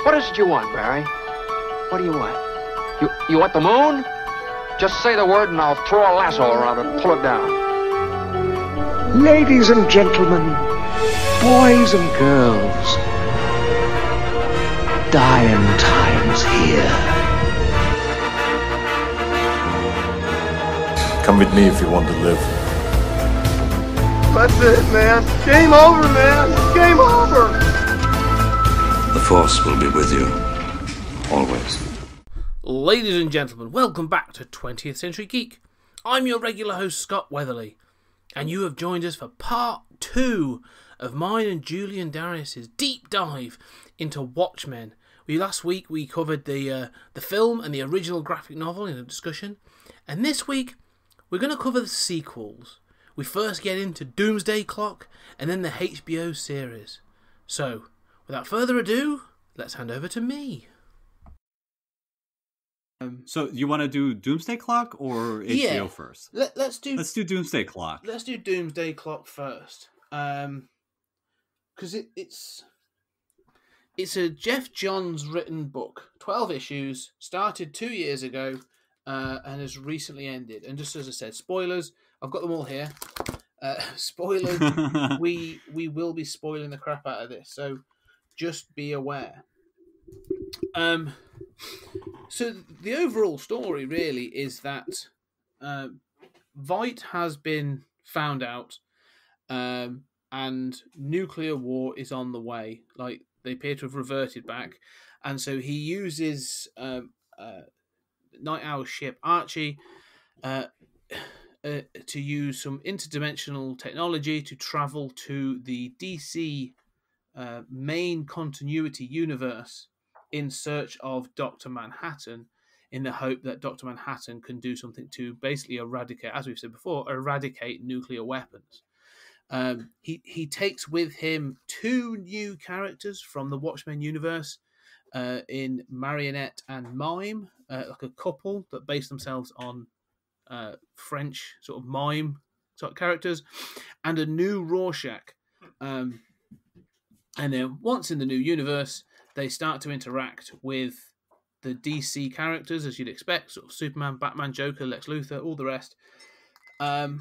What is it you want, Barry? What do you want? You want the moon? Just say the word and I'll throw a lasso around it and pull it down. Ladies and gentlemen, boys and girls, dying times here. Come with me if you want to live. That's it, man. Game over, man. Game over. The Force will be with you, always. Ladies and gentlemen, welcome back to 20th Century Geek. I'm your regular host, Scott Weatherly, and you have joined us for part 2 of mine and Julian Darius's deep dive into Watchmen. Last week we covered the film and the original graphic novel in a discussion, and this week we're going to cover the sequels. We first get into Doomsday Clock and then the HBO series. So, without further ado, let's hand over to me. So you want to do Doomsday Clock or HBO first? Let's do Doomsday Clock. Let's do Doomsday Clock first, because it's a Jeff Johns written book, 12 issues, started 2 years ago, and has recently ended. And just as I said, spoilers. I've got them all here. Spoilers. we will be spoiling the crap out of this, so just be aware. So the overall story really is that Veidt has been found out, and nuclear war is on the way. Like, they appear to have reverted back, and so he uses Night Owl's ship Archie to use some interdimensional technology to travel to the DC main continuity universe in search of Dr. Manhattan, in the hope that Dr. Manhattan can do something to basically eradicate, as we've said before, eradicate nuclear weapons. He takes with him 2 new characters from the Watchmen universe, in Marionette and Mime, like a couple that base themselves on French sort of mime sort of characters, and a new Rorschach. And then once in the new universe, they start to interact with the DC characters, as you'd expect, sort of Superman, Batman, Joker, Lex Luthor, all the rest. And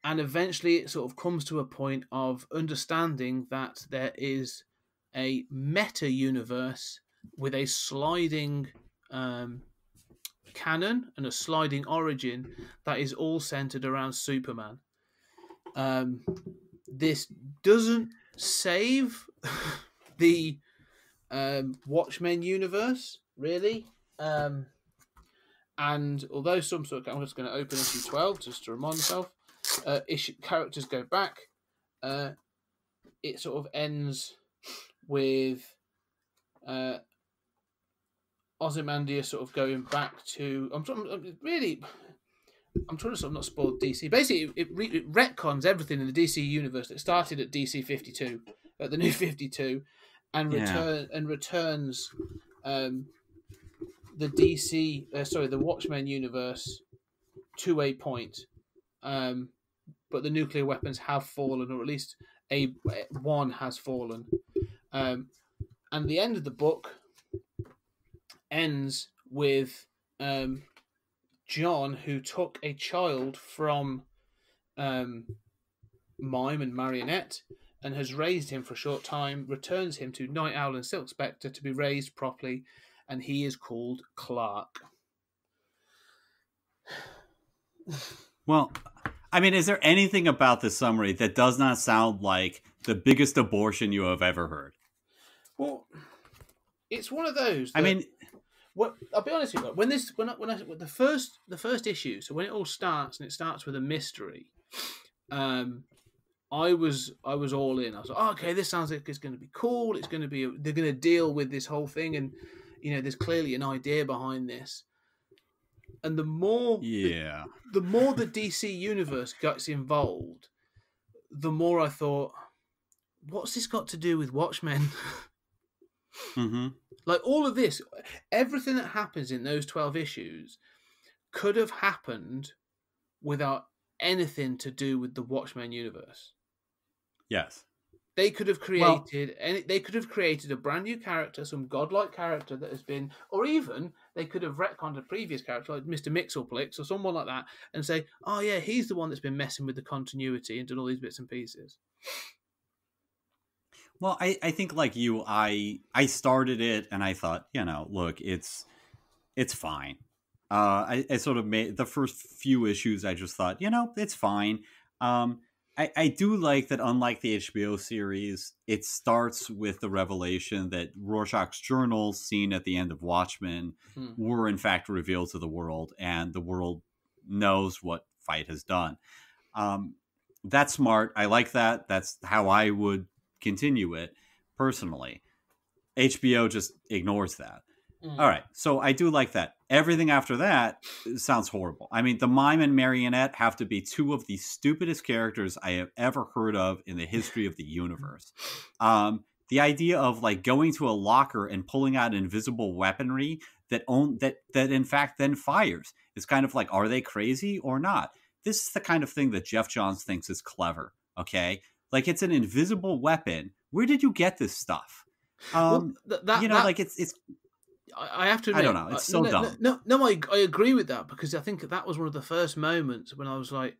eventually it sort of comes to a point of understanding that there is a meta-universe with a sliding canon and a sliding origin that is all centered around Superman. This doesn't save the Watchmen universe, really. And although some sort of... I'm just going to open issue 12 just to remind myself. Characters go back. It sort of ends with Ozymandias sort of going back to... I'm trying to sort of not spoil DC. Basically, it retcons everything in the DC universe that started at DC 52, at the new 52, and returns the the Watchmen universe to a point. But the nuclear weapons have fallen, or at least one has fallen. And the end of the book ends with John, who took a child from Mime and Marionette and has raised him for a short time, returns him to Night Owl and Silk Spectre to be raised properly, and he is called Clark. Well, I mean, is there anything about this summary that does not sound like the biggest abortion you have ever heard? Well, it's one of those. I mean, I'll be honest with you. When the first issue, so when it all starts and it starts with a mystery, I was all in. I was like, oh, okay, this sounds like it's going to be cool. It's going to be they're going to deal with this whole thing, and there's clearly an idea behind this. And the more the DC universe gets involved, the more I thought, what's this got to do with Watchmen? Mm-hmm. Like, all of this, everything that happens in those 12 issues could have happened without anything to do with the Watchmen universe. Yes. They could have created a brand new character, some godlike character that has been, or even they could have retconned a previous character like Mr. Mixelplix or someone like that, and say, "Oh yeah, he's the one that's been messing with the continuity and done all these bits and pieces." Well, I think like you, I started it and I thought, look, it's fine. I sort of made the first few issues. I just thought, it's fine. I do like that, unlike the HBO series, it starts with the revelation that Rorschach's journals seen at the end of Watchmen were in fact revealed to the world, and the world knows what Fight has done. That's smart. I like that. That's how I would continue it personally. HBO just ignores that. All right, so I do like that. Everything after that sounds horrible. I mean, the mime and marionette have to be two of the stupidest characters I have ever heard of in the history of the universe. The idea of like going to a locker and pulling out invisible weaponry that in fact then fires. It's kind of like, are they crazy or not? This is the kind of thing that Jeff Johns thinks is clever. Okay, like it's an invisible weapon. Where did you get this stuff? It's. I have to admit, I don't know. It's so dumb. No, I agree with that, because I think that was one of the first moments when I was like,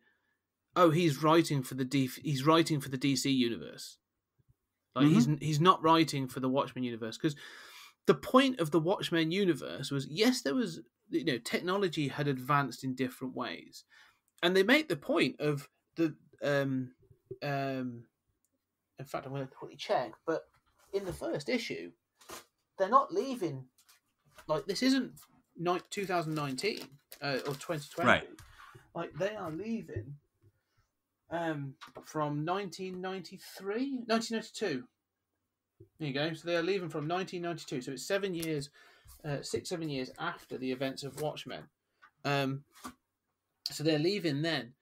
"Oh, he's writing for the DC universe. Like he's not writing for the Watchmen universe." Because the point of the Watchmen universe was, yes, there was technology had advanced in different ways, and they make the point of the in fact, I'm going to quickly check, but in the first issue, they're not leaving. Like, this isn't 2019 or 2020. Right. Like, they are leaving from 1992. There you go. So they are leaving from 1992. So it's 7 years, 7 years after the events of Watchmen. So they're leaving then.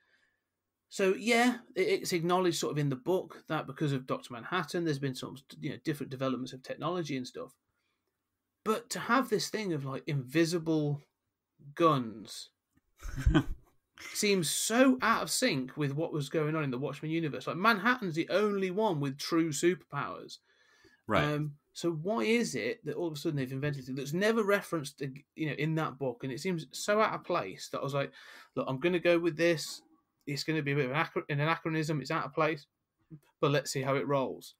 So yeah, it's acknowledged sort of in the book that because of Dr. Manhattan, there's been some different developments of technology and stuff. But to have this thing of like invisible guns seems so out of sync with what was going on in the Watchmen universe. Like, Manhattan's the only one with true superpowers. Right. So why is it that all of a sudden they've invented it that's never referenced, in that book? And it seems so out of place that I was like, look, I'm going to go with this. It's going to be a bit of an anachronism. It's out of place, but let's see how it rolls.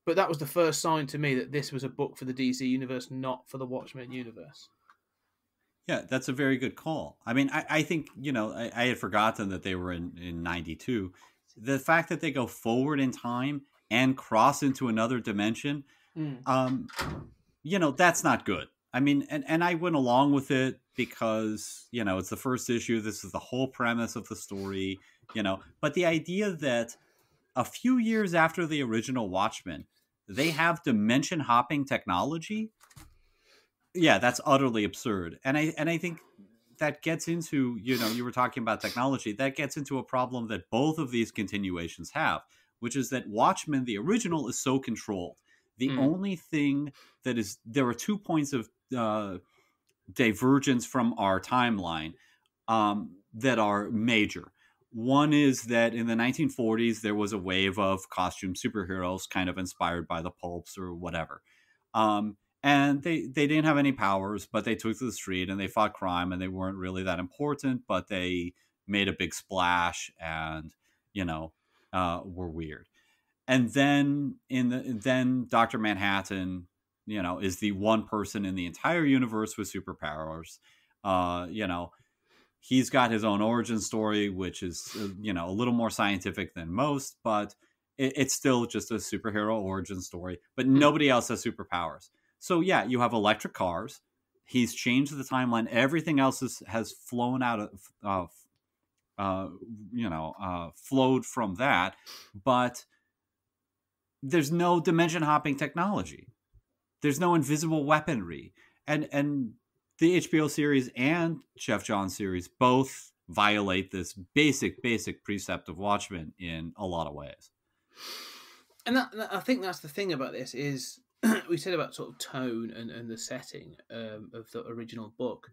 But that was the first sign to me that this was a book for the DC universe, not for the Watchmen universe. Yeah, that's a very good call. I mean, I think, I had forgotten that they were in 92. The fact that they go forward in time and cross into another dimension, that's not good. I mean, and I went along with it because, it's the first issue. This is the whole premise of the story, But the idea that a few years after the original Watchmen, they have dimension hopping technology. Yeah, that's utterly absurd. And I think that gets into, you were talking about technology. That gets into a problem that both of these continuations have, which is that Watchmen, the original, is so controlled. The only thing that is, there are 2 points of divergence from our timeline that are major. One is that in the 1940s, there was a wave of costume superheroes kind of inspired by the pulps or whatever. And they didn't have any powers, but they took to the street and they fought crime, and they weren't really that important, but they made a big splash and, were weird. And then then Dr. Manhattan, is the one person in the entire universe with superpowers. He's got his own origin story, which is, a little more scientific than most, but it's still just a superhero origin story. But nobody else has superpowers. So, yeah, you have electric cars. He's changed the timeline. Everything else has flown out of, flowed from that. But there's no dimension hopping technology. There's no invisible weaponry. And the HBO series and Jeff Johns series both violate this basic precept of Watchmen in a lot of ways. And I think that's the thing about this is we said about sort of tone and the setting of the original book.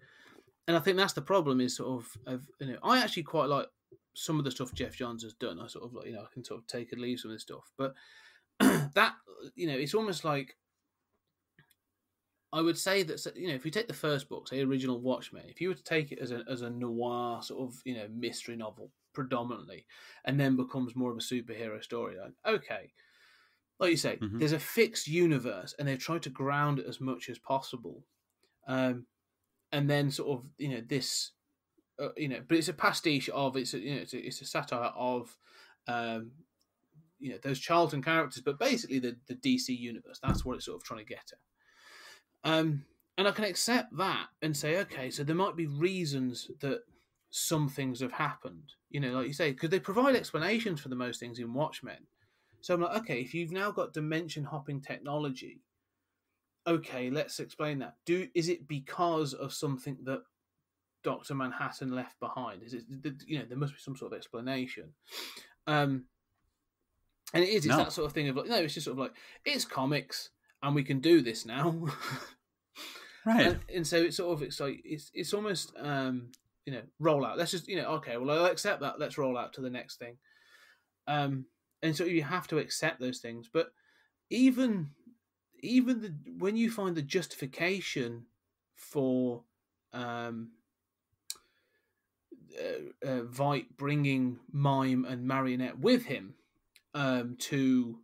And I think that's the problem is sort of I actually quite like some of the stuff Jeff Johns has done. I sort of I can sort of take and leave some of this stuff. But that, it's almost like, I would say that, if you take the first book, say original Watchmen, if you were to take it as a noir sort of, mystery novel predominantly, and then becomes more of a superhero storyline, okay, like you say, there's a fixed universe, and they've tried to ground it as much as possible, and then sort of, this, but it's a pastiche of, it's a satire of, those Charlton characters, but basically the DC universe. That's what it's sort of trying to get at. And I can accept that and say, okay, so there might be reasons that some things have happened, like you say, because they provide explanations for the most things in Watchmen. So I'm like, okay, if you've now got dimension hopping technology, okay, let's explain that. Is it because of something that Dr. Manhattan left behind? Is it, there must be some sort of explanation. And it's that sort of thing of like, no, it's just sort of like, it's comics and we can do this now. Right. And so it's like, it's almost, roll out. Let's just, okay, well, I'll accept that. Let's roll out to the next thing. And so you have to accept those things. But even when you find the justification for Veidt bringing Mime and Marionette with him to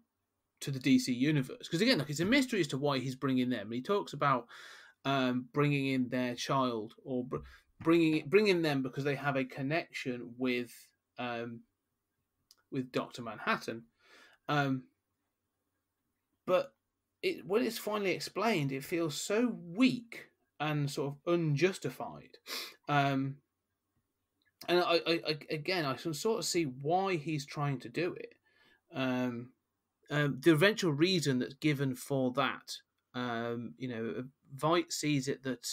the DC universe, because again, it's a mystery as to why he's bringing them. He talks about bringing in their child, or bringing them because they have a connection with Dr. Manhattan. But when it's finally explained, it feels so weak and sort of unjustified. And I can sort of see why he's trying to do it. The eventual reason that's given for that, Veidt sees it that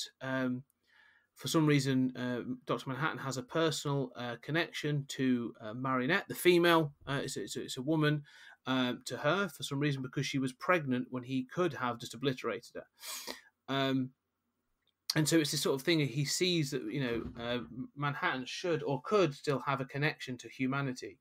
for some reason Dr. Manhattan has a personal connection to Marionette, the female. It's a woman to her for some reason, because she was pregnant when he could have just obliterated her. And so it's this sort of thing, he sees that, Manhattan should or could still have a connection to humanity.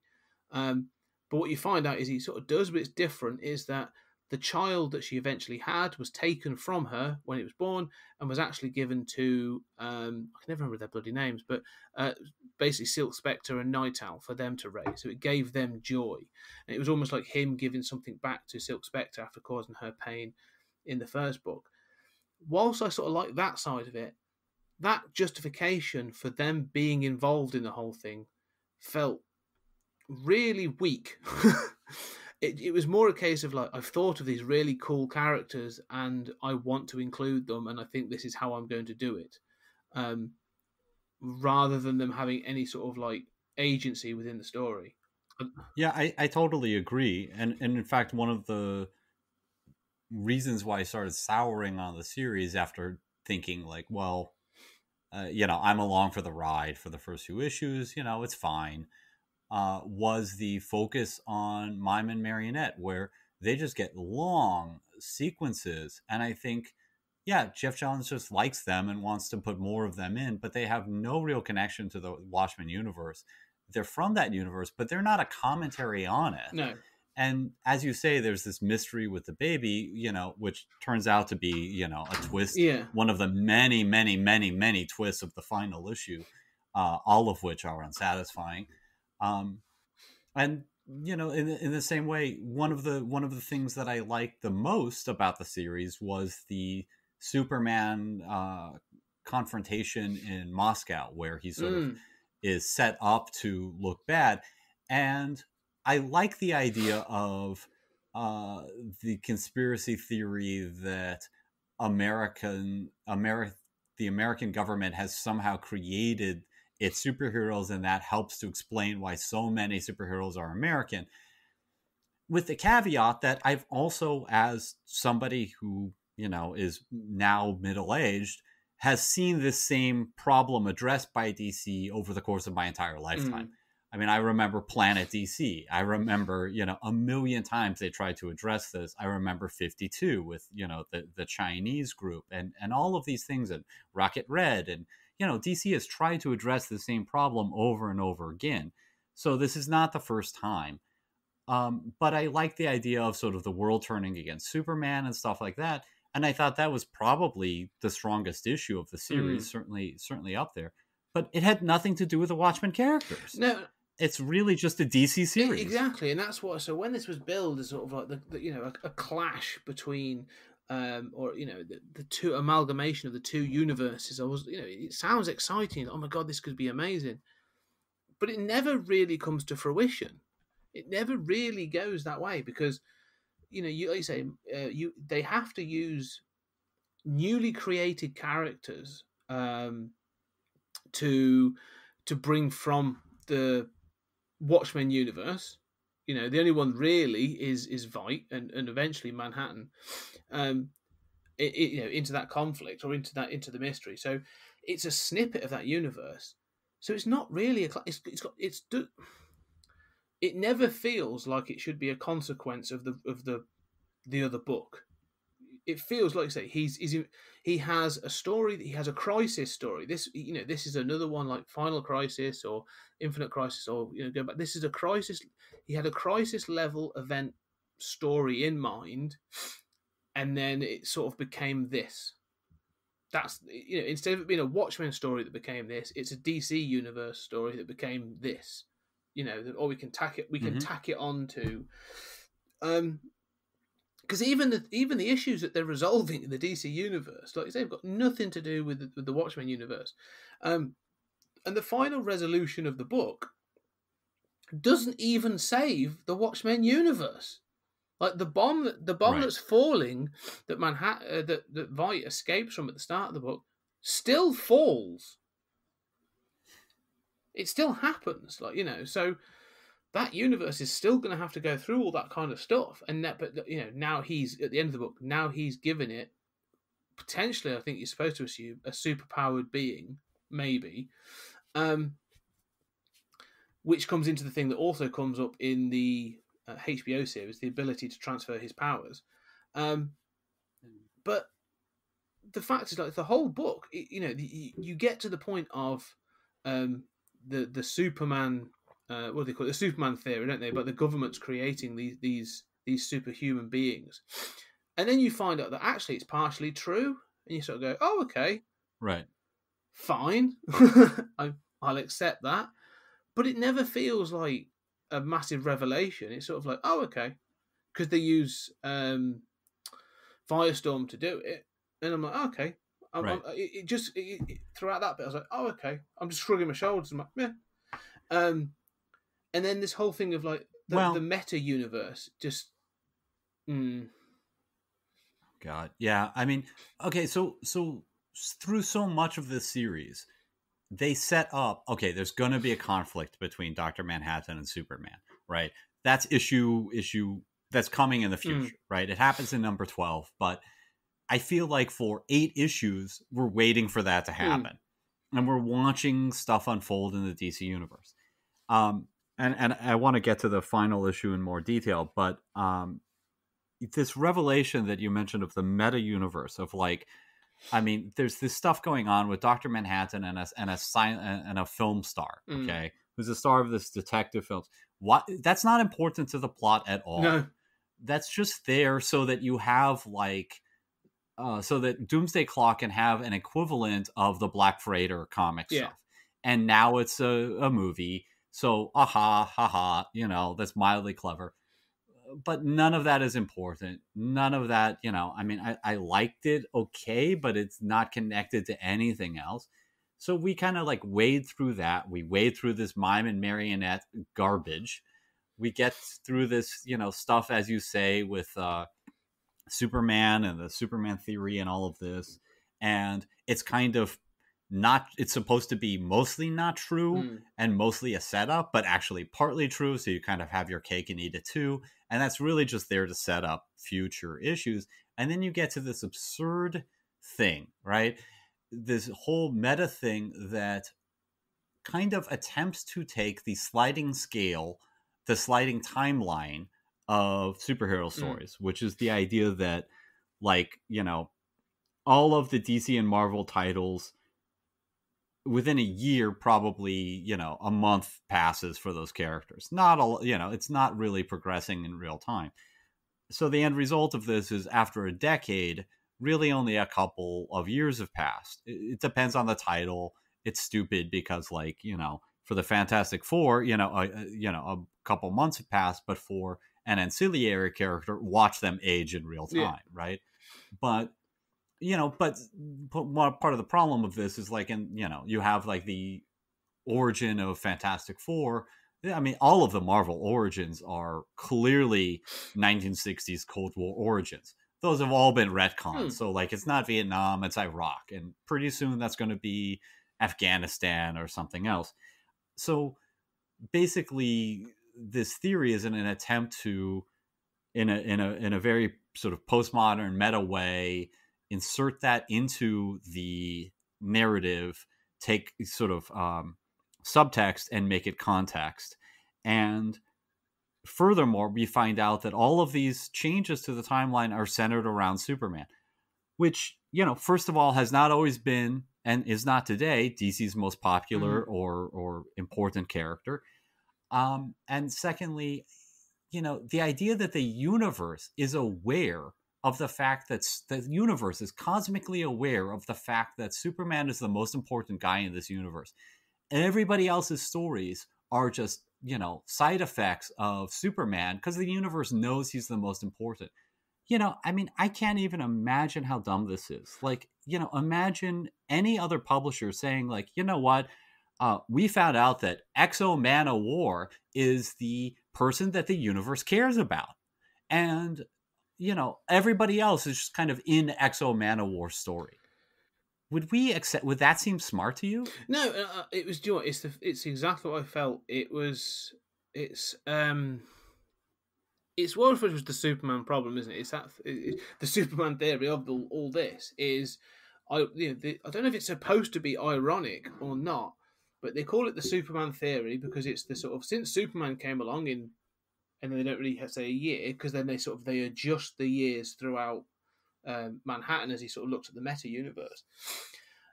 But what you find out is he sort of does, but it's different, is that the child that she eventually had was taken from her when it was born and was actually given to, I can never remember their bloody names, but basically Silk Spectre and Night Owl for them to raise. So it gave them joy. And it was almost like him giving something back to Silk Spectre after causing her pain in the first book. Whilst I sort of like that side of it, that justification for them being involved in the whole thing felt really weak. It was more a case of like, I've thought of these really cool characters and I want to include them, and I think this is how I'm going to do it, rather than them having any sort of like agency within the story. Yeah, I totally agree. And in fact, one of the reasons why I started souring on the series after thinking like, well, I'm along for the ride for the first few issues, it's fine, was the focus on Mime and Marionette, where they just get long sequences. And I think, yeah, Jeff Johns just likes them and wants to put more of them in, but they have no real connection to the Watchmen universe. They're from that universe, but they're not a commentary on it. No. And as you say, there's this mystery with the baby, which turns out to be, a twist. Yeah. One of the many, many, many, many twists of the final issue, all of which are unsatisfying. And in the same way, one of the things that I liked the most about the series was the Superman confrontation in Moscow, where he sort of is set up to look bad. And I like the idea of the conspiracy theory that the American government has somehow created its superheroes, and that helps to explain why so many superheroes are American. With the caveat that I've also, as somebody who, is now middle-aged, has seen this same problem addressed by DC over the course of my entire lifetime. I mean, I remember Planet DC. I remember, a million times they tried to address this. I remember 52 with, the Chinese group and all of these things, and Rocket Red. And, DC has tried to address the same problem over and over again. So this is not the first time. But I like the idea of sort of the world turning against Superman and stuff like that. And I thought that was probably the strongest issue of the series, certainly up there. But it had nothing to do with the Watchmen characters. No, it's really just a DC series. Exactly, and that's what. So when this was billed as sort of like a clash between, or the two amalgamation of the two universes, it sounds exciting. Oh my god, this could be amazing, but it never really comes to fruition. It never really goes that way because, like you say, they have to use newly created characters to bring from the Watchmen universe. The only one really is Veidt and eventually Manhattan, into that conflict or into the mystery. So it's a snippet of that universe. So it's not really it never feels like it should be a consequence of the other book. It feels like, say, he has a story. He has a crisis story. This is another one like Final Crisis or Infinite Crisis or go back. This is a crisis. He had a crisis level event story in mind, and then it sort of became this. That's instead of it being a Watchmen story that became this, it's a DC universe story that became this. Or we can tack it. We can tack it on to. Because even the issues that they're resolving in the DC universe, like you say, have got nothing to do with the Watchmen universe, and the final resolution of the book doesn't even save the Watchmen universe. Like the bomb right. that's falling that Manhattan that Veidt escapes from at the start of the book still falls. It still happens, so. That universe is still going to have to go through all that kind of stuff, but now he's at the end of the book. Now he's given it potentially. I think you're supposed to assume a superpowered being, maybe, which comes into the thing that also comes up in the HBO series, the ability to transfer his powers. But the fact is, like the whole book, you get to the point of the Superman. What do they call it? The Superman theory, don't they? But the government's creating these superhuman beings, and then you find out that actually it's partially true, and you sort of go, "Oh, okay, right, fine, I'll accept that." But it never feels like a massive revelation. It's sort of like, "Oh, okay," because they use Firestorm to do it, and I'm like, "Okay." Throughout that bit, I was like, "Oh, okay." I'm just shrugging my shoulders. I'm like, "Yeah." And then this whole thing of like the meta universe, just God, yeah. I mean, okay, so through so much of this series, they set up. Okay, there's going to be a conflict between Dr. Manhattan and Superman, right? That's issue that's coming in the future, right? It happens in number 12, but I feel like for 8 issues, we're waiting for that to happen, and we're watching stuff unfold in the DC universe. And I want to get to the final issue in more detail, but this revelation that you mentioned of the meta universe of there's this stuff going on with Dr. Manhattan and a film star, okay, who's the star of this detective film. What? That's not important to the plot at all. No, that's just there so that you have so that Doomsday Clock can have an equivalent of the Black Freighter comic stuff, and now it's a movie. So, haha, that's mildly clever. But none of that is important. None of that, I liked it okay, but it's not connected to anything else. So we kind of wade through that. We wade through this mime and marionette garbage. We get through this, stuff, as you say, with Superman and the Superman theory and all of this. And it's kind of it's supposed to be mostly not true and mostly a setup, but actually partly true. So you kind of have your cake and eat it too. And that's really just there to set up future issues. And then you get to this absurd thing, right? This whole meta thing that kind of attempts to take the sliding scale, the sliding timeline of superhero stories, which is the idea that all of the DC and Marvel titles within a year, probably, a month passes for those characters. Not all, it's not really progressing in real time. So the end result of this is, after a decade, really only a couple of years have passed. It depends on the title. It's stupid because, like, for the Fantastic Four, a couple months have passed, but for an ancillary character, watch them age in real time, right? But one part of the problem of this is, like, you have, like, the origin of Fantastic Four. I mean, all of the Marvel origins are clearly 1960s Cold War origins. Those have all been retconned. So, like, it's not Vietnam, it's Iraq. And pretty soon that's going to be Afghanistan or something else. So basically, this theory is in an attempt to, in a very sort of postmodern meta way, insert that into the narrative, take sort of subtext and make it context. And furthermore, we find out that all of these changes to the timeline are centered around Superman, which, first of all, has not always been, and is not today, DC's most popular or important character. And secondly, the idea that the universe is aware of the fact that the universe is cosmically aware of the fact that Superman is the most important guy in this universe. And everybody else's stories are just, side effects of Superman because the universe knows he's the most important. I mean, I can't even imagine how dumb this is. Like, imagine any other publisher saying, like, you know what? We found out that Exo Man of War is the person that the universe cares about. And, everybody else is just kind of in Exo Man of War story. Would we accept? Would that seem smart to you? No, it was. Do you know what? It's exactly what I felt. It's what if it was the Superman problem, isn't it? It's the Superman theory of all this is, I don't know if it's supposed to be ironic or not, but they call it the Superman theory because it's the sort of, since Superman came along and they don't really have to say a year, because then they adjust the years throughout Manhattan as he sort of looks at the meta universe.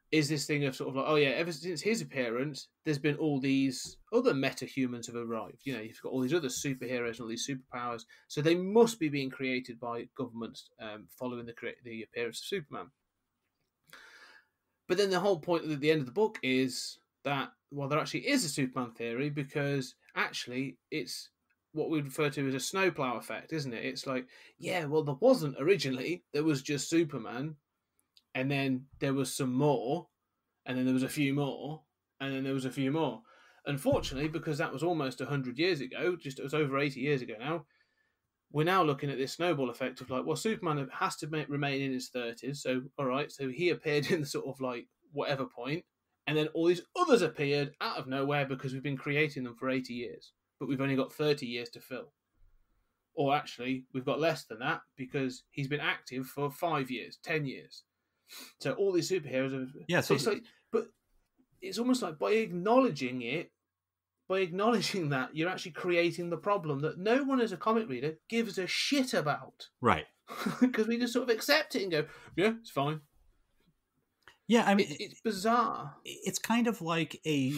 Is this thing of sort of like, oh yeah, ever since his appearance, there's been all these other meta-humans have arrived. You've got all these other superheroes and all these superpowers, so they must be being created by governments following the appearance of Superman. But then the whole point at the end of the book is that, well, there actually is a Superman theory, because actually it's what we refer to as a snowplow effect, isn't it? It's like, yeah, well, there wasn't originally. There was just Superman, and then there was some more, and then there was a few more, and then there was a few more. Unfortunately, because that was almost 100 years ago, it was over 80 years ago now, we're now looking at this snowball effect of like, well, Superman has to remain in his 30s, so all right, so he appeared in the sort of like whatever point, and then all these others appeared out of nowhere because we've been creating them for 80 years, but we've only got 30 years to fill. Or actually, we've got less than that because he's been active for 5 years, 10 years. So all these superheroes are... Yeah, so... It's like, but it's almost like by acknowledging that, you're actually creating the problem that no one as a comic reader gives a shit about. Right. Because we just sort of accept it and go, yeah, it's fine. Yeah, I mean... It's bizarre. It's kind of like a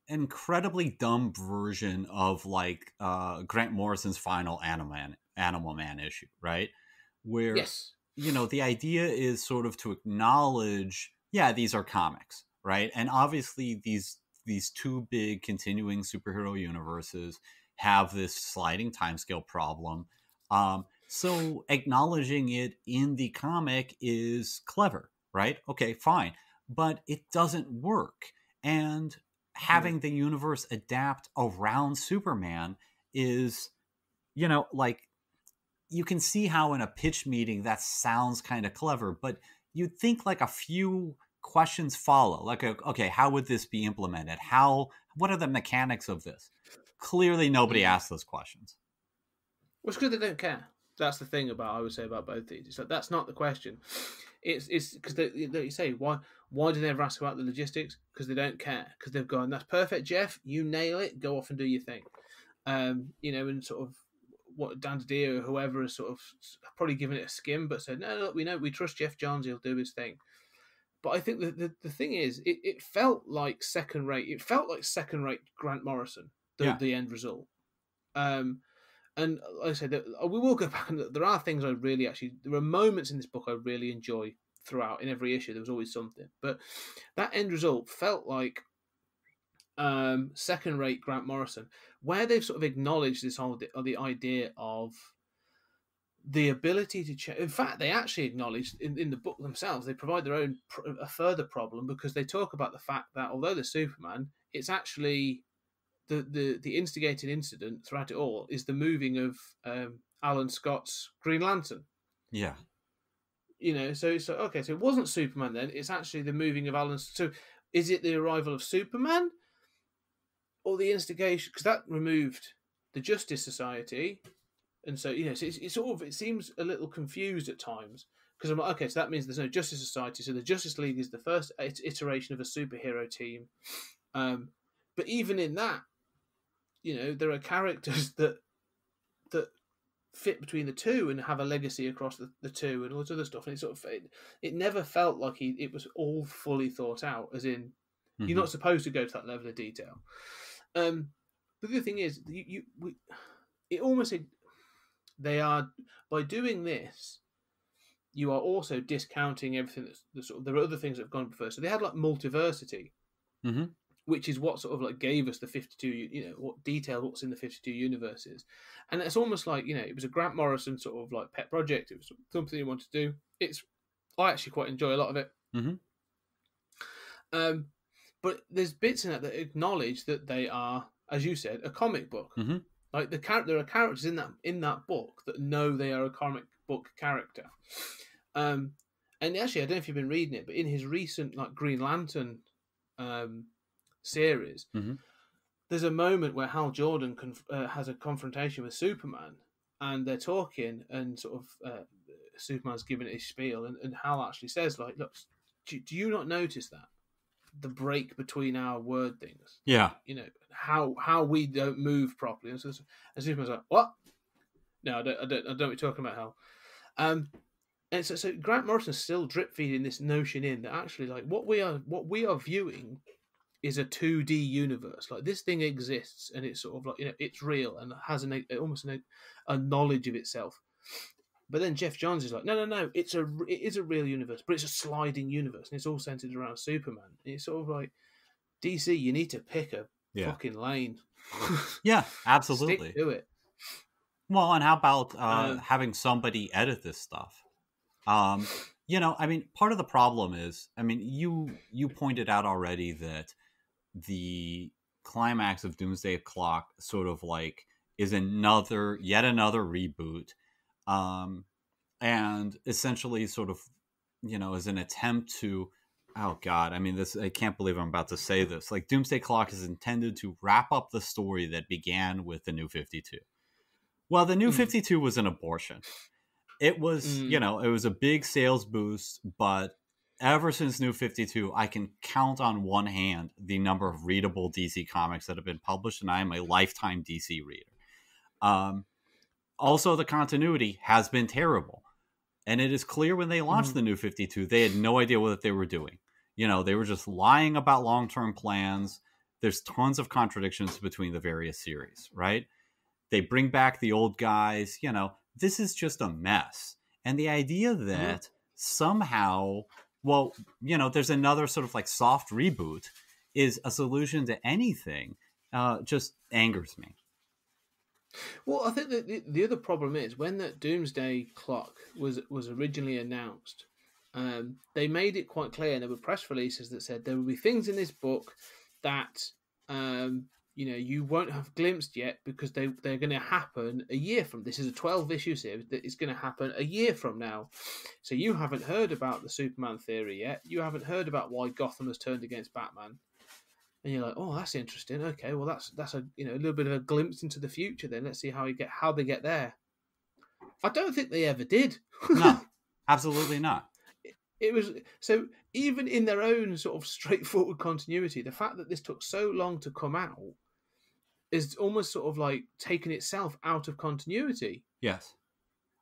incredibly dumb version of, like, Grant Morrison's final Animal Man issue, right? Where... Yes. The idea is sort of to acknowledge, yeah, these are comics, right? And obviously these two big continuing superhero universes have this sliding timescale problem. So acknowledging it in the comic is clever, right? Okay, fine. But it doesn't work. And having the universe adapt around Superman is, like, you can see how in a pitch meeting that sounds kind of clever, but you'd think like a few questions follow. Like, okay, how would this be implemented? What are the mechanics of this? Clearly nobody asked those questions. Well, it's because they don't care. That's the thing I would say about both these. It's like, that's not the question. It's because you say, why do they ever ask about the logistics? Because they don't care. Because they've gone, that's perfect, Jeff. You nail it. Go off and do your thing. And sort of, what Dan DiDio or whoever has sort of probably given it a skim, but said, no, look, we trust Jeff Johns, he'll do his thing. But I think the thing is, it felt like second rate. It felt like second rate Grant Morrison. The end result. And like I said, we will go back, and there are things I really there are moments in this book I really enjoy throughout. In every issue, there was always something. But that end result felt like second rate Grant Morrison, where they've sort of acknowledged this whole the idea of the ability to change. In fact, they actually acknowledge in the book themselves, they provide their own a further problem, because they talk about the fact that although they're Superman, it's actually the instigating incident throughout it all is the moving of Alan Scott's Green Lantern. Yeah. So okay, so it wasn't Superman then, it's actually the moving of Alan. So is it the arrival of Superman or the instigation? Because that removed the Justice Society. And so, it's sort of, it seems a little confused at times, because I'm like, okay, so that means there's no Justice Society. So the Justice League is the first iteration of a superhero team. But even in that, there are characters that fit between the two and have a legacy across the two and all this other stuff. And it never felt like it was all fully thought out, as in, you're not supposed to go to that level of detail. But the other thing is, it almost... They are, by doing this, you are also discounting everything that's there are other things that have gone before. So they had like multiversity, which is what sort of like gave us the 52, what detailed what's in the 52 universes. And it's almost like, it was a Grant Morrison sort of like pet project. It was something he wanted to do. I actually quite enjoy a lot of it. But there's bits in it that acknowledge that they are, as you said, a comic book. Like there are characters in that book that know they are a comic book character. And actually, I don't know if you've been reading it, but in his recent like Green Lantern series, there's a moment where Hal Jordan has a confrontation with Superman, and they're talking, and sort of Superman's giving it his spiel, and Hal actually says, like, look, do you not notice that? The break between our word things. Yeah. How we don't move properly. And Superman's like, what? No, I don't know what you're talking about, Hal. And so Grant Morrison's still drip feeding this notion in that actually, like, what we are viewing is a 2D universe. Like, this thing exists, and it's sort of like, it's real and has almost a knowledge of itself. But then Jeff Johns is like, no, it is a real universe, but it's a sliding universe, and it's all centered around Superman. And it's sort of like, DC, you need to pick a fucking lane. Yeah, absolutely. Stick to it. Well, and how about having somebody edit this stuff? I mean, part of the problem is, I mean, you pointed out already that the climax of Doomsday Clock sort of like is yet another reboot. And essentially sort of, as an attempt to, oh God, I mean, I can't believe I'm about to say this. Like, Doomsday Clock is intended to wrap up the story that began with the New 52. Well, the New 52 was an abortion. It was, it was a big sales boost, but ever since New 52, I can count on one hand the number of readable DC comics that have been published, and I am a lifetime DC reader. Also, the continuity has been terrible. And it is clear when they launched the New 52, they had no idea what they were doing. They were just lying about long-term plans. There's tons of contradictions between the various series, right? They bring back the old guys. This is just a mess. And the idea that somehow, there's another sort of like soft reboot is a solution to anything just angers me. Well, I think that the other problem is when that Doomsday Clock was originally announced, they made it quite clear, and there were press releases that said there will be things in this book that you won't have glimpsed yet because they're going to happen a year from. This is a 12-issue series that is going to happen a year from now. So you haven't heard about the Superman theory yet. You haven't heard about why Gotham has turned against Batman. And you're like, oh, that's interesting. Okay, well, that's a little bit of a glimpse into the future. Then let's see how they get there. I don't think they ever did. No, absolutely not. It was so even in their own sort of straightforward continuity, the fact that this took so long to come out is almost sort of like taking itself out of continuity. Yes,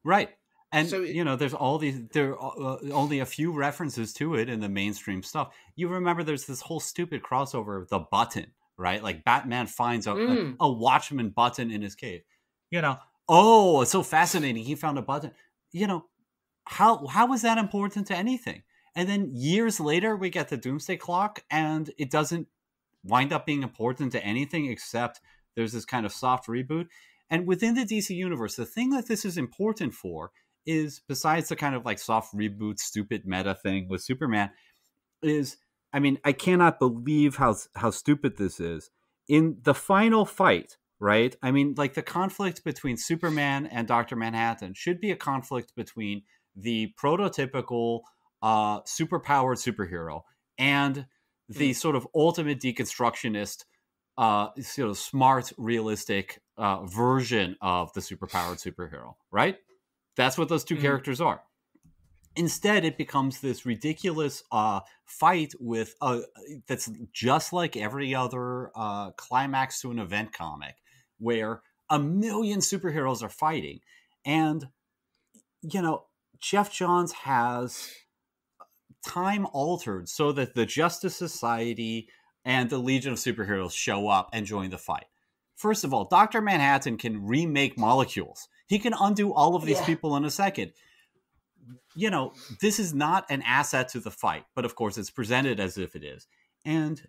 right. And So there's all these. There are only a few references to it in the mainstream stuff. You remember, there's this whole stupid crossover of the button, right? Like Batman finds a Watchman button in his cave. Oh, it's so fascinating. He found a button. How was that important to anything? And then years later, we get the Doomsday Clock, and it doesn't wind up being important to anything except there's this kind of soft reboot. And within the DC universe, the thing that this is important for is, besides the kind of like soft reboot, stupid meta thing with Superman, is, I mean, I cannot believe how stupid this is. In the final fight, right? I mean, like, the conflict between Superman and Dr. Manhattan should be a conflict between the prototypical superpowered superhero and the sort of ultimate deconstructionist, sort of smart, realistic version of the superpowered superhero, right? That's what those two characters are. Instead, it becomes this ridiculous fight with that's just like every other climax to an event comic, where a million superheroes are fighting. And, Jeff Johns has time altered so that the Justice Society and the Legion of Superheroes show up and join the fight. First of all, Dr. Manhattan can remake molecules. He can undo all of these people in a second. This is not an asset to the fight, but of course it's presented as if it is. And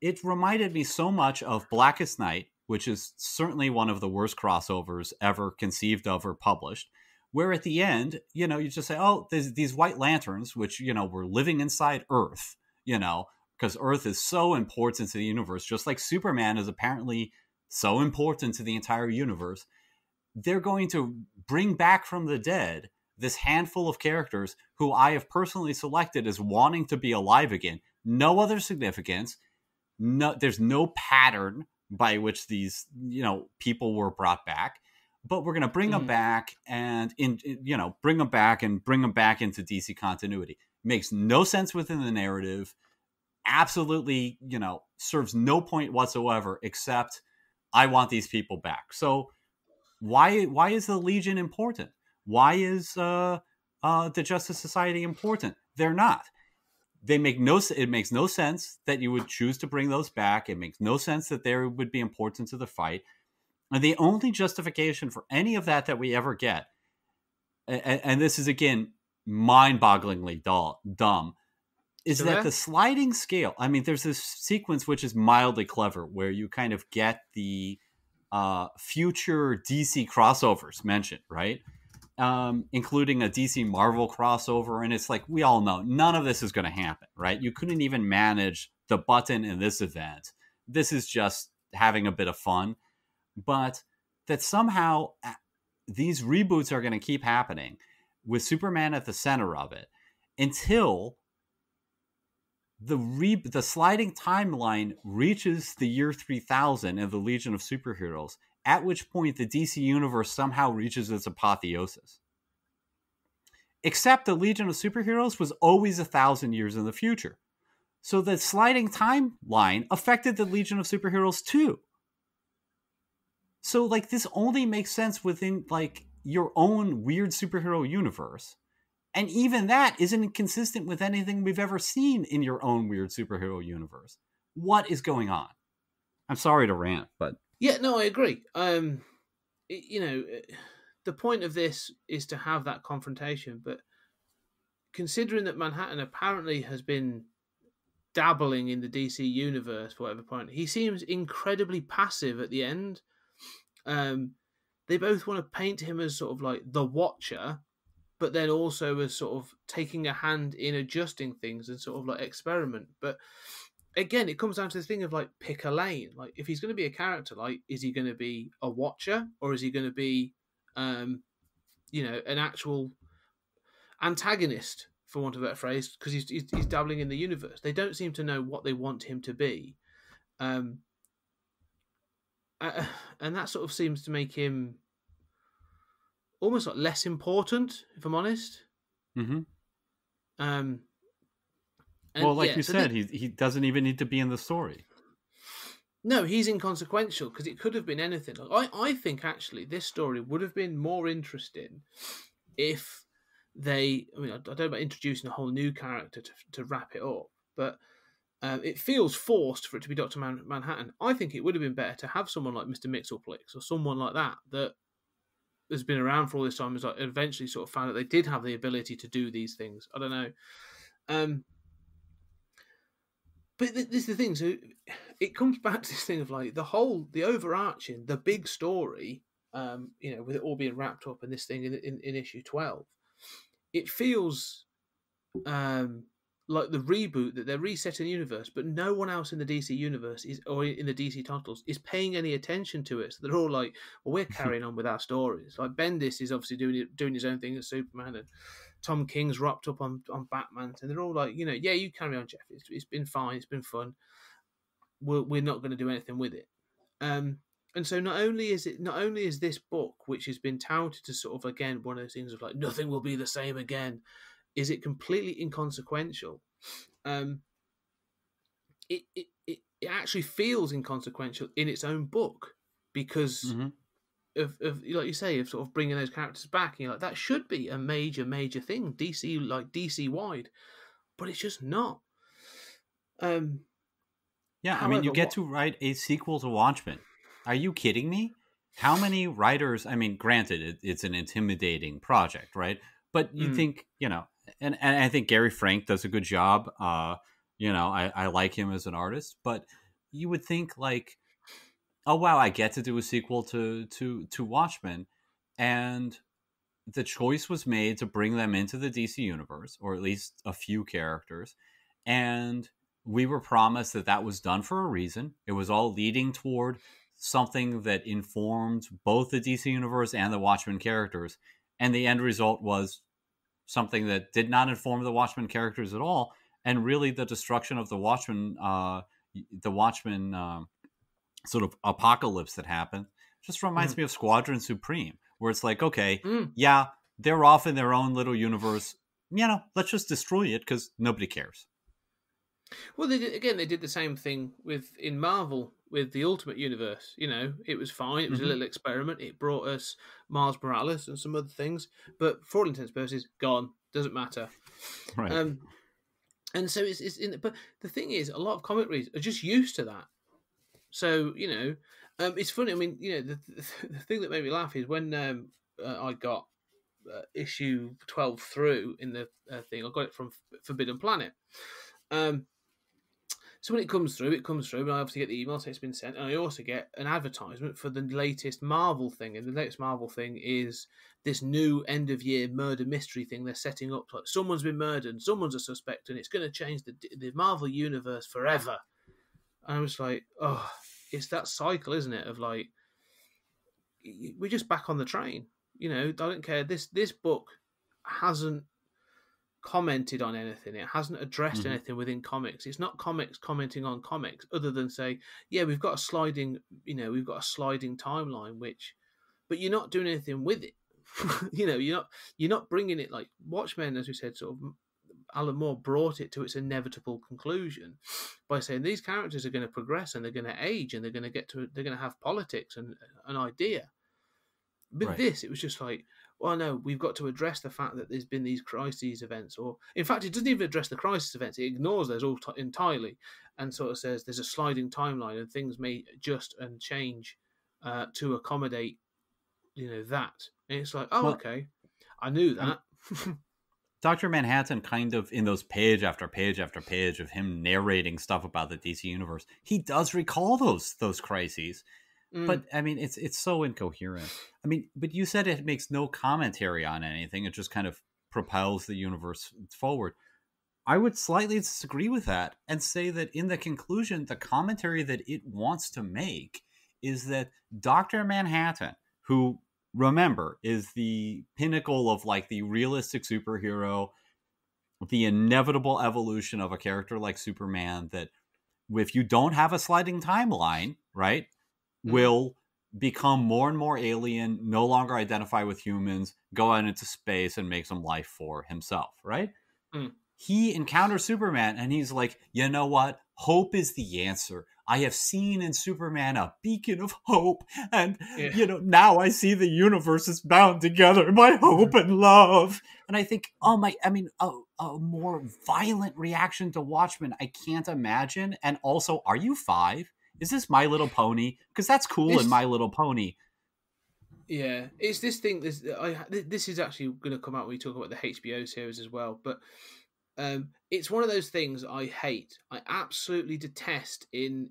it reminded me so much of Blackest Night, which is certainly one of the worst crossovers ever conceived of or published, where at the end, you just say, oh, there's these white lanterns, which, were living inside Earth, because Earth is so important to the universe, just like Superman is apparently so important to the entire universe. They're going to bring back from the dead this handful of characters who I have personally selected as wanting to be alive again. No other significance. No, there's no pattern by which these, people were brought back. But we're going to bring them back and bring them back into DC continuity. Makes no sense within the narrative. Absolutely, serves no point whatsoever except I want these people back. So why is the Legion important? Why is the Justice Society important? They're not. It makes no sense that you would choose to bring those back. It makes no sense that they would be important to the fight. And the only justification for any of that we ever get, and this is, again, mind-bogglingly dumb, is that the sliding scale. I mean, there's this sequence which is mildly clever where you kind of get the future DC crossovers mentioned, right? Including a DC Marvel crossover. And it's like, we all know none of this is going to happen, right? You couldn't even manage the button in this event. This is just having a bit of fun. But that somehow these reboots are going to keep happening with Superman at the center of it until the sliding timeline reaches the year 3000 and the Legion of Superheroes, at which point the DC universe somehow reaches its apotheosis. Except the Legion of Superheroes was always 1,000 years in the future. So the sliding timeline affected the Legion of Superheroes too. So, like, this only makes sense within, like, your own weird superhero universe. And even that isn't consistent with anything we've ever seen in your own weird superhero universe. What is going on? I'm sorry to rant, but... Yeah, no, I agree. The point of this is to have that confrontation, but considering that Manhattan apparently has been dabbling in the DC universe for whatever point, he seems incredibly passive at the end. They both want to paint him as sort of like the Watcher, but then also as sort of taking a hand in adjusting things and sort of like experiment. But again, it comes down to the thing of like, pick a lane. Like, if he's going to be a character, like, is he going to be a Watcher or is he going to be, an actual antagonist, for want of a better phrase, because he's dabbling in the universe. They don't seem to know what they want him to be. And that sort of seems to make him almost like less important, if I'm honest. Mm-hmm. Well, like you said, he doesn't even need to be in the story. No, he's inconsequential because it could have been anything. I think actually this story would have been more interesting if I don't know about introducing a whole new character to wrap it up, but it feels forced for it to be Dr. Manhattan. I think it would have been better to have someone like Mr. Mxyzptlk or someone like that has been around for all this time, is like eventually sort of found that they did have the ability to do these things. I don't know. But this is the thing. So it comes back to this thing of like the overarching, the big story, with it all being wrapped up in this thing in issue 12. It feels like the reboot that they're resetting the universe, but no one else in the DC universe or in the DC titles is paying any attention to it. So they're all like, well, we're carrying on with our stories. Like Bendis is obviously doing his own thing as Superman, and Tom King's wrapped up on Batman, and they're all like, yeah, you carry on, Jeff. It's been fine. It's been fun. We're not going to do anything with it. And so not only is this book, which has been touted to sort of, again, one of those things of like, nothing will be the same again, is it completely inconsequential. It actually feels inconsequential in its own book because of like you say, of sort of bringing those characters back. You're like, that should be a major thing, DC wide, but it's just not. Yeah, I mean, you get to write a sequel to Watchmen. Are you kidding me? How many writers? I mean, granted, it's an intimidating project, right? But you think, and I think Gary Frank does a good job. I like him as an artist, but you would think like, oh wow, I get to do a sequel to Watchmen, and the choice was made to bring them into the DC universe, or at least a few characters, and we were promised that was done for a reason. It was all leading toward something that informed both the DC universe and the Watchmen characters, and the end result was something that did not inform the Watchmen characters at all, and really the destruction of the Watchmen sort of apocalypse that happened just reminds me of Squadron Supreme, where it's like, okay, yeah, they're off in their own little universe, let's just destroy it because nobody cares. Well, they did the same thing in Marvel with the Ultimate Universe. It was fine. It was a little experiment. It brought us Miles Morales and some other things, but for all intents and purposes, gone. Doesn't matter. Right. And so but the thing is, a lot of comic readers are just used to that. So it's funny. I mean, the thing that made me laugh is when I got issue 12 through in the thing. I got it from Forbidden Planet. So when it comes through, and I obviously get the email saying it's been sent, and I also get an advertisement for the latest Marvel thing. And the latest Marvel thing is this new end-of-year murder mystery thing they're setting up. Like, someone's been murdered, someone's a suspect, and it's going to change the Marvel universe forever. And I was like, oh, it's that cycle, isn't it? Of like, we're just back on the train. I don't care. This book hasn't commented on anything. It hasn't addressed anything within comics. It's not comics commenting on comics, other than say, yeah, we've got a sliding timeline, but you're not doing anything with it. You're not bringing it like Watchmen, as we said, sort of. Alan Moore brought it to its inevitable conclusion by saying these characters are going to progress and they're going to age and they're going to have politics and an idea. With this, it was just like, well, no, we've got to address the fact that there's been these crises events, or in fact, it doesn't even address the crisis events. It ignores those all entirely, and sort of says there's a sliding timeline and things may adjust and change to accommodate, that. And it's like, oh, okay, I knew that. Dr. Manhattan, kind of in those page after page after page of him narrating stuff about the DC universe, he does recall those crises. But I mean, it's so incoherent. I mean, but you said it makes no commentary on anything. It just kind of propels the universe forward. I would slightly disagree with that and say that in the conclusion, the commentary that it wants to make is that Dr. Manhattan, who, remember, is the pinnacle of like the realistic superhero, the inevitable evolution of a character like Superman, that if you don't have a sliding timeline, right, will become more and more alien, no longer identify with humans, go out into space and make some life for himself, right? He encounters Superman and he's like, you know what? Hope is the answer. I have seen in Superman a beacon of hope, and Yeah. now I see the universe is bound together by hope and love. And I think, a more violent reaction to Watchmen I can't imagine. And also, are you 5? Is this My Little Pony? Because that's cool in My Little Pony. Yeah, it's this thing. This is actually going to come out when we talk about the HBO series as well. But it's one of those things I hate. I absolutely detest in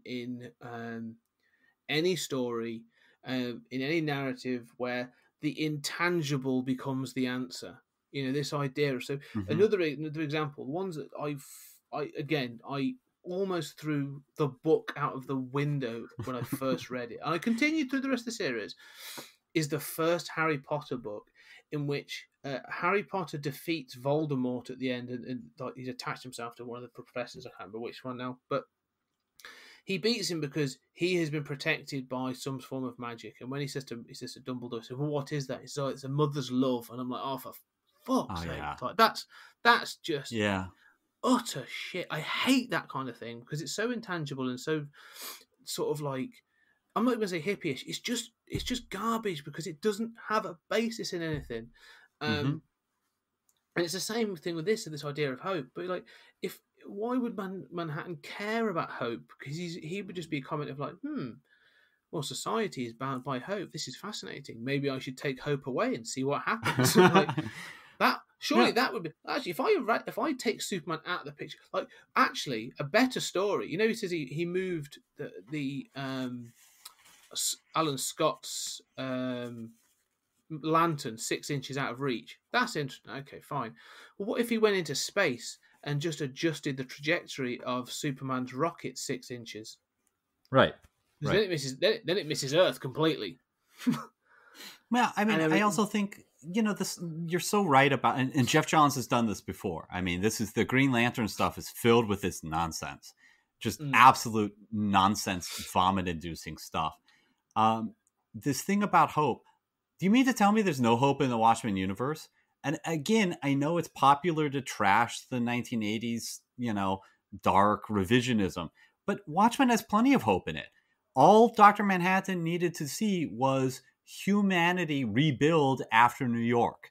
any story, in any narrative where the intangible becomes the answer. This idea. So another example, the ones that I almost threw the book out of the window when I first read it, and I continued through the rest of the series, is the first Harry Potter book, in which Harry Potter defeats Voldemort at the end, and he's attached himself to one of the professors. I can't remember which one now, but he beats him because he has been protected by some form of magic. And when he says to Dumbledore, he says, "Well, what is that?" He says, "Oh, it's a mother's love." And I'm like, "Oh, for fuck's sake!" Yeah. Like, that's just utter shit. I hate that kind of thing because it's so intangible and so sort of like, I'm not going to say hippie-ish. It's just garbage because it doesn't have a basis in anything. And it's the same thing with this idea of hope. But like, why would Manhattan care about hope? Because he would just be a comment of like, well, society is bound by hope. This is fascinating. Maybe I should take hope away and see what happens. Like that. Surely that would be actually, if I take Superman out of the picture, like actually a better story. He says he moved the Alan Scott's lantern 6 inches out of reach. That's interesting. Okay, fine. Well, what if he went into space and just adjusted the trajectory of Superman's rocket 6 inches? Right. Then it misses Earth completely. Well, I mean, I also think this. You're so right about, and Jeff Johns has done this before. I mean, this is the Green Lantern stuff is filled with this nonsense, just absolute nonsense, vomit-inducing stuff. This thing about hope. Do you mean to tell me there's no hope in the Watchmen universe? And again, I know it's popular to trash the 1980s, dark revisionism, but Watchmen has plenty of hope in it. All Dr. Manhattan needed to see was humanity rebuild after New York.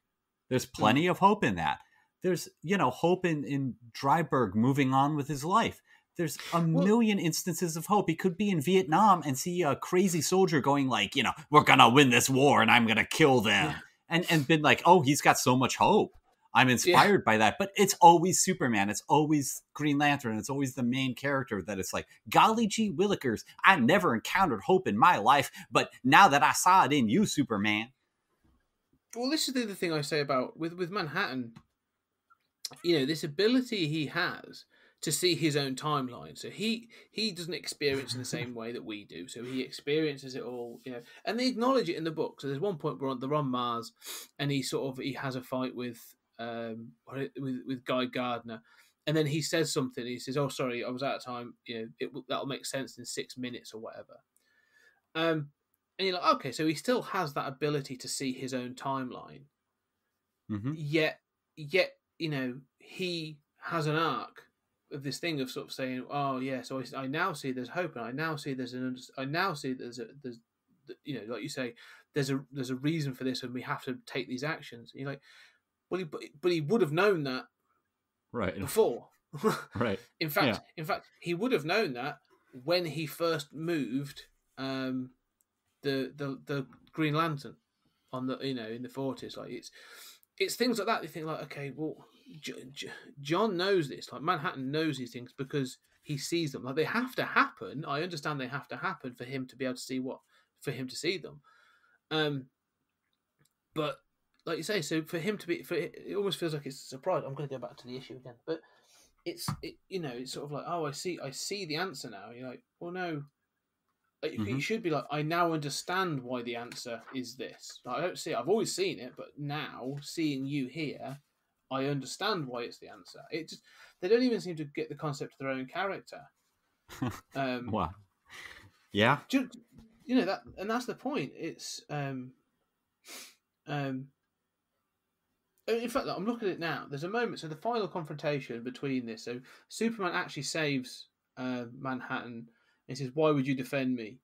There's plenty of hope in that. There's, hope in Dryburgh moving on with his life. There's a million instances of hope. He could be in Vietnam and see a crazy soldier going like, we're going to win this war and I'm going to kill them. And been like, oh, he's got so much hope. I'm inspired by that. But it's always Superman. It's always Green Lantern. It's always the main character that it's like, golly gee willikers, I never encountered hope in my life, but now that I saw it in you, Superman. Well, this is the other thing I say about with Manhattan, this ability he has to see his own timeline. So he doesn't experience in the same way that we do. So he experiences it all, and they acknowledge it in the book. So there's one point where they're on Mars and he has a fight with Guy Gardner. And then he says something. He says, "Oh, sorry, I was out of time. That'll make sense in 6 minutes or whatever." And you're like, okay, so he still has that ability to see his own timeline. Yet, he has an arc of this thing of sort of saying, "Oh yeah, so I now see there's hope, and I now see there's like you say, there's a reason for this, and we have to take these actions." And you're like, well, but he would have known that right before, right? In fact, he would have known that when he first moved the Green Lantern on the in the 40s. Like it's things like that. You think like, okay, well, John knows this. Like Manhattan knows these things because he sees them. Like they have to happen. I understand they have to happen for him to be able to see see them. But like you say, so for him to be, it almost feels like it's a surprise. I'm going to go back to the issue again, but it's sort of like, oh, I see the answer now. You're like, well, no. You should be like, I now understand why the answer is this. Like, I don't see it. I've always seen it, but now seeing you here, I understand why it's the answer. It just, they don't even seem to get the concept of their own character. Wow. Yeah. Just, that, and that's the point. It's in fact, I'm looking at it now. There's a moment. So the final confrontation between this. So Superman actually saves Manhattan He says, "Why would you defend me?"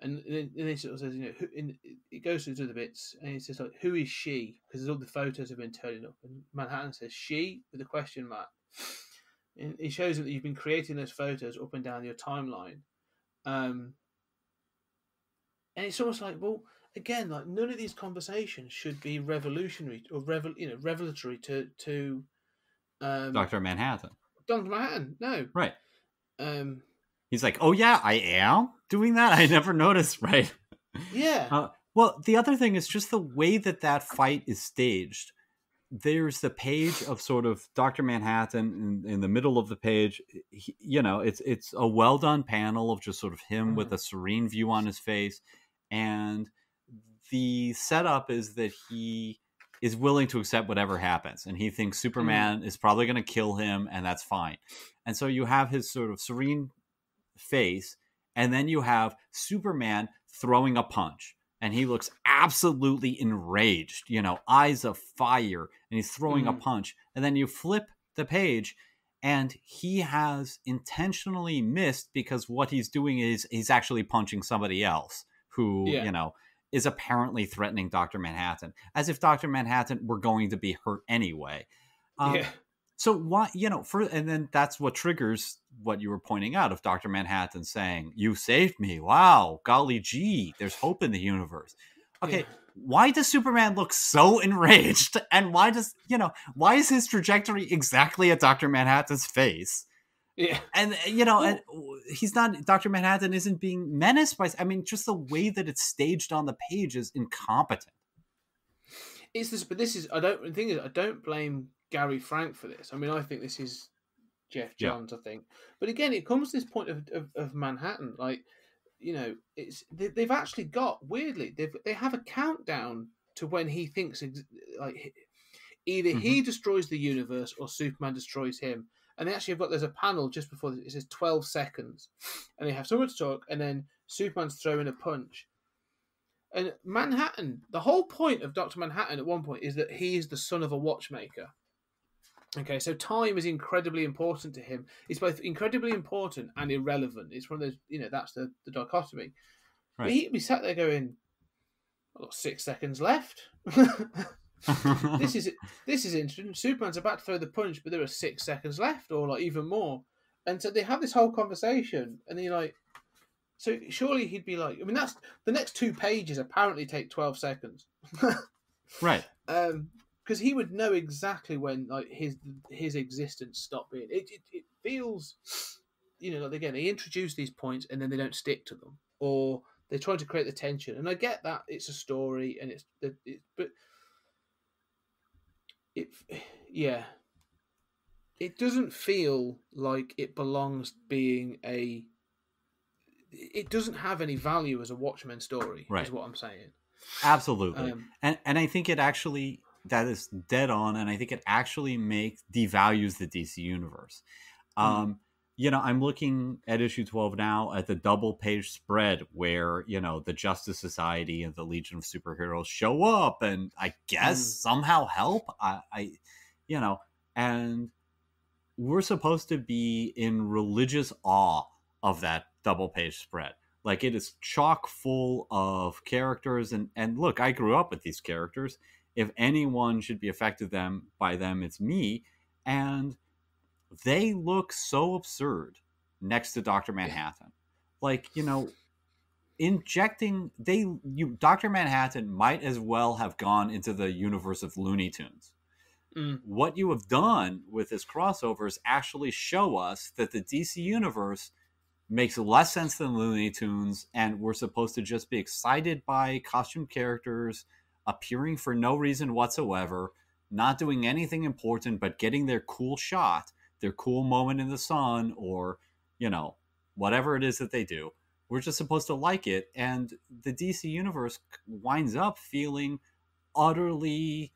And then he sort of says, it goes through the bits, and he says, like, "Who is she?" Because all the photos have been turning up, and Manhattan says, "She?" with a question mark. And it shows that you've been creating those photos up and down your timeline, and it's almost like, well, again, like none of these conversations should be revolutionary or revelatory to Dr. Manhattan. Dr. Manhattan. No, Right. Um, He's like, "Oh yeah, I am doing that. I never noticed." Right. yeah. Well, the other thing is just the way that fight is staged. There's the page of sort of Dr. Manhattan in the middle of the page. It's a well done panel of just sort of him with a serene view on his face, and the setup is that he is willing to accept whatever happens, and he thinks Superman is probably going to kill him, and that's fine. And so you have his sort of serene face, and then you have Superman throwing a punch, and he looks absolutely enraged, eyes of fire, and he's throwing a punch. And then you flip the page, and he has intentionally missed, because what he's doing is he's actually punching somebody else who, is apparently threatening Dr. Manhattan, as if Dr. Manhattan were going to be hurt anyway. So why, and then that's what triggers what you were pointing out of Dr. Manhattan saying, "You saved me. Wow. Golly gee, there's hope in the universe." Okay. Why does Superman look so enraged? And why is his trajectory exactly at Dr. Manhattan's face? Yeah. And, and he's not, Dr. Manhattan isn't being menaced by, just the way that it's staged on the page is incompetent. I don't blame Gary Frank for this. I think this is Jeff Johns, I think. But again, it comes to this point of Manhattan, like, they've actually got, weirdly, they have a countdown to when he thinks, like, either he destroys the universe or Superman destroys him. And they actually there's a panel just before it says 12 seconds. And they have someone to talk, and then Superman's throwing a punch. And Manhattan, the whole point of Dr. Manhattan at one point is that he is the son of a watchmaker. Okay, so time is incredibly important to him. It's both incredibly important and irrelevant. It's one of those, that's the dichotomy. Right. But he'd be sat there going, "I've got 6 seconds left." This is interesting. Superman's about to throw the punch, but there are 6 seconds left, or like even more. And so they have this whole conversation, and you're like, so surely he'd be like, that's the next 2 pages apparently take 12 seconds. Right. Because he would know exactly when like his existence stopped being. It feels, like again, they introduce these points and then they don't stick to them, or they try to create the tension. And I get that it's a story, and but it doesn't feel like it belongs being a. It doesn't have any value as a Watchmen story, right? Is what I'm saying. Absolutely, and I think it actually. That is dead on, and I think it actually devalues the DC universe. I'm looking at issue 12 now at the double page spread where, the Justice Society and the Legion of Superheroes show up and I guess somehow help. And we're supposed to be in religious awe of that double page spread. Like, it is chock full of characters. And look, I grew up with these characters. If anyone should be affected by them, it's me. And they look so absurd next to Dr. Manhattan. Like, Dr. Manhattan might as well have gone into the universe of Looney Tunes. What you have done with this crossover is actually show us that the DC universe makes less sense than Looney Tunes, and we're supposed to just be excited by costume characters appearing for no reason whatsoever, not doing anything important, but getting their cool shot, their cool moment in the sun, or, whatever it is that they do. We're just supposed to like it. And the DC universe winds up feeling utterly,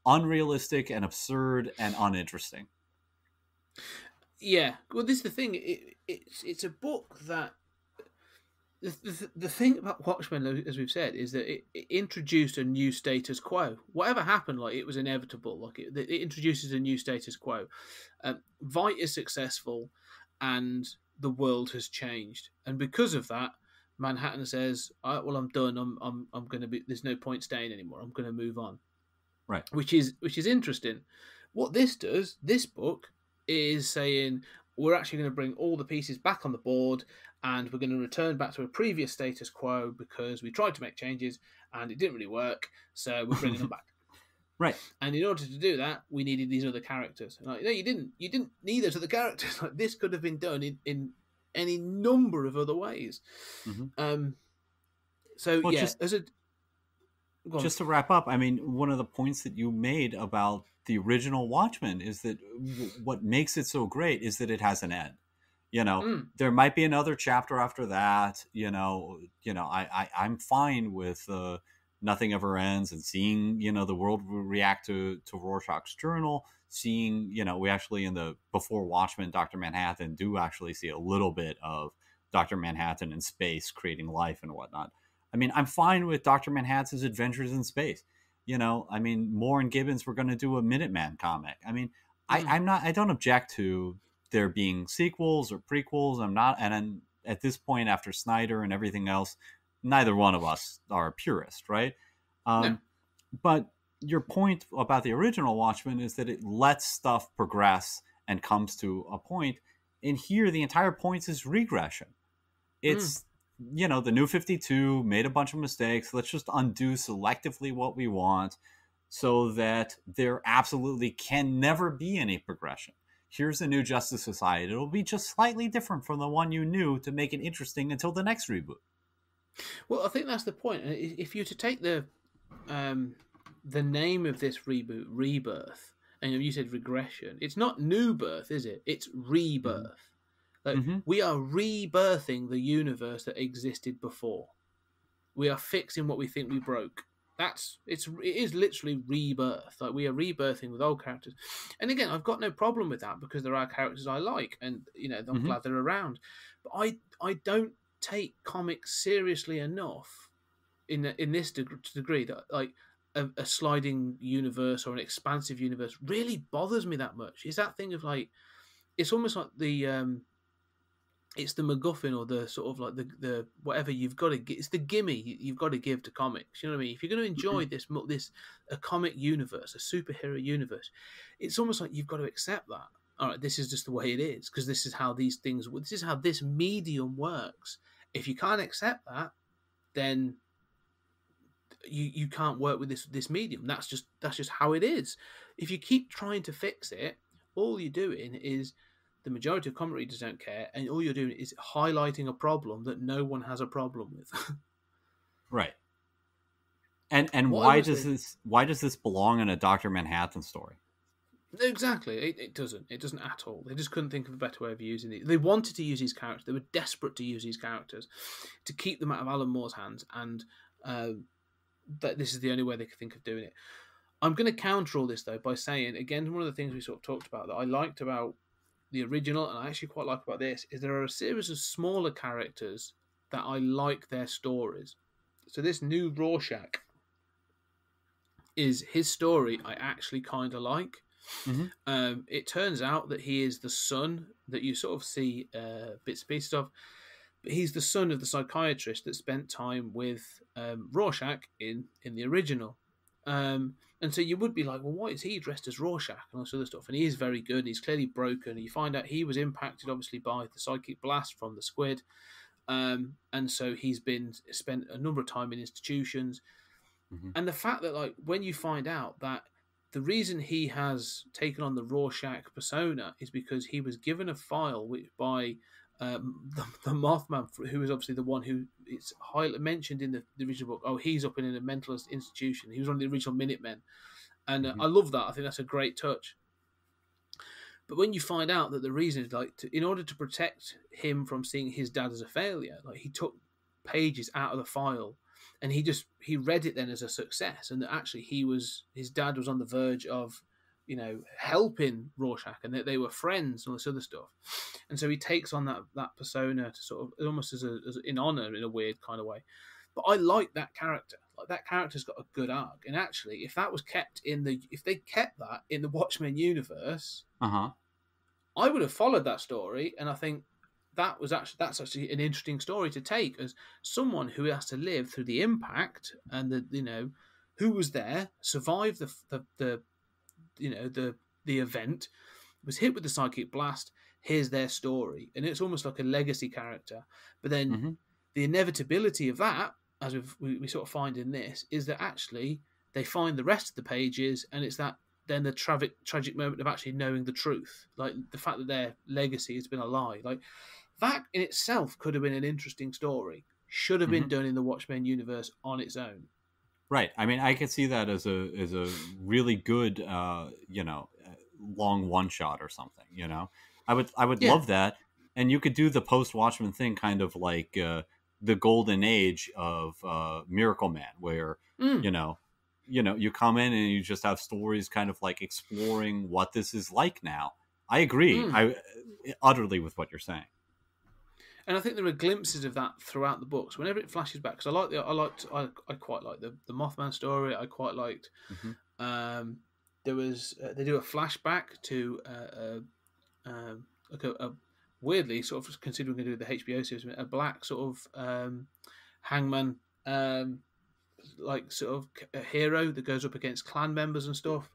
unrealistic and absurd and uninteresting. Yeah. Well, this is the thing. It's a book that the thing about Watchmen, as we've said, is that it introduced a new status quo. Whatever happened, like, it was inevitable. Like, it introduces a new status quo. Vite is successful, and the world has changed, and because of that, Manhattan says, "All right, well, I'm done. I'm going to be. There's no point staying anymore. I'm going to move on." Right. Which is interesting. What this does, this book, is saying we're actually going to bring all the pieces back on the board, and we're going to return back to a previous status quo because we tried to make changes and it didn't really work. So we're bringing them back. Right. And in order to do that, we needed these other characters. Like, no, you didn't. You didn't need those other characters. Like, this could have been done in any number of other ways. Mm-hmm. So well, yeah, just to wrap up, I mean, one of the points that you made about the original Watchmen is that what makes it so great is that it has an end. There might be another chapter after that. I'm fine with Nothing Ever Ends and seeing the world react to Rorschach's journal. Seeing we actually in the before Watchmen, Dr. Manhattan do actually see a little bit of Dr. Manhattan in space creating life and whatnot. I mean, I'm fine with Dr. Manhattan's adventures in space. I mean, Moore and Gibbons were going to do a Minuteman comic. I mean, I don't object to there being sequels or prequels. I'm not, and at this point, after Snyder and everything else, neither one of us are a purist, right? No. But your point about the original Watchmen is that it lets stuff progress and comes to a point. And here, the entire point is regression. It's the New 52 made a bunch of mistakes. Let's just undo selectively what we want so that there absolutely can never be any progression. Here's a new Justice Society. It'll be just slightly different from the one you knew to make it interesting until the next reboot. Well, I think that's the point. If you to take the name of this reboot, Rebirth, and you said regression, it's not new birth, is it? It's rebirth. Like, we are rebirthing the universe that existed before. We are fixing what we think we broke. It is literally rebirth. Like, we are rebirthing with old characters. And again, I've got no problem with that because there are characters I like, and I'm glad they're around. But I don't take comics seriously enough in this degree that like a sliding universe or an expansive universe really bothers me that much. Is that thing of like, it's almost like the it's the MacGuffin or the sort of like the whatever you've got to get. It's the gimme you've got to give to comics. You know what I mean? If you're going to enjoy this a comic universe, a superhero universe, it's almost like you've got to accept that. All right, this is just the way it is because this is how these things. This is how this medium works. If you can't accept that, then you can't work with this medium. That's just how it is. If you keep trying to fix it, all you're doing is the majority of comic readers don't care, and all you're doing is highlighting a problem that no one has a problem with. Right. And why does this belong in a Dr. Manhattan story? Exactly. It doesn't. It doesn't at all. They just couldn't think of a better way of using it. They wanted to use these characters. They were desperate to use these characters to keep them out of Alan Moore's hands, and that this is the only way they could think of doing it. I'm going to counter all this, though, by saying, again, one of the things we sort of talked about that I liked about the original, and I actually quite like about this, is there are a series of smaller characters that I like their stories. So this new Rorschach is his story I actually kind of like. It turns out that he is the son that you sort of see bits and pieces of, but he's the son of the psychiatrist that spent time with Rorschach in the original. And so you would be like, well, why is he dressed as Rorschach and all this other stuff? And he is very good. He's clearly broken. And you find out he was impacted, obviously, by the psychic blast from the squid. And so he's spent a number of time in institutions. And the fact that, like, when you find out that the reason he has taken on the Rorschach persona is because he was given a file by the Mothman, who is obviously the one who it's highly mentioned in the original book. Oh, he's up in a mentalist institution. He was one of the original Minutemen. And I love that. I think that's a great touch. But when you find out that the reason is like, in order to protect him from seeing his dad as a failure, like he took pages out of the file and he read it then as a success, and that actually his dad was on the verge of, helping Rorschach, and that they were friends and all this other stuff. And so he takes on that persona to sort of almost as in honor in a weird kind of way. But I like that character. Like, that character's got a good arc. And actually, if that was if they kept that in the Watchmen universe, I would have followed that story, and I think that's actually an interesting story to take as someone who has to live through the impact and who was there, survived the event, was hit with the psychic blast. Here's their story, and it's almost like a legacy character. But then the inevitability of that, as we sort of find in this, is that actually they find the rest of the pages, and it's that then the tragic moment of actually knowing the truth, like the fact that their legacy has been a lie. Like that in itself could have been an interesting story. Should have been done in the Watchmen universe on its own. Right. I mean, I could see that as a really good, long one shot or something. I would love that, and you could do the post Watchmen thing, kind of like the golden age of Miracle Man, where you come in and you just have stories kind of like exploring what this is like now. I agree. Utterly with what you're saying. And I think there are glimpses of that throughout the books. Whenever it flashes back, because I quite like the Mothman story. I quite liked. There was they do a flashback to like a weirdly sort of, considering they do the HBO series, a black sort of hangman, like sort of a hero that goes up against clan members and stuff.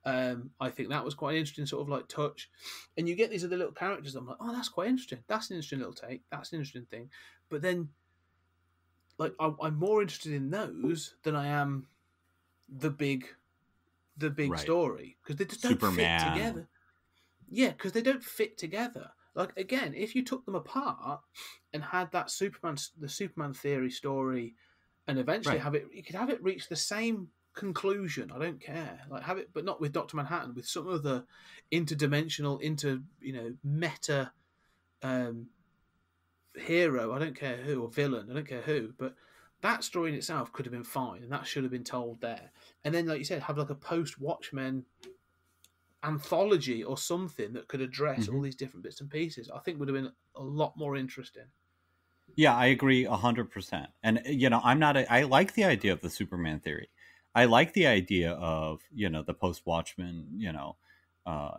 I think that was quite an interesting sort of like touch, and you get these other little characters. I'm like, oh, that's quite interesting. That's an interesting little take. That's an interesting thing. But then, like, I'm more interested in those than I am the big right. story, because they just don't fit together. Yeah, because they don't fit together. Like, again, if you took them apart and had that the Superman theory story, and eventually you could have it reach the same conclusion. I don't care. Like, have it, but not with Dr. Manhattan, with some other interdimensional, meta hero. I don't care who, or villain. I don't care who, but that story in itself could have been fine, and that should have been told there. And then, like you said, have like a post-Watchmen anthology or something that could address all these different bits and pieces. I think would have been a lot more interesting. Yeah, I agree 100%. And I like the idea of the Superman theory. I like the idea of the post-Watchmen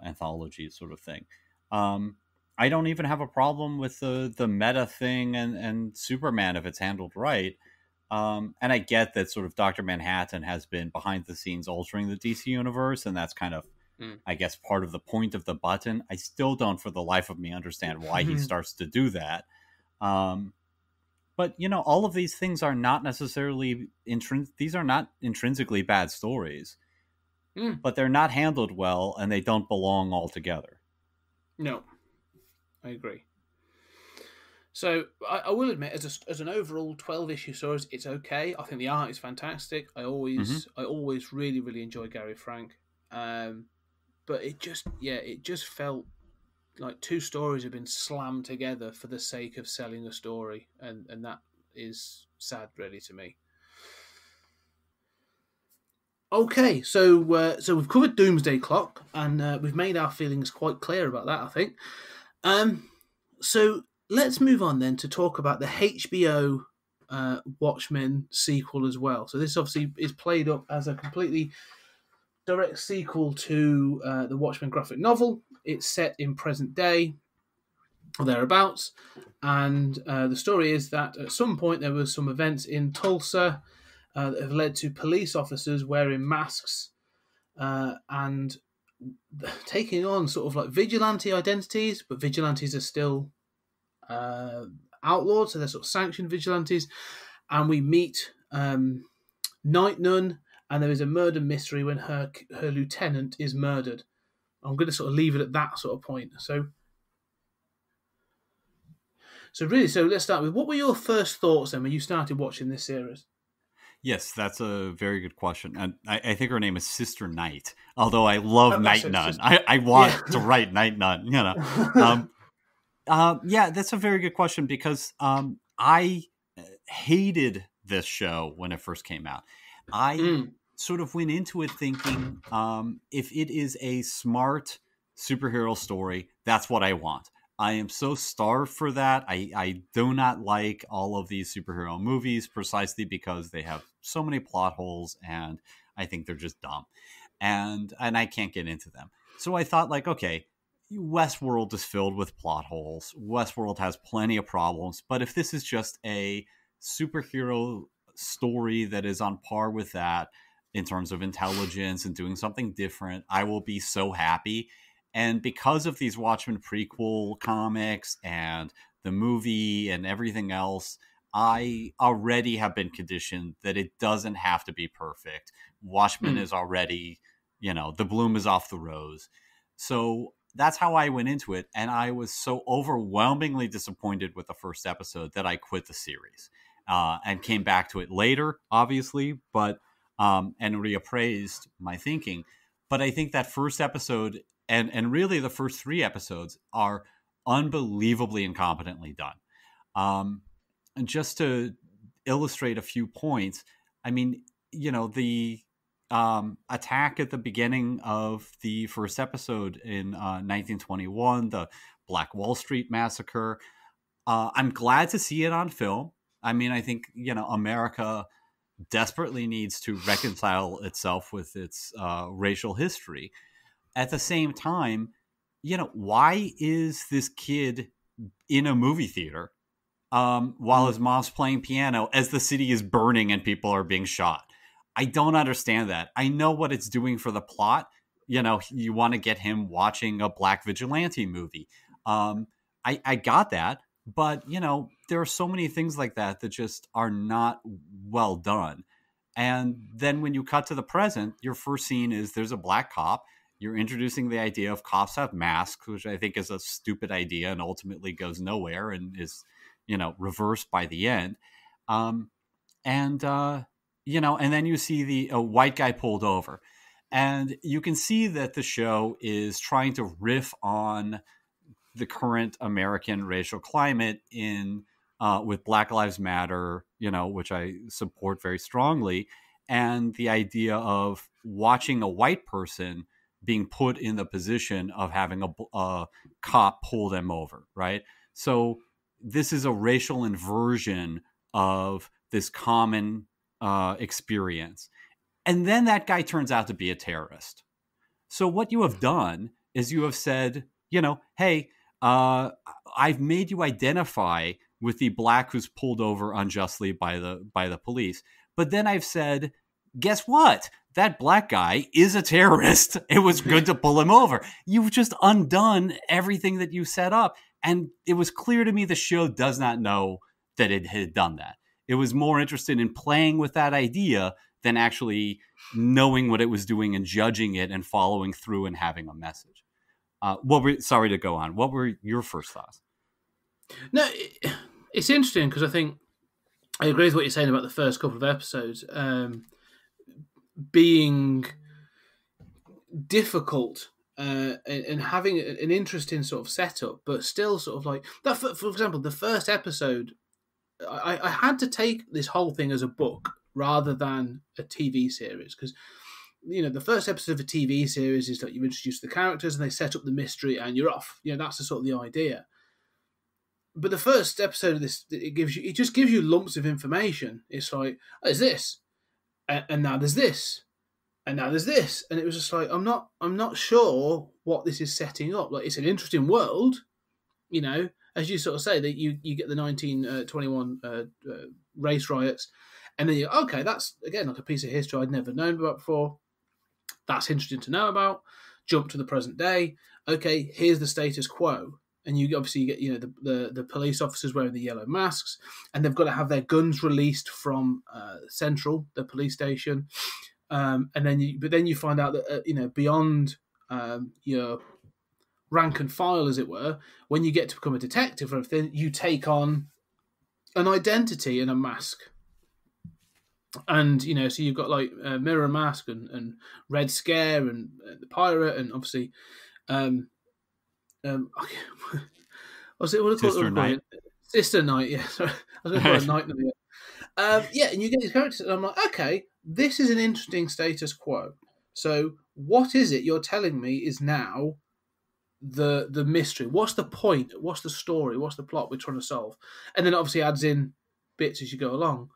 anthology sort of thing. I don't even have a problem with the meta thing and Superman if it's handled right. And I get that sort of Dr. Manhattan has been behind the scenes altering the DC universe, and that's kind of, I guess, part of the point of the button. I still don't, for the life of me, understand why he starts to do that. But, all of these things are not necessarily these are not intrinsically bad stories, but they're not handled well, and they don't belong all together. No, I agree. So I will admit, as an overall 12-issue series, it's okay. I think the art is fantastic. I always really, really enjoy Gary Frank. But it just felt like two stories have been slammed together for the sake of selling a story, and that is sad, really, to me. Okay, so we've covered Doomsday Clock, and we've made our feelings quite clear about that, I think. So let's move on then to talk about the HBO Watchmen sequel as well. So this obviously is played up as a completely direct sequel to the Watchmen graphic novel. It's set in present day, or thereabouts, and the story is that at some point there was some events in Tulsa that have led to police officers wearing masks and taking on sort of like vigilante identities, but vigilantes are still outlawed, so they're sort of sanctioned vigilantes. And we meet Night Nun, and there is a murder mystery when her lieutenant is murdered. I'm going to sort of leave it at that sort of point. So let's start with, what were your first thoughts then when you started watching this series? Yes, that's a very good question. And I think her name is Sister Night, although I love Night Nun. I want to write Night Nun, yeah, that's a very good question, because I hated this show when it first came out. I sort of went into it thinking, if it is a smart superhero story, that's what I want. I am so starved for that. I do not like all of these superhero movies precisely because they have so many plot holes, and I think they're just dumb. And I can't get into them. So I thought, like, okay, Westworld is filled with plot holes. Westworld has plenty of problems. But if this is just a superhero story that is on par with that in terms of intelligence and doing something different, I will be so happy. And because of these Watchmen prequel comics and the movie and everything else, I already have been conditioned that it doesn't have to be perfect. Watchmen is already, the bloom is off the rose. So that's how I went into it. And I was so overwhelmingly disappointed with the first episode that I quit the series and came back to it later, obviously, but and reappraised my thinking. But I think that first episode and really the first 3 episodes are unbelievably incompetently done. And just to illustrate a few points, I mean, the attack at the beginning of the first episode in 1921, the Black Wall Street massacre, I'm glad to see it on film. I mean, I think, America desperately needs to reconcile itself with its racial history. At the same time, why is this kid in a movie theater while his mom's playing piano as the city is burning and people are being shot? I don't understand that. I know what it's doing for the plot. You want to get him watching a Black vigilante movie. I got that. But, there are so many things like that that just are not well done. And then when you cut to the present, your first scene is there's a black cop. You're introducing the idea of cops have masks, which I think is a stupid idea and ultimately goes nowhere and is, reversed by the end. And then you see a white guy pulled over. And you can see that the show is trying to riff on the current American racial climate with Black Lives Matter, which I support very strongly. And the idea of watching a white person being put in the position of having a cop pull them over, right? So this is a racial inversion of this common experience. And then that guy turns out to be a terrorist. So what you have done is you have said, hey, I've made you identify with the black who's pulled over unjustly by the police. But then I've said, guess what? That black guy is a terrorist. It was good to pull him over. You've just undone everything that you set up. And it was clear to me the show does not know that it had done that. It was more interested in playing with that idea than actually knowing what it was doing and judging it and following through and having a message. Sorry to go on. What were your first thoughts? No, it's interesting because I think I agree with what you're saying about the first couple of episodes being difficult and having an interesting sort of setup, but still sort of like that. For example, the first episode, I had to take this whole thing as a book rather than a TV series because the first episode of a TV series is that you introduce the characters and they set up the mystery and you're off. That's the sort of the idea. But the first episode of this, it just gives you lumps of information. It's like, oh, there's this, and now there's this, and now there's this, and it was just like, I'm not sure what this is setting up. Like, it's an interesting world, as you sort of say that you get the 1921 race riots, and then you're okay. That's again like a piece of history I'd never known about before. That's interesting to know about. Jump to the present day. Okay, here's the status quo. And you obviously get, the police officers wearing the yellow masks, and they've got to have their guns released from Central, the police station. But then you find out that beyond your rank and file, as it were, when you get to become a detective or everything, you take on an identity and a mask. And so you've got like Mirror Mask and Red Scare and the Pirate, and obviously. Sister Knight. Sister Knight, yeah. Sorry. I was going to call her Knight. Yeah, and you get these characters, and I'm like, okay, this is an interesting status quo. So, what is it you're telling me is now the mystery? What's the point? What's the story? What's the plot we're trying to solve? And then obviously adds in bits as you go along.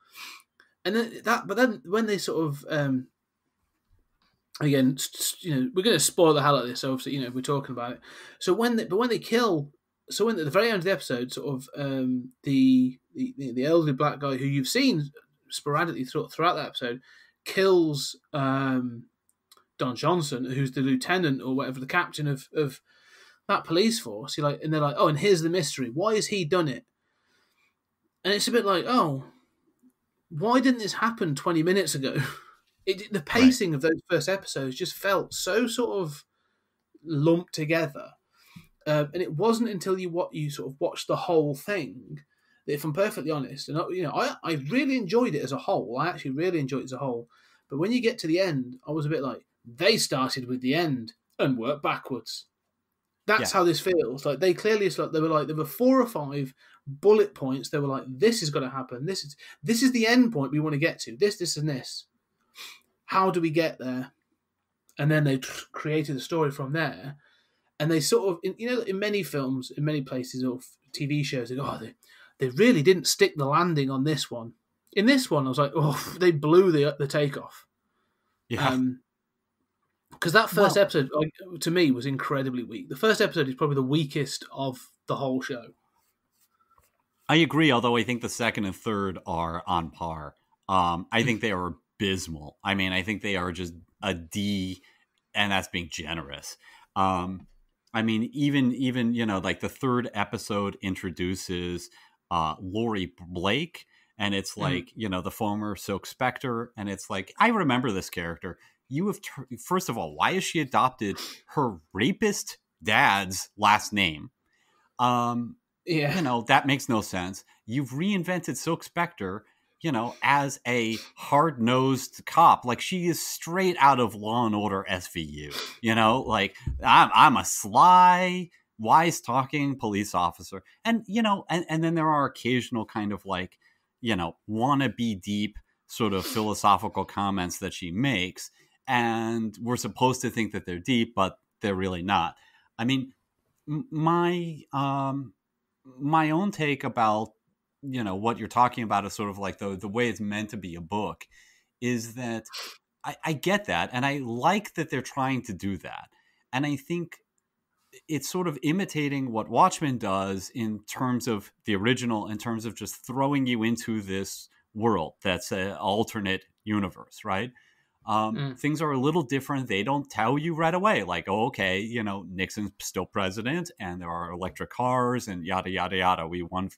And then but then when they sort of again, we're going to spoil the hell out of this. So obviously, we're talking about it. So when they kill, so when at the very end of the episode, sort of the elderly black guy who you've seen sporadically throughout that episode kills Don Johnson, who's the lieutenant or whatever, the captain of that police force. And they're like, oh, and here's the mystery: why has he done it? And it's a bit like, oh, why didn't this happen 20 minutes ago? The pacing of those first episodes just felt so sort of lumped together, and it wasn't until you sort of watched the whole thing that, if I'm perfectly honest, and I really enjoyed it as a whole. I actually really enjoyed it as a whole. But when you get to the end, I was a bit like, they started with the end and worked backwards. That's how this feels. Like they clearly, it's like there were 4 or 5 bullet points. They were like, this is going to happen. This is the end point we want to get to. This, and this. How do we get there? And then they created a story from there. And they sort of, in many films, in many places, or TV shows, they really didn't stick the landing on this one. In this one, I was like, oh, they blew the takeoff. Yeah. Because that first episode, to me, was incredibly weak. The first episode is probably the weakest of the whole show. I agree, although I think the second and third are on par. I think they are abysmal. I mean, I think they are just a D, and that's being generous. I mean, even like the third episode introduces Laurie Blake, and it's like, the former Silk Spectre, and it's like, I remember this character. You have first of all, why has she adopted her rapist dad's last name? That makes no sense. You've reinvented Silk Spectre, as a hard-nosed cop. Like, she is straight out of Law and Order SVU. Like, I'm a sly, wise-talking police officer. And, and then there are occasional kind of like, wanna be deep sort of philosophical comments that she makes. And we're supposed to think that they're deep, but they're really not. I mean, my own take about, what you're talking about is sort of like the way it's meant to be a book is that I get that. And I like that they're trying to do that. And I think it's sort of imitating what Watchmen does in terms of the original, in terms of just throwing you into this world that's an alternate universe, right? Things are a little different. They don't tell you right away, like, oh, okay, Nixon's still president and there are electric cars and yada, yada, yada. We won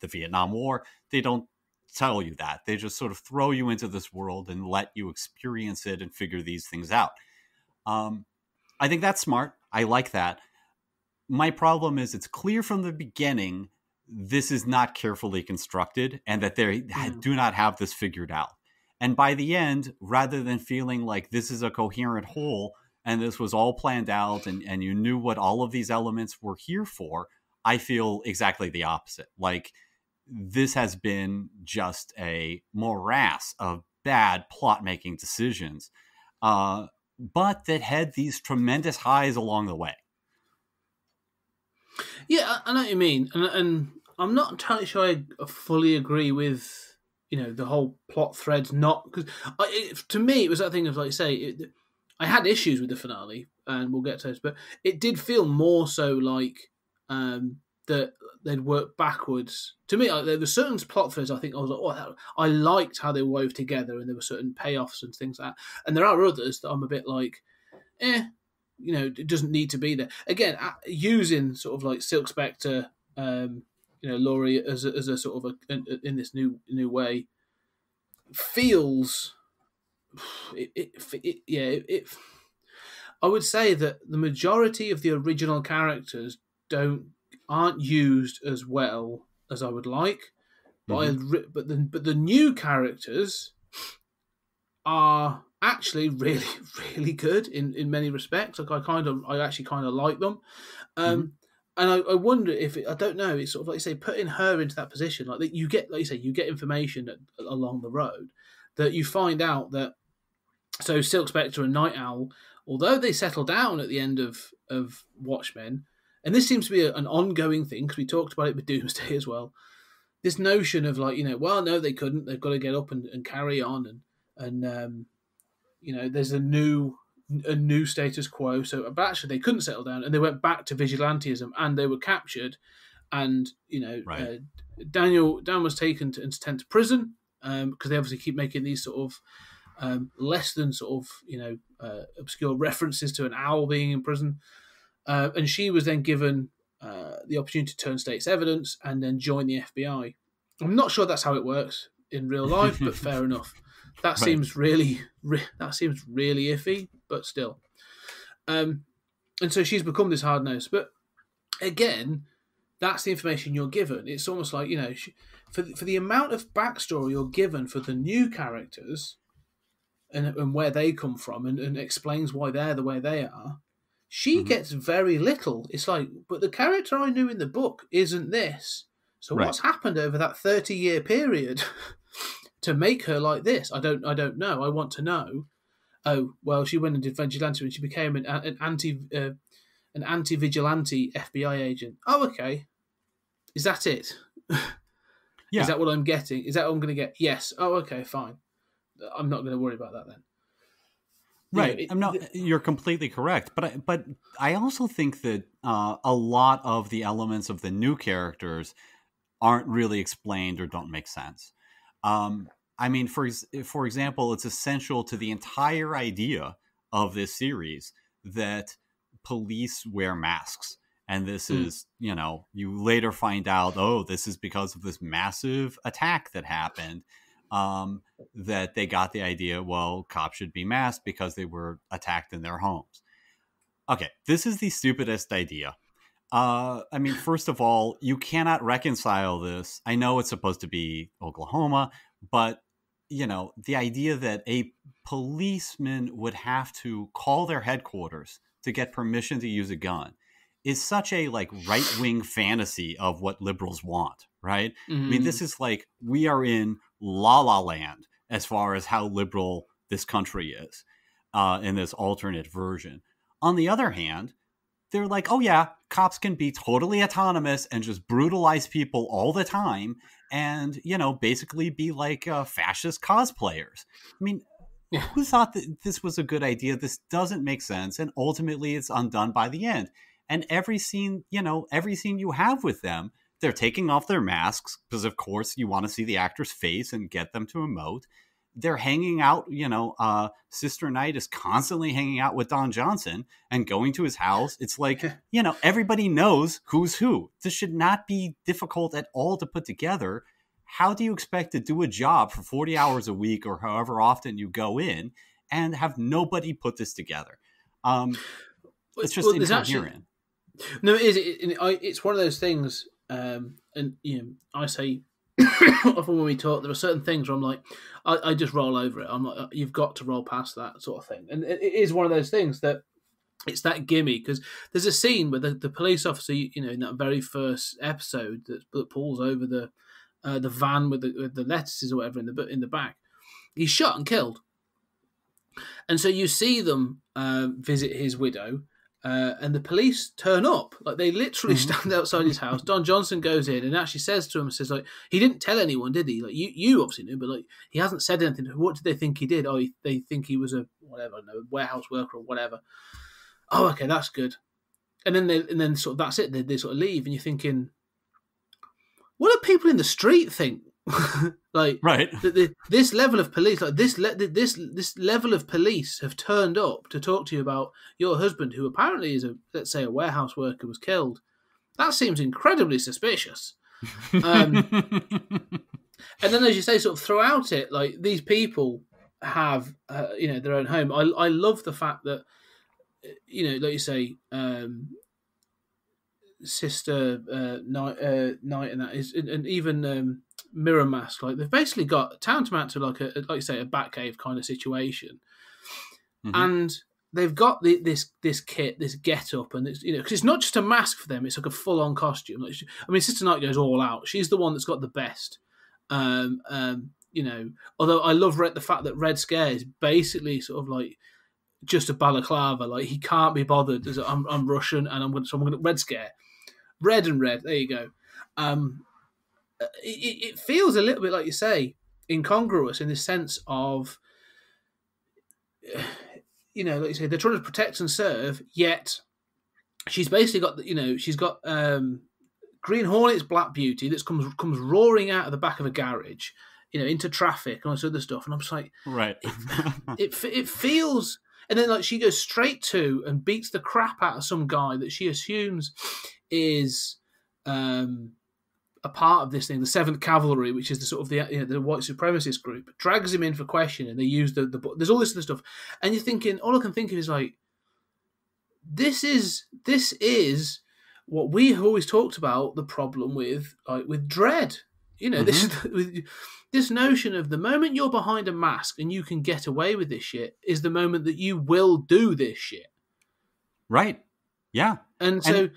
the Vietnam War. They don't tell you that. They just sort of throw you into this world and let you experience it and figure these things out. I think that's smart. I like that. My problem is it's clear from the beginning this is not carefully constructed and that they do not have this figured out. And by the end, rather than feeling like this is a coherent whole and this was all planned out and you knew what all of these elements were here for, I feel exactly the opposite. Like, this has been just a morass of bad plot-making decisions, but that had these tremendous highs along the way. Yeah, I know what you mean. And I'm not entirely sure I fully agree with the whole plot thread's not, because to me it was that thing of, like you say, I had issues with the finale, and we'll get to this, but it did feel more so like that they'd work backwards. To me, there were certain plot threads I think I was like, I liked how they wove together, and there were certain payoffs and things like that. And there are others that I'm a bit like, it doesn't need to be there. Again, using sort of like Silk Spectre, Laurie as a sort of in this new way feels I would say that the majority of the original characters aren't used as well as I would like, but the new characters are actually really, really good in many respects. Like I actually kind of like them. And I wonder if I don't know. It's sort of like you say, putting her into that position, like that you get, like you say, you get information along the road that you find out that. So Silk Spectre and Night Owl, although they settle down at the end of Watchmen, and this seems to be an ongoing thing because we talked about it with Doomsday as well. This notion of like, well, no, they couldn't. They've got to get up and carry on, and there's a new a new status quo. So, but actually, they couldn't settle down, and they went back to vigilantism, and they were captured. And Right. Dan was taken and sent to prison because they obviously keep making these sort of less than sort of obscure references to an owl being in prison. And she was then given the opportunity to turn state's evidence and then join the FBI. I'm not sure that's how it works in real life, but fair enough. That Right. seems really iffy, but still. And so she's become this hard nose. But again, that's the information you're given. It's almost like, for the amount of backstory you're given for the new characters and where they come from and explains why they're the way they are, she gets very little. It's like, but the character I knew in the book isn't this. So Right. what's happened over that 30-year period to make her like this? I don't know. I want to know. Oh, well, she went and did vigilante and she became an anti-vigilante FBI agent. Oh, okay. Is that it? Yeah. Is that what I'm getting? Is that what I'm going to get? Yes. Oh, okay, fine. I'm not going to worry about that then. Right. You're completely correct. But I also think that a lot of the elements of the new characters aren't really explained or don't make sense. I mean, for example, it's essential to the entire idea of this series that police wear masks. And this is, you later find out, oh, this is because of this massive attack that happened, that they got the idea, well, cops should be masked because they were attacked in their homes. Okay, this is the stupidest idea. I mean, first of all, you cannot reconcile this. I know it's supposed to be Oklahoma, but, the idea that a policeman would have to call their headquarters to get permission to use a gun is such a right-wing fantasy of what liberals want, right? I mean, this is like we are in La La Land as far as how liberal this country is in this alternate version. On the other hand, they're like, oh yeah, cops can be totally autonomous and just brutalize people all the time and, basically be like fascist cosplayers. I mean, who thought that this was a good idea? This doesn't make sense. And ultimately it's undone by the end. And every scene you have with them, they're taking off their masks because, of course, you want to see the actor's face and get them to emote. They're hanging out, Sister Knight is constantly hanging out with Don Johnson and going to his house. It's like, everybody knows who's who. This should not be difficult at all to put together. How do you expect to do a job for 40 hours a week or however often you go in and have nobody put this together? It's just incoherent. No, it is. It's one of those things, and I say often when we talk, there are certain things where I'm like, I just roll over it. I'm like, you've got to roll past that sort of thing, and it is one of those things that it's that gimme because there's a scene where the police officer, in that very first episode that pulls over the van with the lettuces or whatever in the back, he's shot and killed, and so you see them visit his widow. And the police turn up. Like, they literally stand outside his house. Don Johnson goes in and actually says to him, he didn't tell anyone, did he? Like, you obviously knew, but he hasn't said anything. What did they think he did? Oh, they think he was a warehouse worker or whatever. Oh, okay, that's good. And then sort of that's it. They sort of leave, and you're thinking, what do people in the street think? Right. This level of police, this level of police have turned up to talk to you about your husband, who apparently is let's say a warehouse worker, was killed. That seems incredibly suspicious. And then, as you say, sort of throughout it, these people have their own home. I love the fact that like you say, Sister Knight and that is, and even Mirror Mask, they've basically got tantamount to like you say, a Batcave kind of situation, and they've got this kit, this get up, and it's because it's not just a mask for them; it's like a full on costume. Sister Knight goes all out. She's the one that's got the best. Although I love the fact that Red Scare is basically sort of like just a balaclava. He can't be bothered. I'm Russian, and I'm going to Red Scare, red and red. There you go. It feels a little bit, like you say, incongruous in the sense of like you say, they're trying to protect and serve, yet she's basically got, she's got Green Hornet's Black Beauty that comes roaring out of the back of a garage, into traffic and all this other stuff. And I'm just like, right. it feels, and then like she goes straight to and beats the crap out of some guy that she assumes is a part of this thing, the 7th Cavalry, which is the sort of the white supremacist group, drags him in for questioning. And they use the there's all this other stuff, and you're thinking, all I can think of is like, this is what we have always talked about, the problem with Dredd. This notion of the moment you're behind a mask and you can get away with this shit is the moment that you will do this shit. Right. Yeah. And so...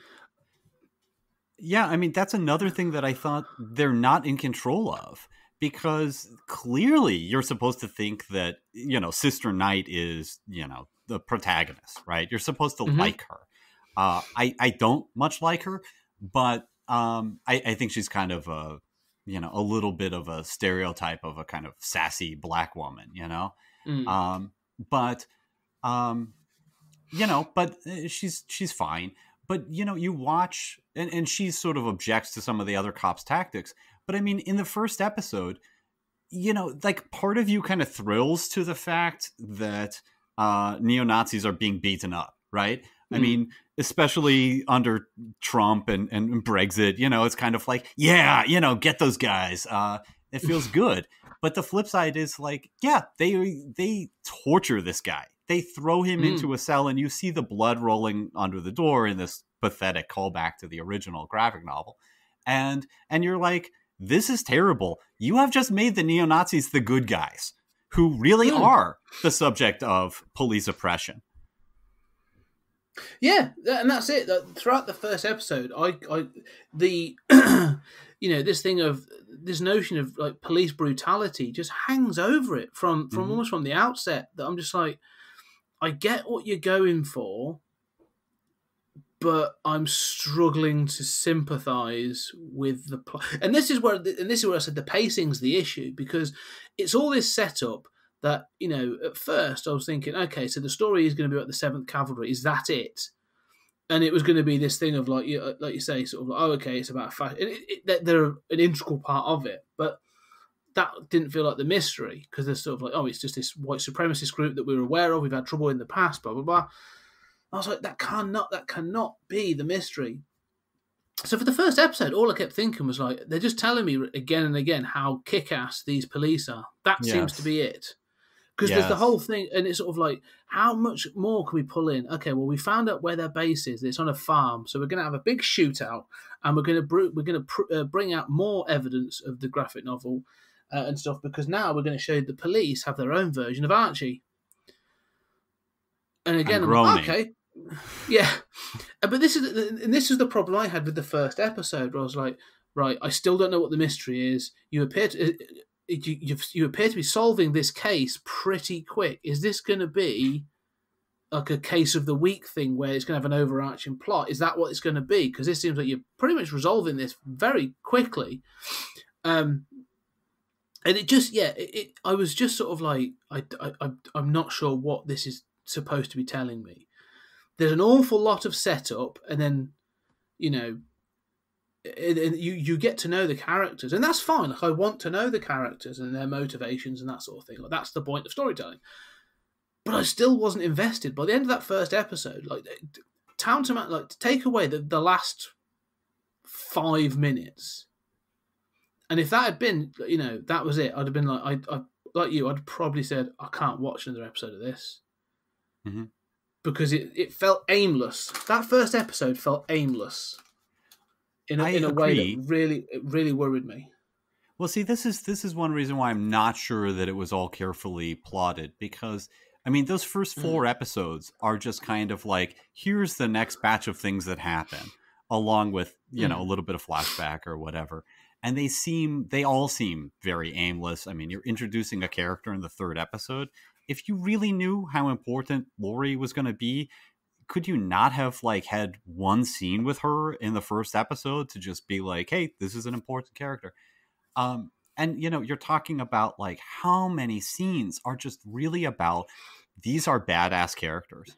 Yeah, I mean, that's another thing that I thought they're not in control of, because clearly you're supposed to think that, Sister Night is, the protagonist, right? You're supposed to like her. I don't much like her, but I think she's kind of a little bit of a stereotype of a kind of sassy black woman, but she's fine. But, you watch, and she sort of objects to some of the other cops' tactics. But, I mean, in the first episode, like, part of you kind of thrills to the fact that neo-Nazis are being beaten up, right? I mean, especially under Trump and Brexit, it's kind of like, yeah, get those guys. It feels good. But the flip side is like, yeah, they torture this guy. They throw him into a cell, and you see the blood rolling under the door in this pathetic callback to the original graphic novel. And you're like, this is terrible. You have just made the neo-Nazis the good guys who really are the subject of police oppression. Yeah, and that's it. Throughout the first episode, this thing of this notion of like police brutality just hangs over it from almost from the outset. That I'm just like, I get what you're going for, but I'm struggling to sympathise with the plot. And this is where I said the pacing's the issue, because it's all this setup that, at first I was thinking, okay, so the story is going to be about the 7th Cavalry. Is that it? And it was going to be this thing of like you say, sort of like, oh, okay, it's about they're an integral part of it, but that didn't feel like the mystery, because they're sort of like, oh, it's just this white supremacist group that we were aware of. We've had trouble in the past, blah blah blah. I was like, that cannot be the mystery. So for the first episode, all I kept thinking was like, they're just telling me again and again how kick-ass these police are. That seems to be it. Because there's the whole thing, and it's sort of like, how much more can we pull in? Okay, well, we found out where their base is. It's on a farm, so we're going to have a big shootout, and we're going to bring out more evidence of the graphic novel and stuff, because now we're going to show the police have their own version of Archie. And again, I'm like, okay, yeah, but this is the problem I had with the first episode, where I was like, right, I still don't know what the mystery is. You appear to be solving this case pretty quick. Is this going to be like a case of the week thing where it's going to have an overarching plot? Is that what it's going to be? Because it seems like you're pretty much resolving this very quickly. And it just, I was just sort of like, I'm not sure what this is supposed to be telling me. There's an awful lot of setup, and then, you get to know the characters, and that's fine. Like, I want to know the characters and their motivations and that sort of thing. Like, that's the point of storytelling. But I still wasn't invested. By the end of that first episode, like, to take away the last 5 minutes, and if that had been, that was it, I'd have been like, I like you, I'd probably said, I can't watch another episode of this. Mm-hmm. Because it felt aimless. That first episode felt aimless. In a way that really worried me. Well, see, this is one reason why I'm not sure that it was all carefully plotted, because, I mean, those first 4 episodes are just kind of like, here's the next batch of things that happen, along with, a little bit of flashback or whatever. And they all seem very aimless. I mean, you're introducing a character in the 3rd episode. If you really knew how important Lori was going to be, could you not have had one scene with her in the first episode to just be like, hey, this is an important character? And, you're talking about how many scenes are just really about these are badass characters.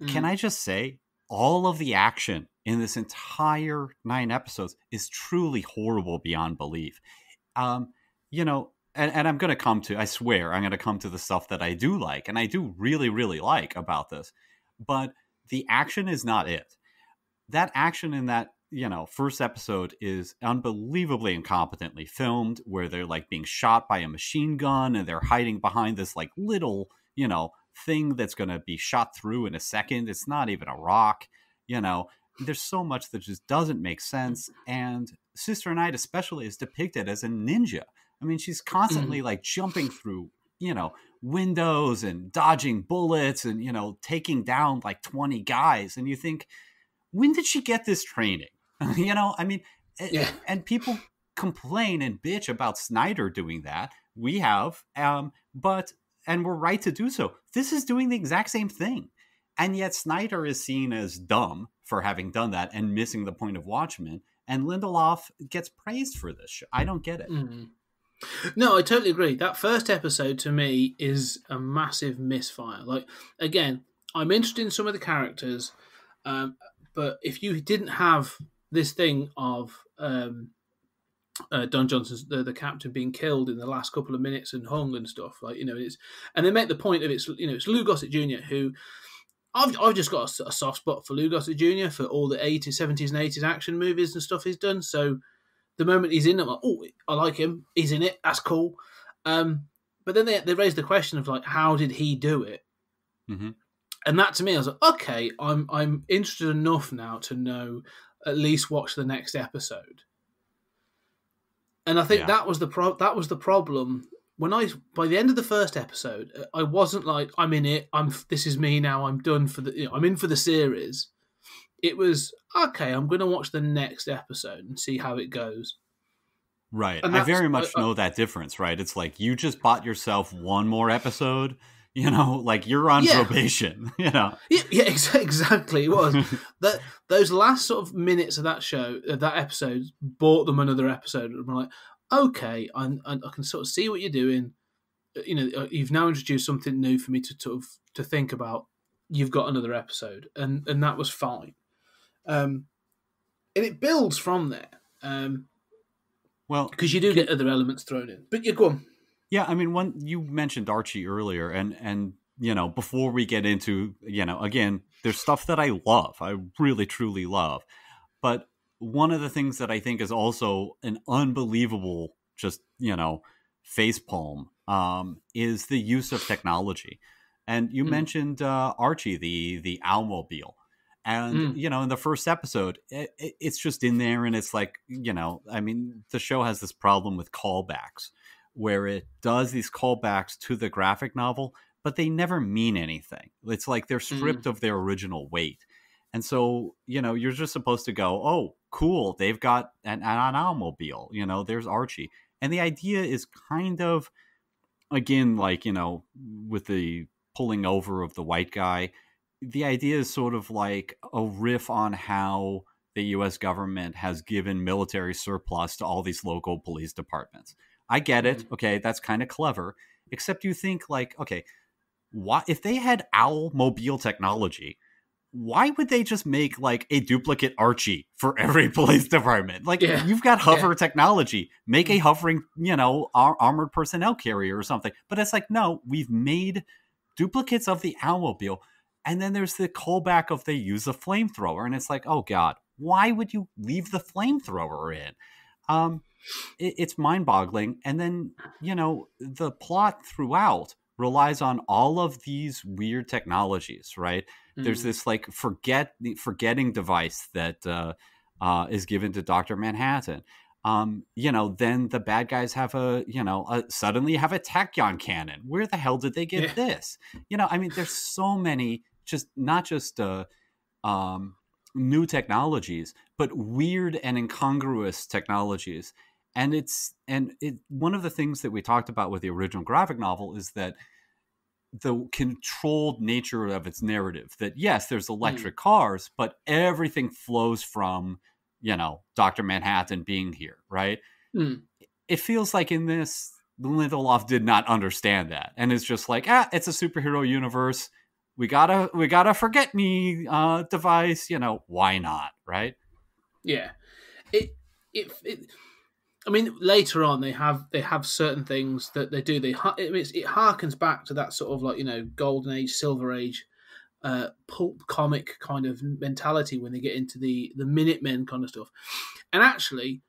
Can I just say, all of the action in this entire 9 episodes is truly horrible beyond belief. You know, and I'm going to come to, I swear, I'm going to come to the stuff that I do like, and I do really, really like about this. But the action is not it. That action in that, you know, first episode is unbelievably incompetently filmed, where they're like being shot by a machine gun and they're hiding behind this like little, you know, thing that's going to be shot through in a second. It's not even a rock, you know. There's so much that just doesn't make sense. And Sister Night especially is depicted as a ninja. I mean, she's constantly like jumping through, you know, windows and dodging bullets and, you know, taking down like 20 guys. And you think, when did she get this training? You know, I mean, and people complain and bitch about Snyder doing that. We have, and we're right to do so. This is doing the exact same thing. And yet Snyder is seen as dumb for having done that and missing the point of Watchmen. And Lindelof gets praised for this. I don't get it. No, I totally agree. That first episode to me is a massive misfire. Like, again, I'm interested in some of the characters, but if you didn't have this thing of Don Johnson's the captain being killed in the last couple of minutes and hung and stuff, like, you know, and they make the point of it's Lou Gossett Jr. who I've just got a soft spot for Lou Gossett Jr. for all the 80s, 70s, and 80s action movies and stuff he's done. So the moment he's in it, I'm like, oh, I like him. He's in it. That's cool. But then they raised the question of like, how did he do it? Mm-hmm. And that to me, I was like, okay, I'm interested enough now to know, at least watch the next episode. And I think that was the problem. By the end of the first episode, I wasn't like, I'm in it. This is me now. I'm done I'm in for the series. It was, okay, I'm going to watch the next episode and see how it goes. Right. I very much know that difference, right? It's like, you just bought yourself one more episode, you know, like you're on probation, you know? Yeah, exactly. It was. Those last sort of minutes of that show, of that episode, bought them another episode. And I'm like, okay, I can sort of see what you're doing. You know, you've now introduced something new for me to think about. You've got another episode. And that was fine. And it builds from there. Well, because you do get other elements thrown in. But go on. Yeah, I mean, you mentioned Archie earlier, and you know, before we get into, you know, again, there's stuff that I love, I really truly love, but one of the things that I think is also an unbelievable, just, you know, facepalm, is the use of technology. And you mentioned Archie, the Owlmobile. And, you know, in the first episode, it's just in there. And it's like, you know, I mean, the show has this problem with callbacks where it does these callbacks to the graphic novel, but they never mean anything. It's like they're stripped of their original weight. And so, you know, you're just supposed to go, oh, cool, they've got an Owlmobile. You know, there's Archie. And the idea is kind of, again, like, you know, with the pulling over of the white guy, the idea is sort of like a riff on how the U.S. government has given military surplus to all these local police departments. I get it. Okay, that's kind of clever. Except you think like, okay, if they had Owlmobile technology, why would they just make like a duplicate Archie for every police department? Like, you've got hover technology. Make a hovering, you know, armored personnel carrier or something. But it's like, no, we've made duplicates of the Owlmobile. And then there's the callback of they use a flamethrower. And it's like, oh, God, why would you leave the flamethrower in? It's mind-boggling. And then, you know, the plot throughout relies on all of these weird technologies, right? There's this like forgetting device that is given to Dr. Manhattan. You know, then the bad guys have suddenly have a tachyon cannon. Where the hell did they get this? You know, I mean, there's so many, not just new technologies, but weird and incongruous technologies. And one of the things that we talked about with the original graphic novel is that the controlled nature of its narrative, that yes, there's electric cars, but everything flows from, you know, Dr. Manhattan being here, right? It feels like in this, Lindelof did not understand that, and it's just like, it's a superhero universe. We gotta forget me device. Why not, right? Yeah, it. I mean, later on they have certain things that they do. It harkens back to that sort of like golden age, silver age, pulp comic kind of mentality when they get into the Minutemen kind of stuff. And actually,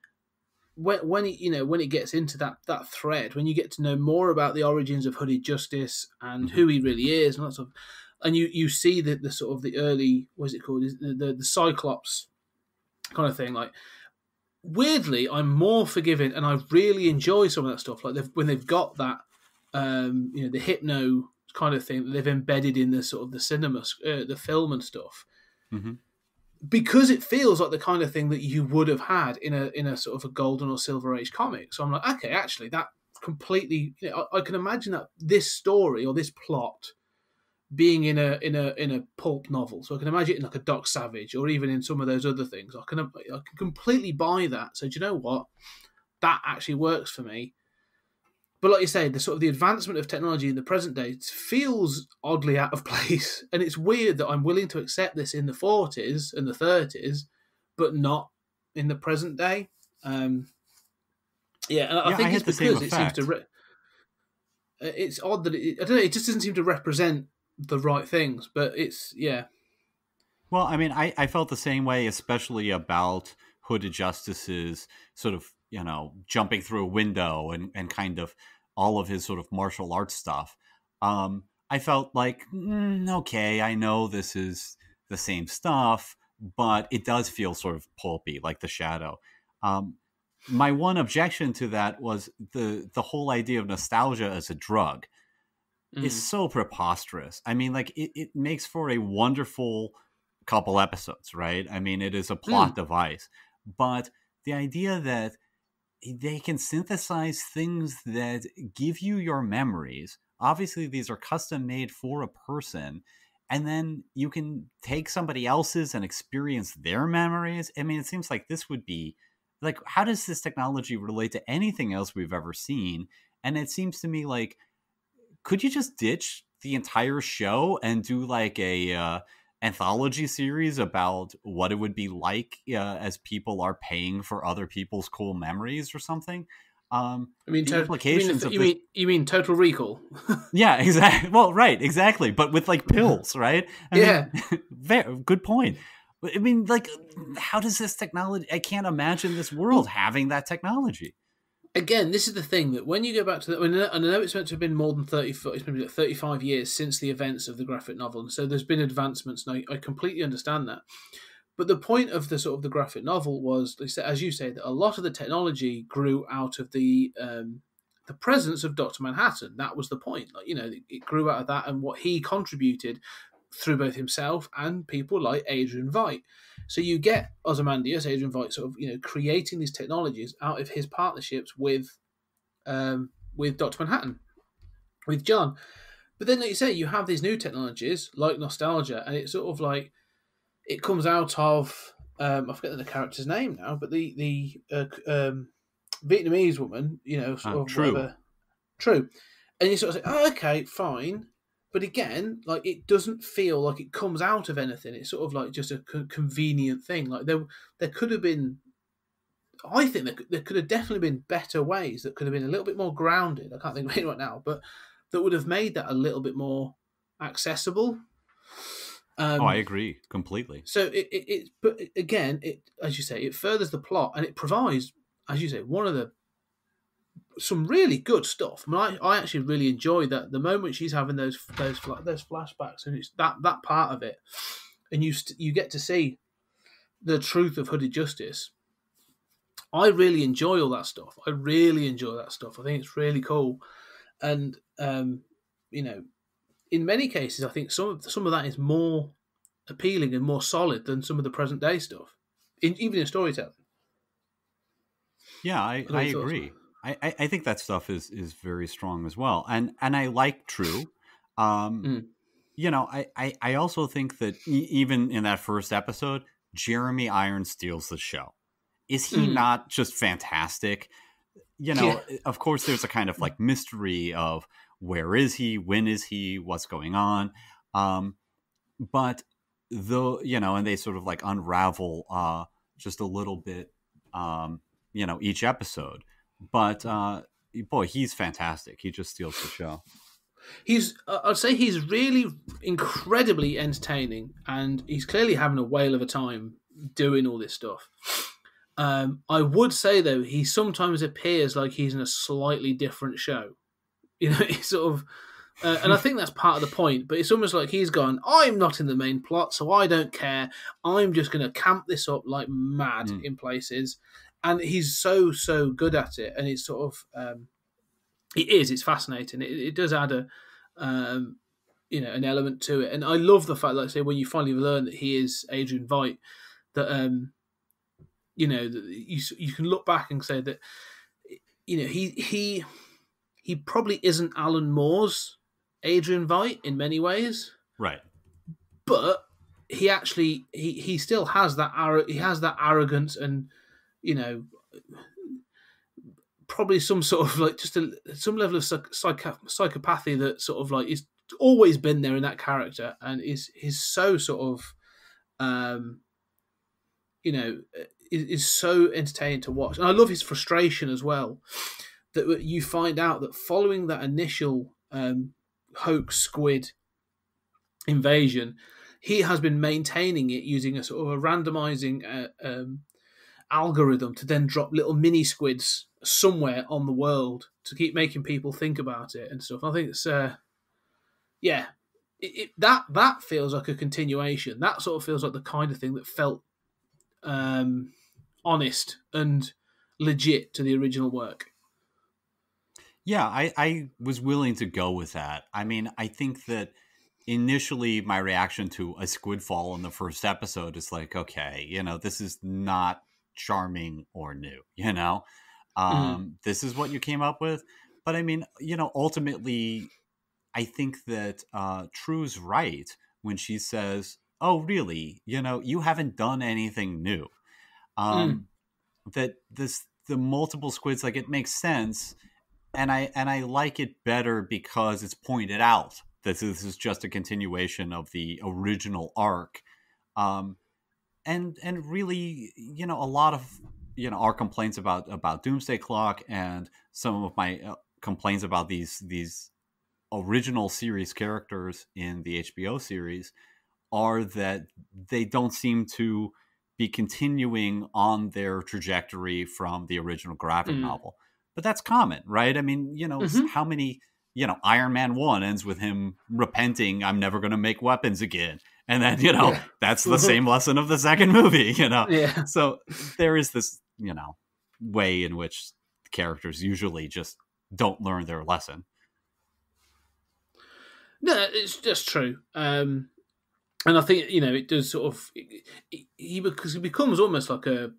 when it gets into that thread, when you get to know more about the origins of Hooded Justice and who he really is, and that sort of, and you see the sort of the early, what is it called, the Cyclops kind of thing, like. Weirdly, I'm more forgiving, and I really enjoy some of that stuff. Like when they've got that, the hypno kind of thing that they've embedded in the sort of the cinema, the film and stuff, because it feels like the kind of thing that you would have had in a sort of a golden or silver age comic. So I'm like, okay, actually, that completely. I can imagine that this story or this plot being in a pulp novel, so I can imagine it in like a Doc Savage or even in some of those other things. I can completely buy that. So do you know what? That actually works for me. But like you say, the sort of the advancement of technology in the present day feels oddly out of place, and it's weird that I'm willing to accept this in the 40s and the 30s, but not in the present day. And I think it's because it seems to. It's odd that I don't know. It just doesn't seem to represent the right things, but it's Well, I mean, I felt the same way, especially about Hooded Justice's sort of, jumping through a window and kind of all of his sort of martial arts stuff. I felt like, okay, I know this is the same stuff, but it does feel sort of pulpy, like The Shadow. My one objection to that was the whole idea of nostalgia as a drug. Is so preposterous. I mean, like it makes for a wonderful couple episodes, right? I mean, it is a plot device, but the idea that they can synthesize things that give you your memories. Obviously, these are custom made for a person, and then you can take somebody else's and experience their memories. I mean, it seems like this would be like, how does this technology relate to anything else we've ever seen? And it seems to me like, could you just ditch the entire show and do like a anthology series about what it would be like as people are paying for other people's cool memories or something? You mean Total Recall? Yeah, exactly. Well, right, exactly. But with like pills, right? I mean, very good point. I mean, like, how does this technology? I can't imagine this world having that technology. Again, this is the thing that when you go back to that, and I know it's meant to have been more than 30, it's maybe like 35 years since the events of the graphic novel, and so there's been advancements, and I completely understand that. But the point of the sort of the graphic novel was, as you say, that a lot of the technology grew out of the presence of Dr. Manhattan. That was the point. Like, it grew out of that and what he contributed through both himself and people like Adrian Veidt. So you get Ozymandias, Adrian Veidt, sort of creating these technologies out of his partnerships with Dr. Manhattan, with John. But then, like you say, you have these new technologies like nostalgia, and it's sort of like it comes out of I forget the character's name now, but the Vietnamese woman, sort of True, True, and you sort of say, oh, okay, fine. But again, like it doesn't feel like it comes out of anything. It's sort of like just a convenient thing. Like there could have been, I think there could have definitely been better ways that could have been a little bit more grounded. I can't think of it right now, but that would have made that a little bit more accessible. I agree completely. So but again, as you say, it furthers the plot and it provides, as you say, some really good stuff. I mean, I actually really enjoy that the moment she's having those flashbacks, and it's that part of it, and you get to see the truth of Hooded Justice. I really enjoy all that stuff. I think it's really cool, and in many cases, I think some of that is more appealing and more solid than some of the present day stuff, even in storytelling. Yeah, I agree. I think that stuff is very strong as well, and I like True. I also think that even in that first episode, Jeremy Irons steals the show. Is he not just fantastic? of course, there's a kind of like mystery of where is he, when is he, what's going on. But and they sort of like unravel just a little bit, each episode. But boy, he's fantastic. He just steals the show. I'd say he's really incredibly entertaining, and he's clearly having a whale of a time doing all this stuff. I would say though, he sometimes appears like he's in a slightly different show. He's sort of, and I think that's part of the point. But it's almost like he's gone, I'm not in the main plot, so I don't care. I'm just going to camp this up like mad in places, and he's so good at it. And it's sort of, it's fascinating. It does add an element to it, and I love the fact, like I say, when you finally learn that he is Adrian Veidt, that you can look back and say that he probably isn't Alan Moore's Adrian Veidt in many ways, right? But he actually he still has that arrogance and probably some sort of like just some level of psychopathy that sort of like is always been there in that character, and is so sort of is so entertaining to watch. And I love his frustration as well, that you find out that following that initial hoax squid invasion, he has been maintaining it using a sort of a randomizing algorithm to then drop little mini squids somewhere on the world to keep making people think about it and stuff. I think it's that feels like a continuation. That sort of feels like the kind of thing that felt honest and legit to the original work. Yeah, I was willing to go with that. I mean, I think that initially my reaction to a squid fall in the first episode is like, okay, this is not charming or new, this is what you came up with. But I mean, ultimately, I think that True's right when she says, oh, really? You haven't done anything new. That the multiple squids, like, it makes sense. And I like it better because it's pointed out that this is just a continuation of the original arc. And really, a lot of, our complaints about Doomsday Clock and some of my complaints about these original series characters in the HBO series are that they don't seem to be continuing on their trajectory from the original graphic novel. But that's common, right? I mean, how many, Iron Man 1 ends with him repenting, I'm never going to make weapons again. And then, that's the same lesson of the second movie, Yeah. So there is this, way in which characters usually just don't learn their lesson. No, it's just true. And I think, it does sort of, because he becomes almost like a,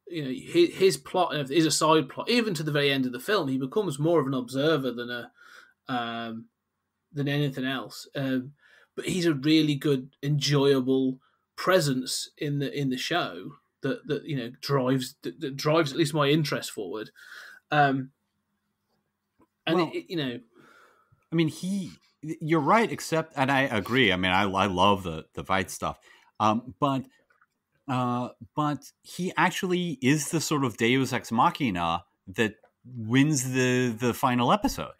his plot is a side plot. Even to the very end of the film, he becomes more of an observer than anything else. But he's a really good, enjoyable presence in the show that drives at least my interest forward. And well, I mean, you're right, except, and I agree. I mean, I love the Veidt stuff, but he actually is the sort of Deus Ex Machina that wins the final episode.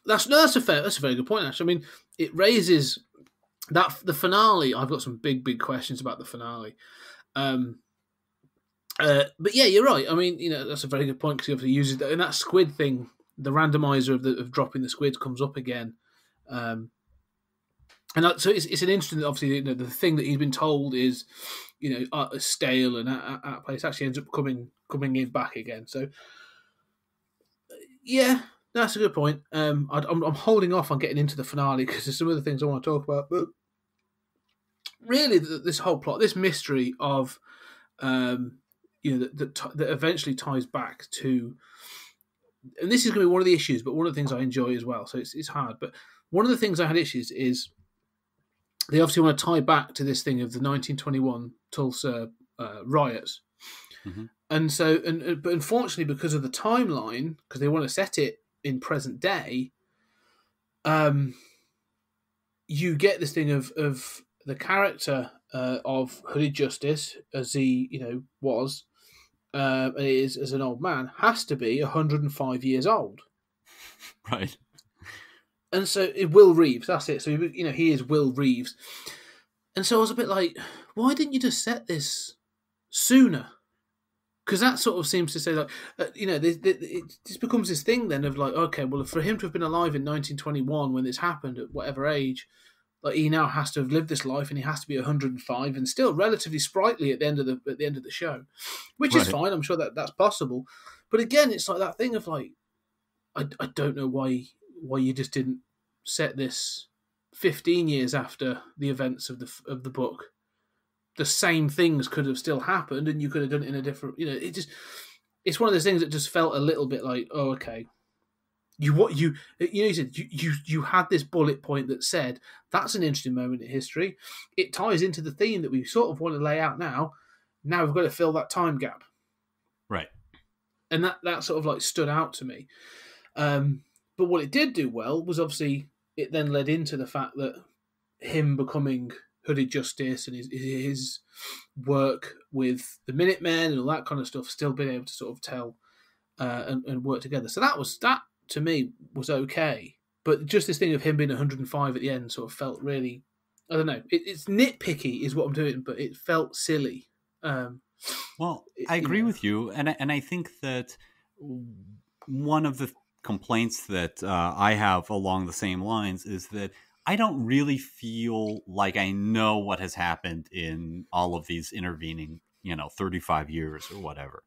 That's a very good point, actually. I mean, it raises that the finale. I've got some big questions about the finale. But yeah, you're right. I mean, that's a very good point because he obviously uses that in that squid thing. The randomizer of dropping the squids comes up again. And so it's an interesting, obviously, the thing that he's been told is, stale and at place actually ends up coming in back again. So, yeah, that's a good point. I'm holding off on getting into the finale because there's some other things I want to talk about. But really, this whole plot, this mystery of, that eventually ties back to, and this is going to be one of the issues, but one of the things I enjoy as well. So it's hard, but one of the things I had issues is they obviously want to tie back to this thing of the 1921 Tulsa riots. Mm-hmm. And so, but unfortunately, because of the timeline, because they want to set it in present day, you get this thing of the character of Hooded Justice, as he was, is as an old man, has to be 105 years old. Right. And so Will Reeves, that's it. So he is Will Reeves. And so I was a bit like, why didn't you just set this sooner? Because that sort of seems to say, like, it just becomes this thing then of like, okay, well, for him to have been alive in 1921 when this happened at whatever age, like he now has to have lived this life and he has to be 105 and still relatively sprightly at the end of the show, which is fine. I'm sure that's possible. But again, it's like that thing of like, I don't know why you just didn't set this 15 years after the events of the book. The same things could have still happened, and you could have done it in a different. It's one of those things that just felt a little bit like, oh, okay. You said you had this bullet point that said that's an interesting moment in history. It ties into the theme that we sort of want to lay out now. Now we've got to fill that time gap, right? And that sort of like stood out to me. But what it did do well was obviously it then led into the fact that him becoming Hooded Justice and his work with the Minutemen and all that kind of stuff, still being able to sort of tell and work together. So that to me was okay. But just this thing of him being 105 at the end sort of felt really, I don't know. It's nitpicky is what I'm doing, but it felt silly. Well, I agree with you, and I think that one of the complaints that I have along the same lines is that I don't really feel like I know what has happened in all of these intervening, 35 years or whatever.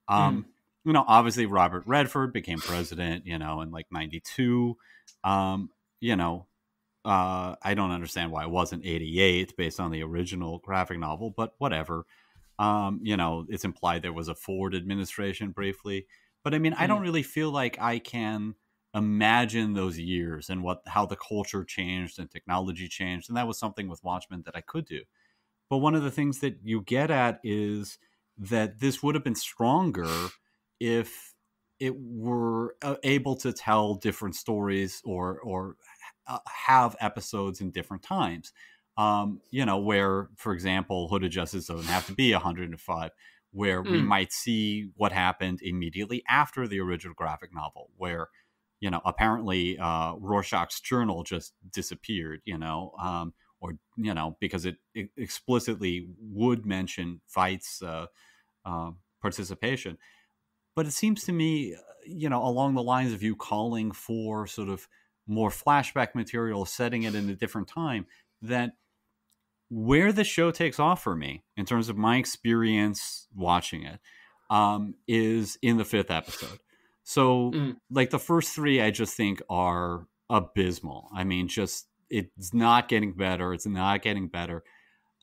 Obviously Robert Redford became president, in like 92. I don't understand why it wasn't 88 based on the original graphic novel, but whatever. It's implied there was a Ford administration briefly. But I mean, I don't really feel like I can imagine those years and how the culture changed and technology changed. And that was something with Watchmen that I could do. But one of the things that you get at is that this would have been stronger if it were able to tell different stories or have episodes in different times. Where, for example, Hooded Justice doesn't have to be 105, where we might see what happened immediately after the original graphic novel, where, apparently Rorschach's journal just disappeared, because it explicitly would mention Veidt's participation. But it seems to me, along the lines of you calling for sort of more flashback material, setting it in a different time, that where the show takes off for me in terms of my experience watching it is in the 5th episode. So like the first 3 I just think are abysmal. I mean, just it's not getting better. It's not getting better.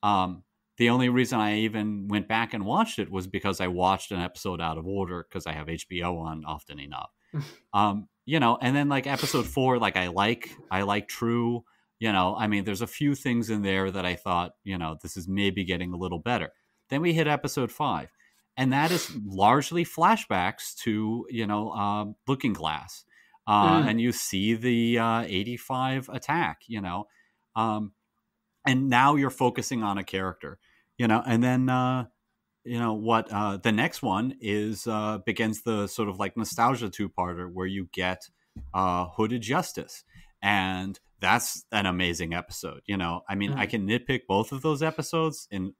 The only reason I even went back and watched it was because I watched an episode out of order because I have HBO on often enough. And then like episode 4, like I like True. I mean, there's a few things in there that I thought, this is maybe getting a little better. Then we hit episode 5, and that is largely flashbacks to, Looking Glass. And you see the 85 attack, and now you're focusing on a character, and then, the next one is begins the sort of like nostalgia 2-parter where you get Hooded Justice. And that's an amazing episode. I mean, I can nitpick both of those episodes in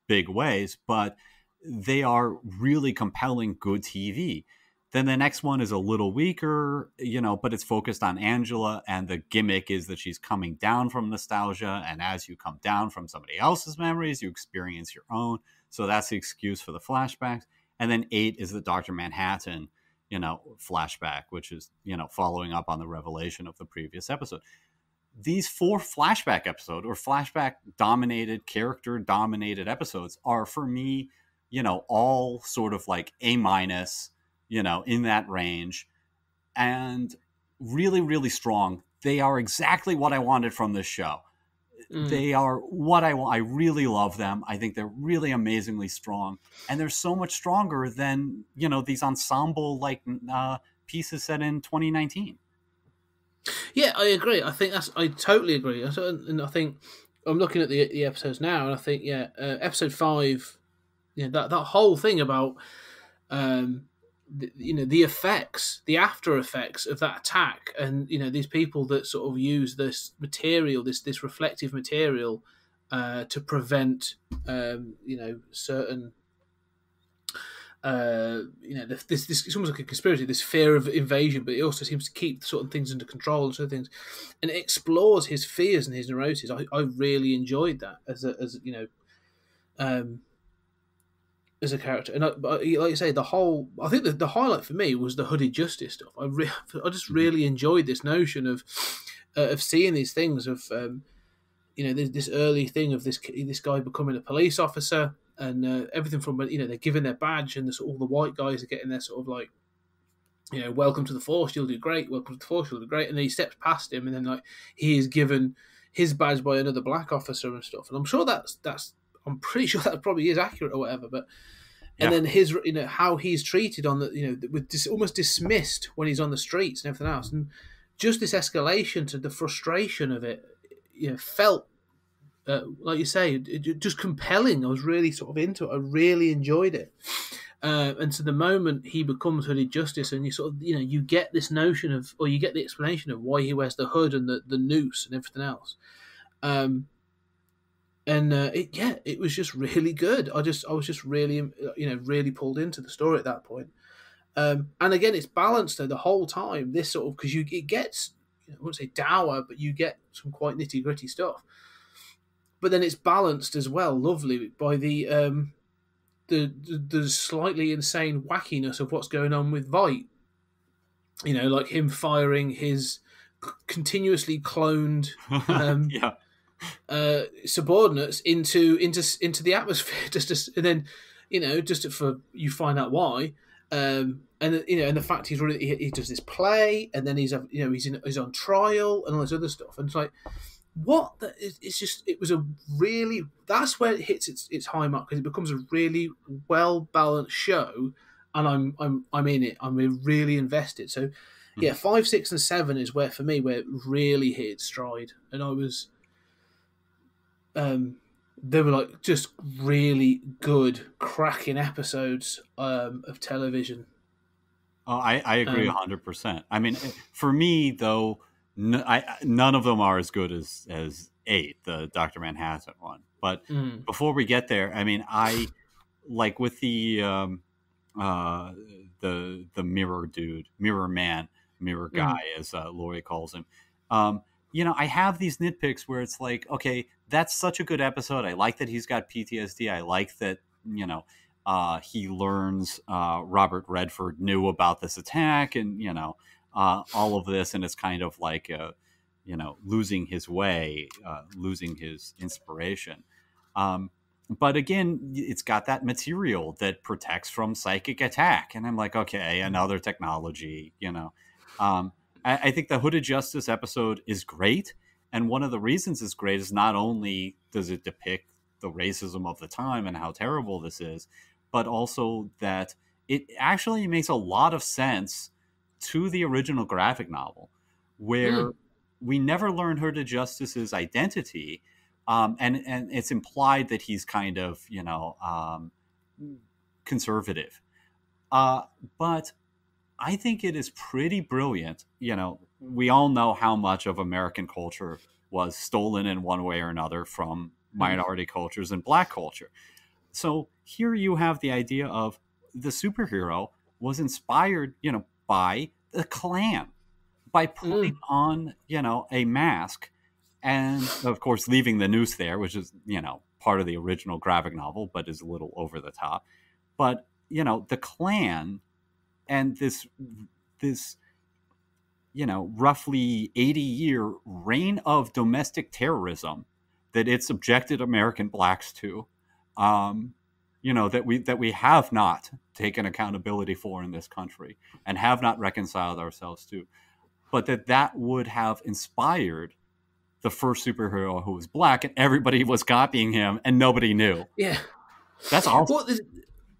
big ways, but they are really compelling, good TV. Then the next one is a little weaker, but it's focused on Angela. And the gimmick is that she's coming down from nostalgia. And as you come down from somebody else's memories, you experience your own. So that's the excuse for the flashbacks. And then 8 is the Dr. Manhattan flashback, which is, following up on the revelation of the previous episode. These 4 flashback episode or flashback dominated, character dominated episodes are for me, all sort of like A-, in that range, and really, really strong. They are exactly what I wanted from this show. They are what I want. I really love them. I think they're really amazingly strong, and they're so much stronger than these ensemble pieces set in 2019. Yeah, I agree. I totally agree. And I think I'm looking at the episodes now, and I think episode 5, that whole thing about the effects, the after effects of that attack, and these people that sort of use this material, this reflective material, to prevent certain. This it's almost like a conspiracy, this fear of invasion, but it also seems to keep certain things under control and certain things, and it explores his fears and his neuroses. I really enjoyed that as a character, and like you say, I think the highlight for me was the Hooded Justice stuff. I just really enjoyed this notion of seeing these things of this early thing of this guy becoming a police officer. And everything from they're given their badge, and all the white guys are getting their sort of like, welcome to the Force, you'll do great. Welcome to the Force, you'll do great. And then he steps past him, and then he is given his badge by another black officer and stuff. And I'm sure I'm pretty sure that probably is accurate or whatever. But and then his how he's treated on the with almost dismissed when he's on the streets and everything else, and just this escalation to the frustration of it, felt. Like you say, just compelling. I was really sort of into it. I really enjoyed it. And so the moment he becomes Hooded Justice, and you sort of, you get this notion of, or you get the explanation of why he wears the hood and the noose and everything else. It was just really good. I was just really, really pulled into the story at that point. And again, it's balanced though the whole time. This sort of, because it gets, I wouldn't say dour, but you get some quite nitty gritty stuff. But then it's balanced as well, lovely, by the slightly insane wackiness of what's going on with Vite. Like him firing his continuously cloned subordinates into the atmosphere, and then for you find out why. And the fact he does this play, and then he's on trial and all this other stuff, and it's like. That's where it hits its high mark, because it becomes a really well balanced show, and I'm in it. I'm really invested. So 5, 6, and 7 is where it really hit its stride, and I was they were like just really good, cracking episodes of television. Oh, I agree 100%. I mean, for me though. None of them are as good as 8, the Dr. Manhattan one. But before we get there, I mean, I like with the mirror dude, mirror man, mirror guy, as Laurie calls him. I have these nitpicks where it's like, okay, that's such a good episode. I like that he's got PTSD. I like that he learns Robert Redford knew about this attack, and all of this, and it's kind of like losing his way, losing his inspiration. But again, it's got that material that protects from psychic attack, and I'm like, okay, another technology. I think the Hooded Justice episode is great, and one of the reasons it's great is not only does it depict the racism of the time and how terrible this is, but also that it actually makes a lot of sense to the original graphic novel, where we never learn Hooded Justice's identity, and it's implied that he's kind of conservative. But I think it is pretty brilliant. We all know how much of American culture was stolen in one way or another from minority cultures and black culture. So here you have the idea of the superhero was inspired, by the Klan, by putting on, a mask, and of course leaving the noose there, which is, part of the original graphic novel, but is a little over the top. But, the Klan and this roughly 80-year reign of domestic terrorism that it subjected American blacks to, that we have not taken accountability for in this country and have not reconciled ourselves to, but that would have inspired the first superhero who was black, and everybody was copying him, and nobody knew. Yeah, That's awesome.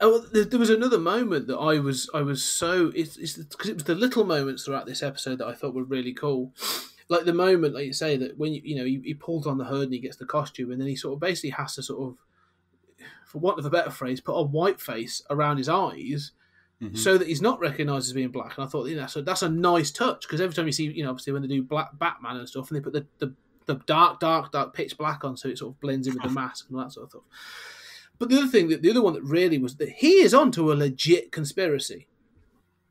There was another moment that I was so it's because it was the little moments throughout this episode that I thought were really cool. Like the moment, like you say, that when he pulls on the hood and he gets the costume, and then he sort of basically has to sort of, for want of a better phrase, put a white face around his eyes so that he's not recognised as being black. And I thought, so that's a nice touch, because every time you see, obviously when they do Black Batman and stuff, and they put the dark pitch black on, so it sort of blends in with the mask and all that sort of stuff. But the other one that really was that he is onto a legit conspiracy.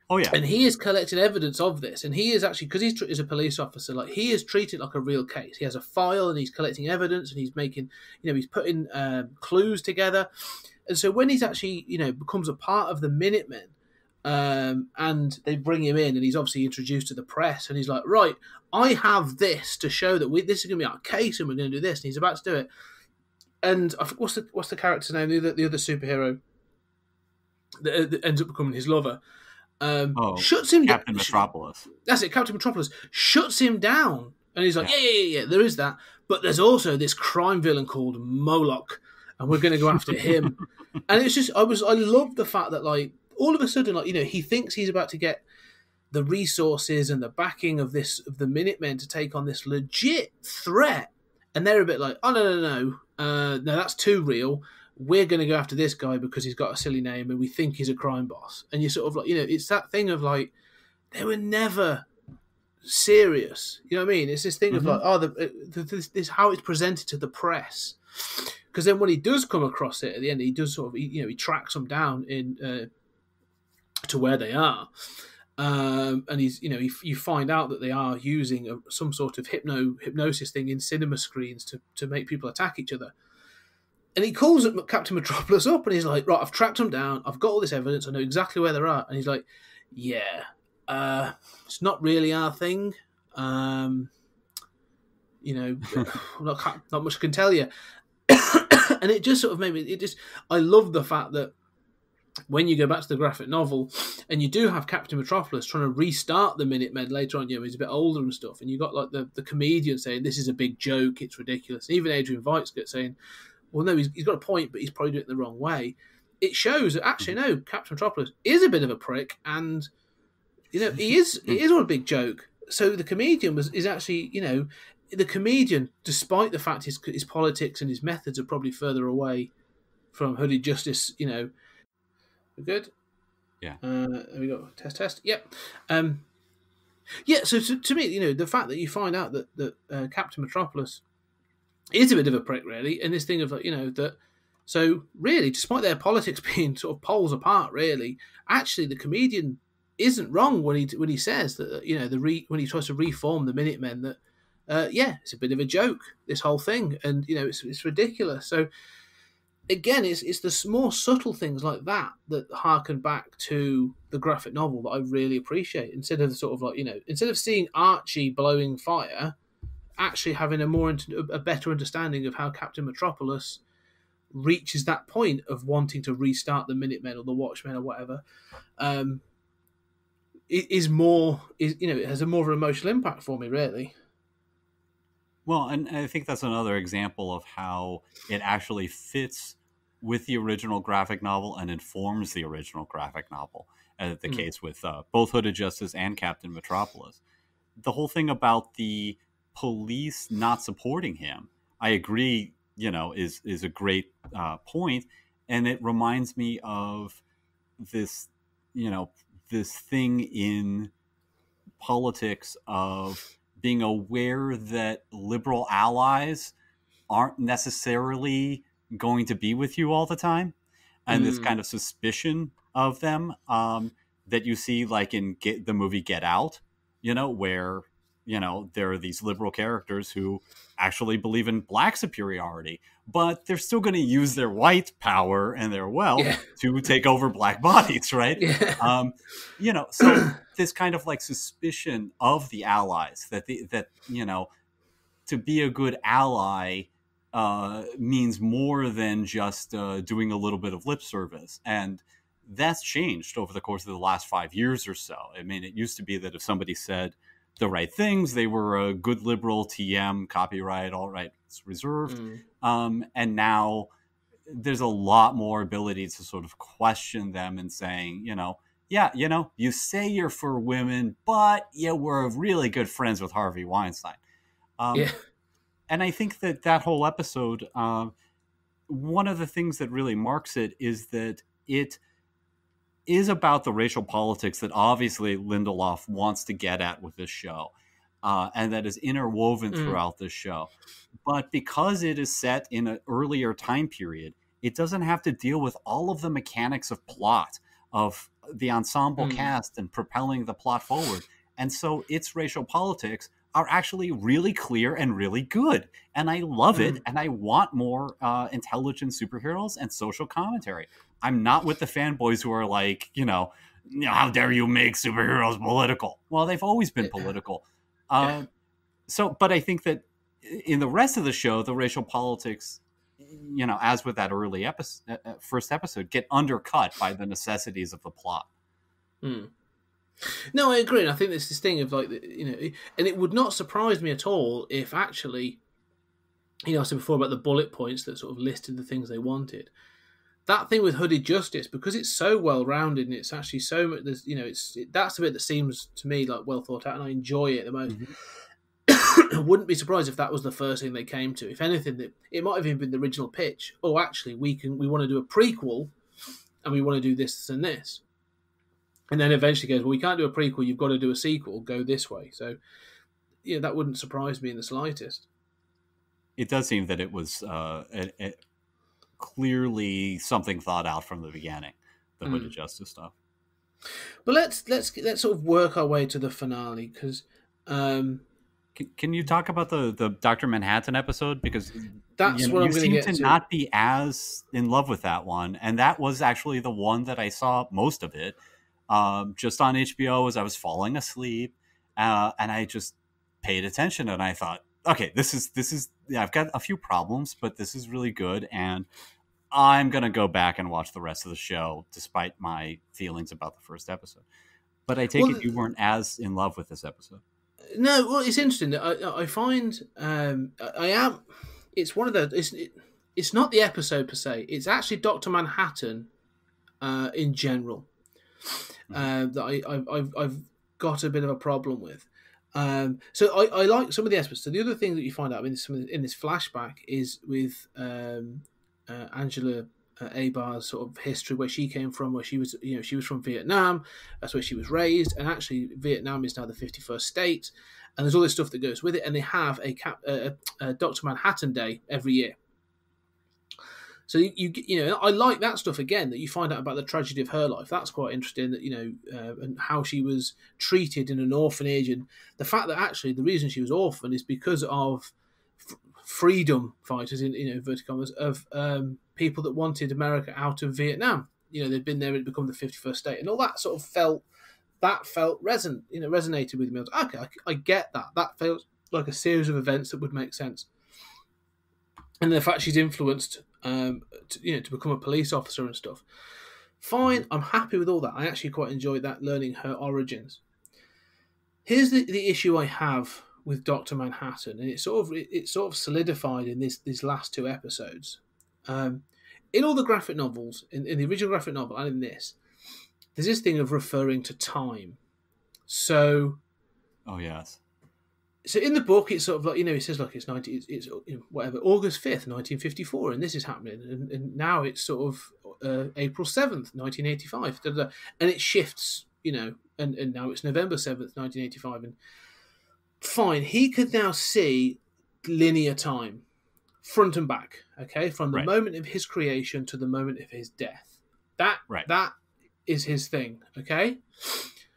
Oh yeah, and he is collecting evidence of this, and he is actually, because he's a police officer, like he is treated like a real case. He has a file, and he's collecting evidence, and he's making, he's putting clues together. And so when he's actually, becomes a part of the Minutemen, and they bring him in, and he's obviously introduced to the press, and he's like, right, I have this to show that this is going to be our case, and we're going to do this, and he's about to do it. And I forget, what's the character's name? The other superhero that ends up becoming his lover. Shuts him down. Captain Metropolis. That's it, Captain Metropolis shuts him down, and he's like, yeah, there is that, but there's also this crime villain called Moloch, and we're going to go after him. And it's just, I love the fact that, like, all of a sudden, like, he thinks he's about to get the resources and the backing of the Minutemen to take on this legit threat, and they're a bit like, oh no, that's too real. We're going to go after this guy because he's got a silly name and we think he's a crime boss. And you're sort of like, it's that thing of like, they were never serious. You know what I mean? It's this thing of like, this how it's presented to the press. Because then when he does come across it at the end, he does sort of, he tracks them down in to where they are. And he's, you find out that they are using some sort of hypnosis thing in cinema screens to make people attack each other. And he calls Captain Metropolis up, and he's like, right, I've tracked them down. I've got all this evidence. I know exactly where they're at. And he's like, yeah, it's not really our thing. Not much I can tell you. And it just sort of made me, I love the fact that when you go back to the graphic novel, and you do have Captain Metropolis trying to restart the Minutemen later on, he's a bit older and stuff, and you got like the comedian saying, this is a big joke, it's ridiculous. And even Adrian Veidt gets saying, well, no, he's got a point, but he's probably doing it the wrong way. It shows that actually, no, Captain Metropolis is a bit of a prick, and he is on a big joke. So the comedian is actually, the comedian, despite the fact his politics and his methods are probably further away from Hooded Justice. We're good. Yeah. There we go. Test. Yep. So to me, the fact that you find out that Captain Metropolis is a bit of a prick, really, and this thing of like, that. So really, despite their politics being sort of poles apart, really, actually the comedian isn't wrong when he says that when he tries to reform the Minutemen that it's a bit of a joke, this whole thing, and it's ridiculous. So again, it's the more subtle things like that harken back to the graphic novel that I really appreciate. Instead of sort of like instead of seeing Archie blowing fire, actually having a better understanding of how Captain Metropolis reaches that point of wanting to restart the Minutemen or the Watchmen or whatever. It has a more of an emotional impact for me, really. Well, and I think that's another example of how it actually fits with the original graphic novel and informs the original graphic novel, as the case with both Hooded Justice and Captain Metropolis. The whole thing about the police not supporting him, I agree, is a great point. And it reminds me of this, this thing in politics of being aware that liberal allies aren't necessarily going to be with you all the time. And this kind of suspicion of them that you see like in the movie Get Out, where, there are these liberal characters who actually believe in black superiority, but they're still going to use their white power and their wealth to take over black bodies, right? Yeah. So this kind of like suspicion of the allies that to be a good ally means more than just doing a little bit of lip service. And that's changed over the course of the last 5 years or so. I mean, it used to be that if somebody said, the right things. They were a good liberal TM, copyright, all rights reserved. And now there's a lot more ability to sort of question them and saying, you say you're for women, but you were really good friends with Harvey Weinstein. And I think that whole episode, one of the things that really marks it is that it is about the racial politics that obviously Lindelof wants to get at with this show, and that is interwoven throughout this show. But because it is set in an earlier time period, it doesn't have to deal with all of the mechanics of plot, of the ensemble cast and propelling the plot forward. And so its racial politics are actually really clear and really good. And I love it. And I want more intelligent superheroes and social commentary. I'm not with the fanboys who are like, how dare you make superheroes political? Well, they've always been political. But I think that in the rest of the show, the racial politics, as with that early first episode, get undercut by the necessities of the plot. No, I agree. And I think there's this thing of and it would not surprise me at all if actually, I said before about the bullet points that sort of listed the things they wanted. That thing with Hooded Justice, because it's so well rounded and it's actually so much, that's the bit that seems to me like well thought out, and I enjoy it the most. I wouldn't be surprised if that was the first thing they came to. If anything, it might have even been the original pitch. Oh, actually, we want to do a prequel, and we want to do this and this. And then eventually goes, well, we can't do a prequel. You've got to do a sequel. Go this way. So, that wouldn't surprise me in the slightest. It does seem that it was clearly something thought out from the beginning, the Hooded Justice stuff. But let's sort of work our way to the finale, because can you talk about the Dr. Manhattan episode? Because that's what I'm going to get to. You seem to not be as in love with that one, and that was actually the one that I saw most of it. Just on HBO as I was falling asleep, and I just paid attention, and I thought, okay, this is I've got a few problems, but this is really good, and I'm gonna go back and watch the rest of the show, despite my feelings about the first episode. But I take it you weren't as in love with this episode. No, well, it's interesting that I find I am. It's one of the. It's not the episode per se. It's actually Dr. Manhattan, in general. That I've got a bit of a problem with. So I like some of the aspects. So the other thing that you find out in this flashback is with Angela Abar's sort of history, where she came from, where she was from Vietnam. That's where she was raised, and actually Vietnam is now the 51st state, and there's all this stuff that goes with it. And they have a Dr. Manhattan Day every year. So I like that stuff again, that you find out about the tragedy of her life. That's quite interesting. That and how she was treated in an orphanage, and the fact that actually the reason she was orphaned is because of freedom fighters in inverted commas of people that wanted America out of Vietnam. They'd been there, it become the 51st state, and all that sort of felt resonated with me. I was like, okay, I get that. That feels like a series of events that would make sense. And the fact she's influenced to become a police officer and stuff. Fine, I'm happy with all that. I actually quite enjoyed that, learning her origins. Here's the issue I have with Dr. Manhattan, and it's sort of solidified in these last two episodes. In all the graphic novels, in the original graphic novel and in this, there's this thing of referring to time. So, oh yes. So in the book, it's sort of like, it says like it's August 5th, 1954, and this is happening, and now it's sort of April 7th, 1985, and it shifts, and now it's November 7th, 1985, and fine, he could now see linear time, front and back, okay, from the moment of his creation to the moment of his death. That is his thing, okay.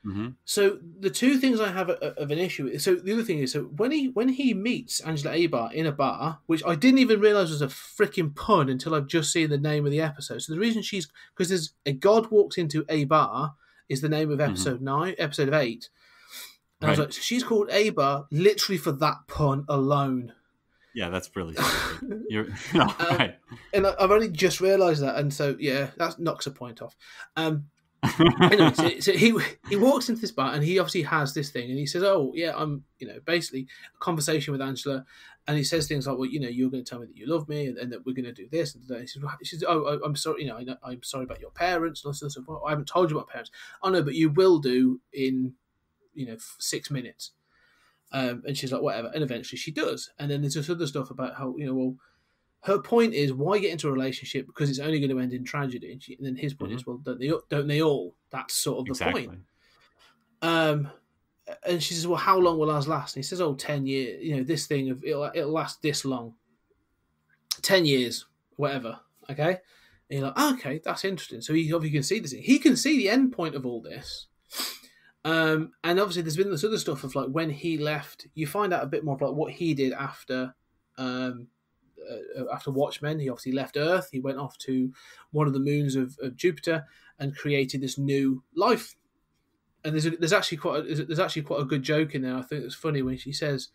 Mm-hmm. So the two things I have of an issue with. So the other thing is, so when he meets Angela Abar in a bar, which I didn't even realize was a freaking pun until I've just seen the name of the episode. So the reason because there's a God walks into a bar is the name of episode 9, episode of 8. And I was like, so she's called Abar literally for that pun alone. Yeah, that's brilliant. Right. And I've only just realised that, and so that knocks a point off. Anyway, so he walks into this bar and he obviously has this thing and he says, "Oh yeah, I'm basically a conversation with Angela," and he says things like, "Well, you're going to tell me that you love me and that we're going to do this." And he says, "Oh, I'm sorry, I'm sorry about your parents." And all this stuff. "Well, I haven't told you about parents." "Oh no, but you will do in 6 minutes." And she's like, "Whatever," and eventually she does. And then there's this other stuff about how well. Her point is, why get into a relationship because it's only going to end in tragedy? And then his point is, well, don't they all? That's sort of the point. And she says, well, how long will ours last? And he says, 10 years. This thing it'll last this long. 10 years, whatever. Okay. And you're like, okay, that's interesting. So he obviously can see this thing. He can see the end point of all this. And obviously, there's been this other stuff of like when he left. You find out a bit more about what he did after. After Watchmen, he obviously left Earth. He went off to one of the moons of Jupiter and created this new life. And there's actually quite a good joke in there. I think it's funny when she says,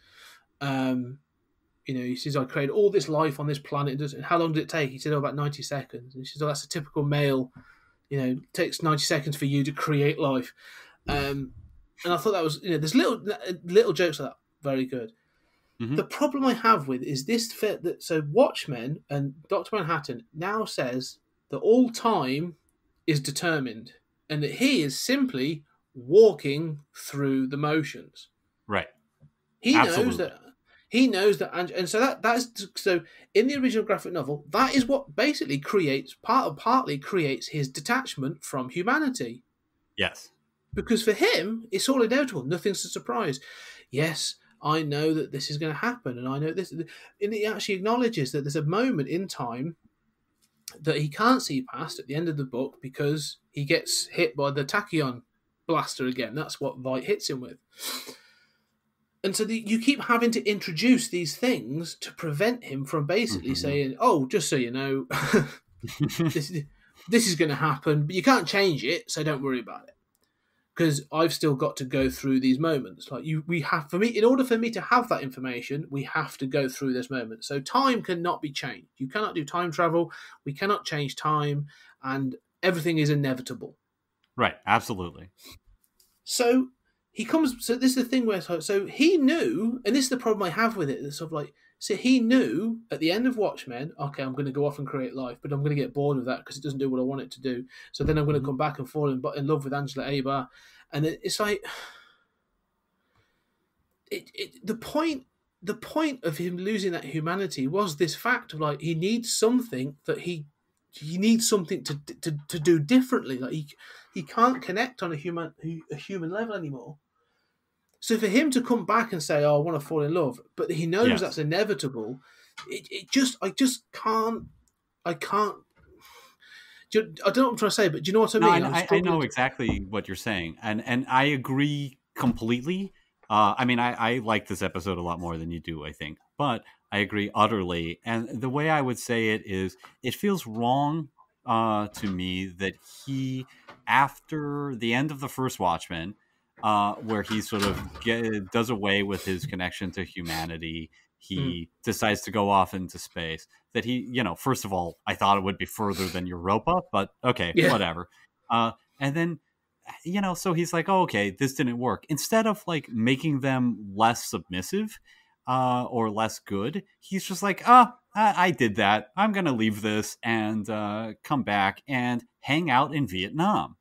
he says, "I created all this life on this planet. And how long did it take?" He said, "About 90 seconds." And she says, "Oh, that's a typical male. It takes 90 seconds for you to create life." And I thought that was there's little jokes like that, very good. Mm-hmm. The problem I have with is this fit that so Watchmen and Dr. Manhattan now says that all time is determined and that he is simply walking through the motions. Right. He knows that and so that's so in the original graphic novel, that is what basically partly creates his detachment from humanity. Yes. Because for him, it's all inevitable. Nothing's a surprise. Yes, I know that this is going to happen, and I know this. And he actually acknowledges that there's a moment in time that he can't see past at the end of the book because he gets hit by the tachyon blaster again. That's what Veidt hits him with. And so you keep having to introduce these things to prevent him from basically saying, "Oh, just so you know, this is going to happen, but you can't change it, so don't worry about it." Because I've still got to go through these moments. Like in order for me to have that information, we have to go through this moment. So time cannot be changed. You cannot do time travel. We cannot change time, and everything is inevitable. Right. Absolutely. So he comes. So this is the thing where so he knew, and this is the problem I have with it. It's sort of like so he knew at the end of Watchmen, okay, I'm going to go off and create life, but I'm going to get bored of that because it doesn't do what I want it to do. So then I'm going to come back and fall in love with Angela Abar. And it's like the point of him losing that humanity was this fact of like he needs something that he needs something to do differently. Like he can't connect on a human level anymore. So for him to come back and say, "Oh, I want to fall in love," but he knows that's inevitable. I just can't. I can't. I don't know what I'm trying to say, but do you know what I mean? No, I know exactly what you're saying, and I agree completely. I like this episode a lot more than you do, I think, but I agree utterly. And the way I would say it is, it feels wrong to me that he, after the end of the first Watchmen, where he sort of does away with his connection to humanity, he decides to go off into space. That he, first of all, I thought it would be further than Europa, but okay, whatever. And then, so he's like, "Oh, okay, this didn't work." Instead of like making them less submissive or less good, he's just like, I did that. I'm going to leave this and come back and hang out in Vietnam.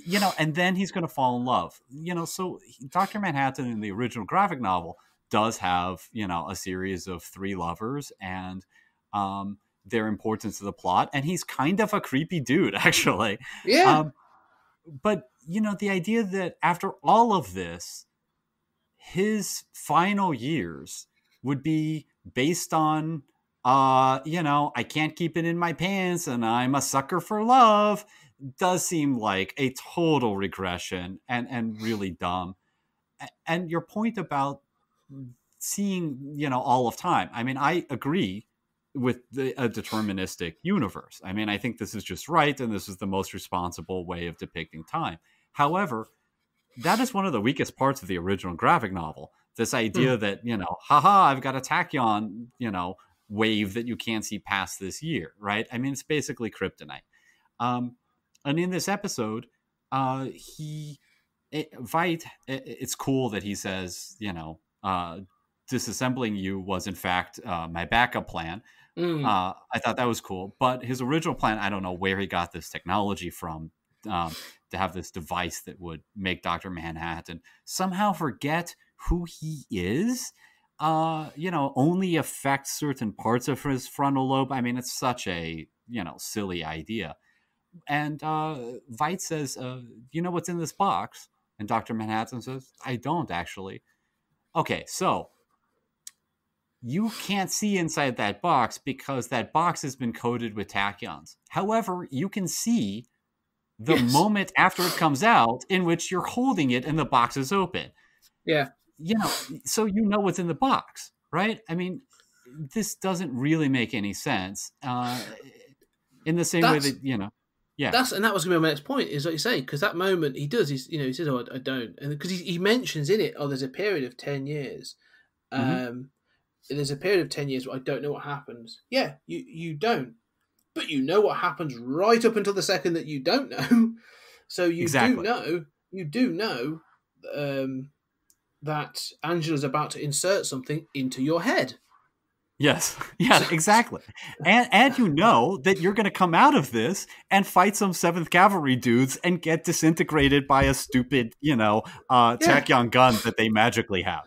And then he's going to fall in love. So Dr. Manhattan in the original graphic novel does have, a series of 3 lovers and their importance to the plot. And he's kind of a creepy dude, actually. Yeah. But, the idea that after all of this, his final years would be based on, I can't keep it in my pants and I'm a sucker for love, does seem like a total regression and really dumb. And your point about seeing, all of time. I mean, I agree with a deterministic universe. I mean, I think this is just right, and this is the most responsible way of depicting time. However, that is one of the weakest parts of the original graphic novel. This idea that, I've got a tachyon, wave that you can't see past this year, right? I mean, it's basically kryptonite. And in this episode, Veidt, it's cool that he says, disassembling you was in fact my backup plan. I thought that was cool. But his original plan, I don't know where he got this technology from, to have this device that would make Dr. Manhattan somehow forget who he is, only affect certain parts of his frontal lobe. I mean, it's such a, silly idea. And Veidt says, you know what's in this box? And Dr. Manhattan says, I don't actually. Okay, so you can't see inside that box because that box has been coated with tachyons. However, you can see the moment after it comes out in which you're holding it and the box is open. Yeah. So what's in the box, right? I mean, this doesn't really make any sense. In the same way that, yeah. That was going to be my next point, is like you say, because that moment he does, he says, oh, I don't. And because he mentions in it, there's a period of 10 years. There's a period of 10 years where I don't know what happens. Yeah, you don't. But you know what happens right up until the second that you don't know. So you do know that Angela's about to insert something into your head. Yes, exactly. And you know that you're going to come out of this and fight some 7th Cavalry dudes and get disintegrated by a stupid, tachyon gun that they magically have.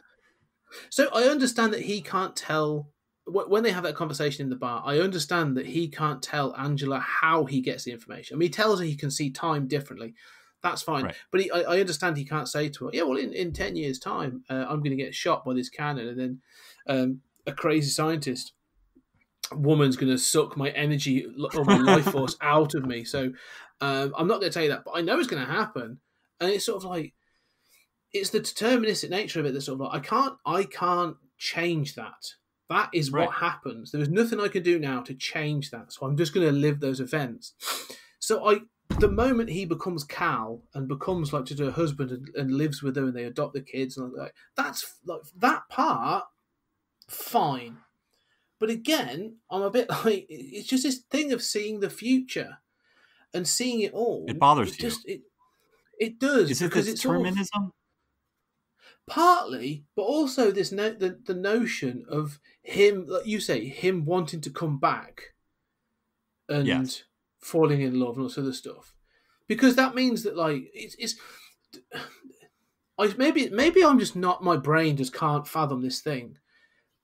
So I understand that he can't tell, when they have that conversation in the bar, I understand that he can't tell Angela how he gets the information. I mean, he tells her he can see time differently. That's fine. Right. But I understand he can't say to her, yeah, well, in 10 years' time, I'm going to get shot by this cannon, and then a crazy scientist woman's going to suck my energy or my life force out of me. So I'm not going to tell you that, but I know it's going to happen. And it's sort of like, it's the deterministic nature of it that's sort of like, I can't change that. That is what happens. There is nothing I can do now to change that. So I'm just going to live those events. So the moment he becomes Cal and becomes like just her husband and lives with her and they adopt the kids and like that's like that part, fine. But again, I'm a bit like, it's just this thing of seeing the future and seeing it all. It bothers you. It does. Is it the determinism? Partly, but also this the notion of him, like you say, him wanting to come back and falling in love and all this other stuff, because that means that like maybe I'm just not, my brain just can't fathom this thing.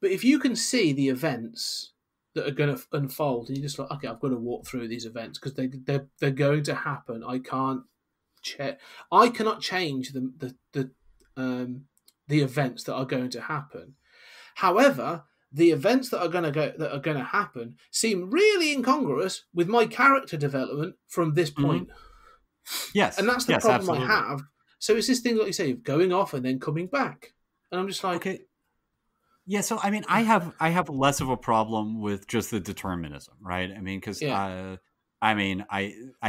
But if you can see the events that are going to unfold, and you're just like, okay, I've got to walk through these events because they're going to happen. I cannot change the events that are going to happen. However, the events that are going to happen seem really incongruous with my character development from this point. Yes, and that's the problem absolutely. I have. So it's this thing, like you say, of going off and then coming back, and I'm just like, okay. Yeah, so I mean, I have less of a problem with just the determinism, right? I mean, because I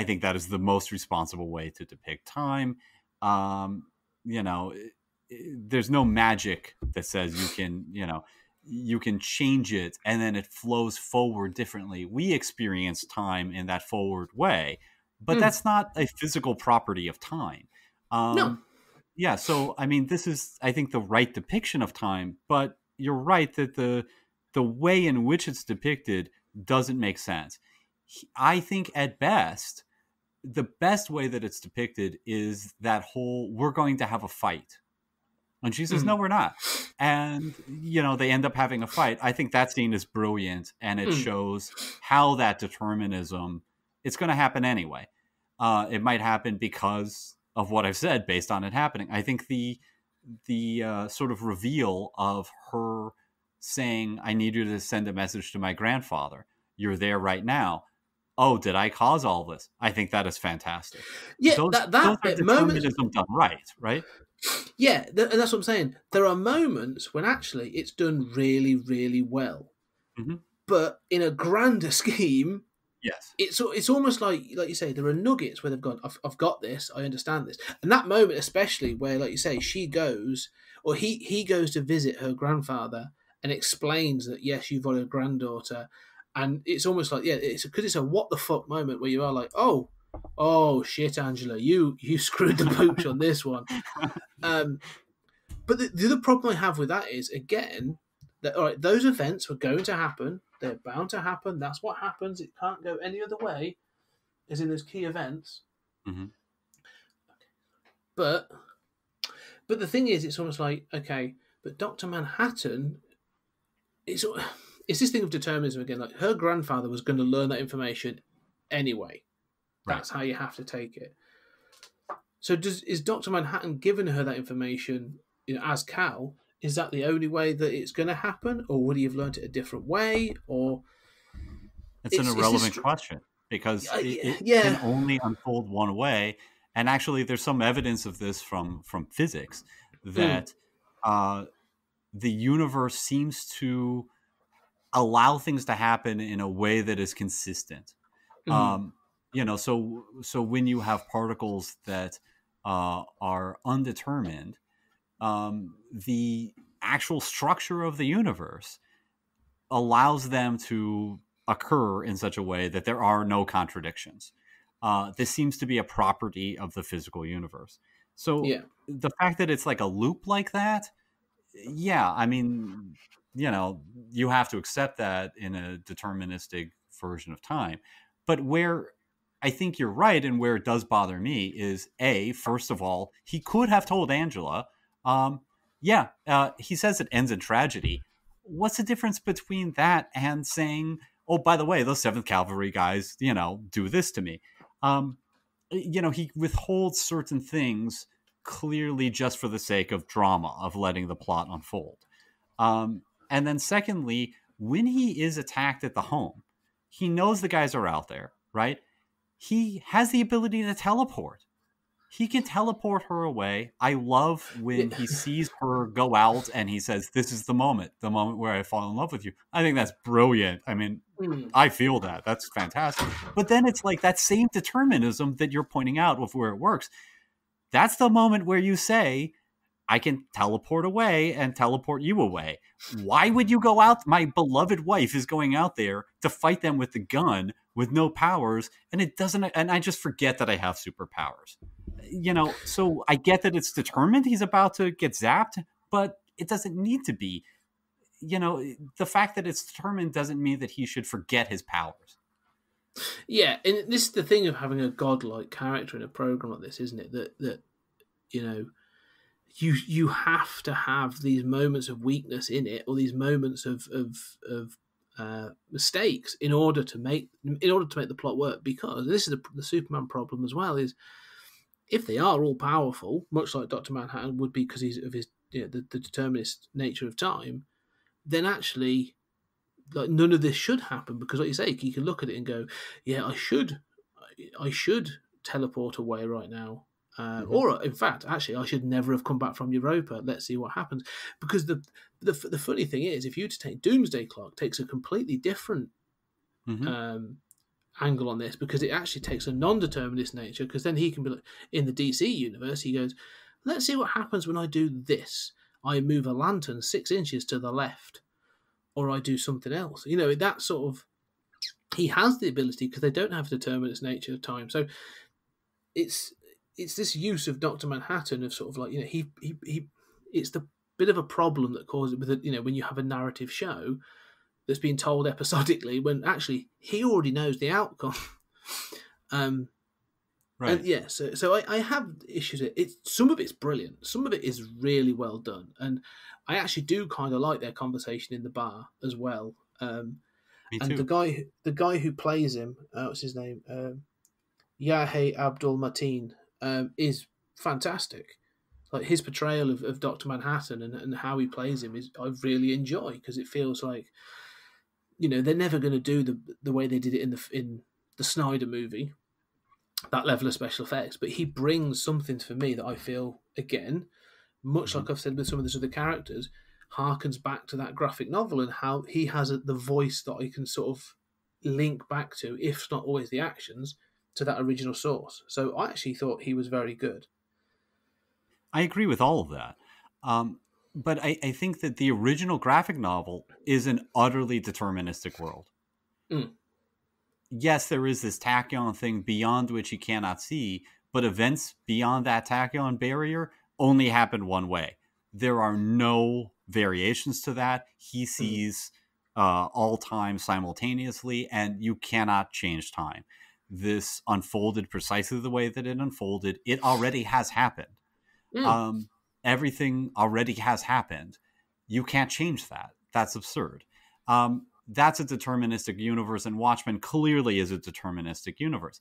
think that is the most responsible way to depict time. There's no magic that says you can change it and then it flows forward differently. We experience time in that forward way, but that's not a physical property of time. No. Yeah, so I mean, this is, I think, the right depiction of time, but you're right that the way in which it's depicted doesn't make sense. I think at best, the best way that it's depicted is that whole, we're going to have a fight. And she says, no, we're not. And, they end up having a fight. I think that scene is brilliant, and it shows how that determinism, it's going to happen anyway. It might happen because of what I've said based on it happening. I think the sort of reveal of her saying, I need you to send a message to my grandfather. You're there right now. Oh, did I cause all this? I think that is fantastic. Yeah, those are determinism done right? Yeah, and that's what I'm saying. There are moments when actually it's done really, really well. Mm-hmm. But in a grander scheme, yes, it's almost like you say, there are nuggets where they've gone, I've got this, I understand this. And that moment especially where, like you say, she goes, or he goes to visit her grandfather and explains that, yes, you've got a granddaughter. And it's almost like, it's because it's a what the fuck moment where you are like, oh, Oh shit, Angela, you screwed the pooch on this one. But the other problem I have with that is, again, that all right, those events were going to happen. They're bound to happen. That's what happens. It can't go any other way, as in those key events. Mm-hmm. But the thing is, it's almost like, okay, but Dr. Manhattan, it's this thing of determinism again. Like, her grandfather was going to learn that information anyway. That's how you have to take it. So is Dr. Manhattan giving her that information, as Cal? Is that the only way that it's going to happen, or would he have learned it a different way? Or it's an irrelevant question, because it can only unfold one way. And actually, there's some evidence of this from physics that the universe seems to allow things to happen in a way that is consistent. So when you have particles that are undetermined, the actual structure of the universe allows them to occur in such a way that there are no contradictions. This seems to be a property of the physical universe. So the fact that it's like a loop like that, I mean, you have to accept that in a deterministic version of time. But where I think you're right, and where it does bother me, is first of all, he could have told Angela, he says it ends in tragedy. What's the difference between that and saying, oh, by the way, those 7th Cavalry guys, do this to me? He withholds certain things clearly just for the sake of drama, of letting the plot unfold. And then secondly, when he is attacked at the home, he knows the guys are out there, right? He has the ability to teleport. He can teleport her away. I love when he sees her go out and he says, this is the moment where I fall in love with you. I think that's brilliant. I mean, I feel that. That's fantastic. But then it's like that same determinism that you're pointing out of where it works. That's the moment where you say, I can teleport away and teleport you away. Why would you go out? My beloved wife is going out there to fight them with the gun with no powers, and I just forget that I have superpowers. So I get that it's determined he's about to get zapped, but it doesn't need to be. The fact that it's determined doesn't mean that he should forget his powers. Yeah, and this is the thing of having a godlike character in a program like this, isn't it? That you have to have these moments of weakness in it, or these moments of mistakes in order to make the plot work. Because this is the Superman problem as well, is if they are all powerful, much like Dr. Manhattan would be because of his the determinist nature of time, then actually, like, none of this should happen, because, like you say, you can look at it and go, yeah, I should teleport away right now. Or, in fact, actually, I should never have come back from Europa. Let's see what happens. Because the funny thing is, if you were to take Doomsday Clock, takes a completely different angle on this, because it actually takes a non-determinist nature, because then he can be like, in the DC universe, he goes, let's see what happens when I do this. I move a lantern 6 inches to the left, or I do something else. That sort of, he has the ability, because they don't have a determinist nature of time. So it's this use of Dr. Manhattan of sort of like, he it's the bit of a problem that causes it with when you have a narrative show that's being told episodically, when actually he already knows the outcome. Right. And so I have issues. Some of it's brilliant. Some of it is really well done, and I actually do kind of like their conversation in the bar as well. Me too. And the guy who plays him, what's his name? Yahya Abdul Mateen, is fantastic. Like, his portrayal of Dr. Manhattan and how he plays him I really enjoy, because it feels like, they're never going to do the way they did it in the Snyder movie, that level of special effects. But he brings something for me that I feel, again, much like I've said with some of these other characters, harkens back to that graphic novel, and how he has the voice that I can sort of link back to, if not always the actions, to that original source. So I actually thought he was very good. I agree with all of that. But I think that the original graphic novel is an utterly deterministic world. yes, there is this tachyon thing beyond which he cannot see, but events beyond that tachyon barrier only happen one way. There are no variations to that. He sees all time simultaneously, and you cannot change time. This unfolded precisely the way that it unfolded. It already has happened. Everything already has happened. You can't change that. That's absurd. That's a deterministic universe, and Watchmen clearly is a deterministic universe.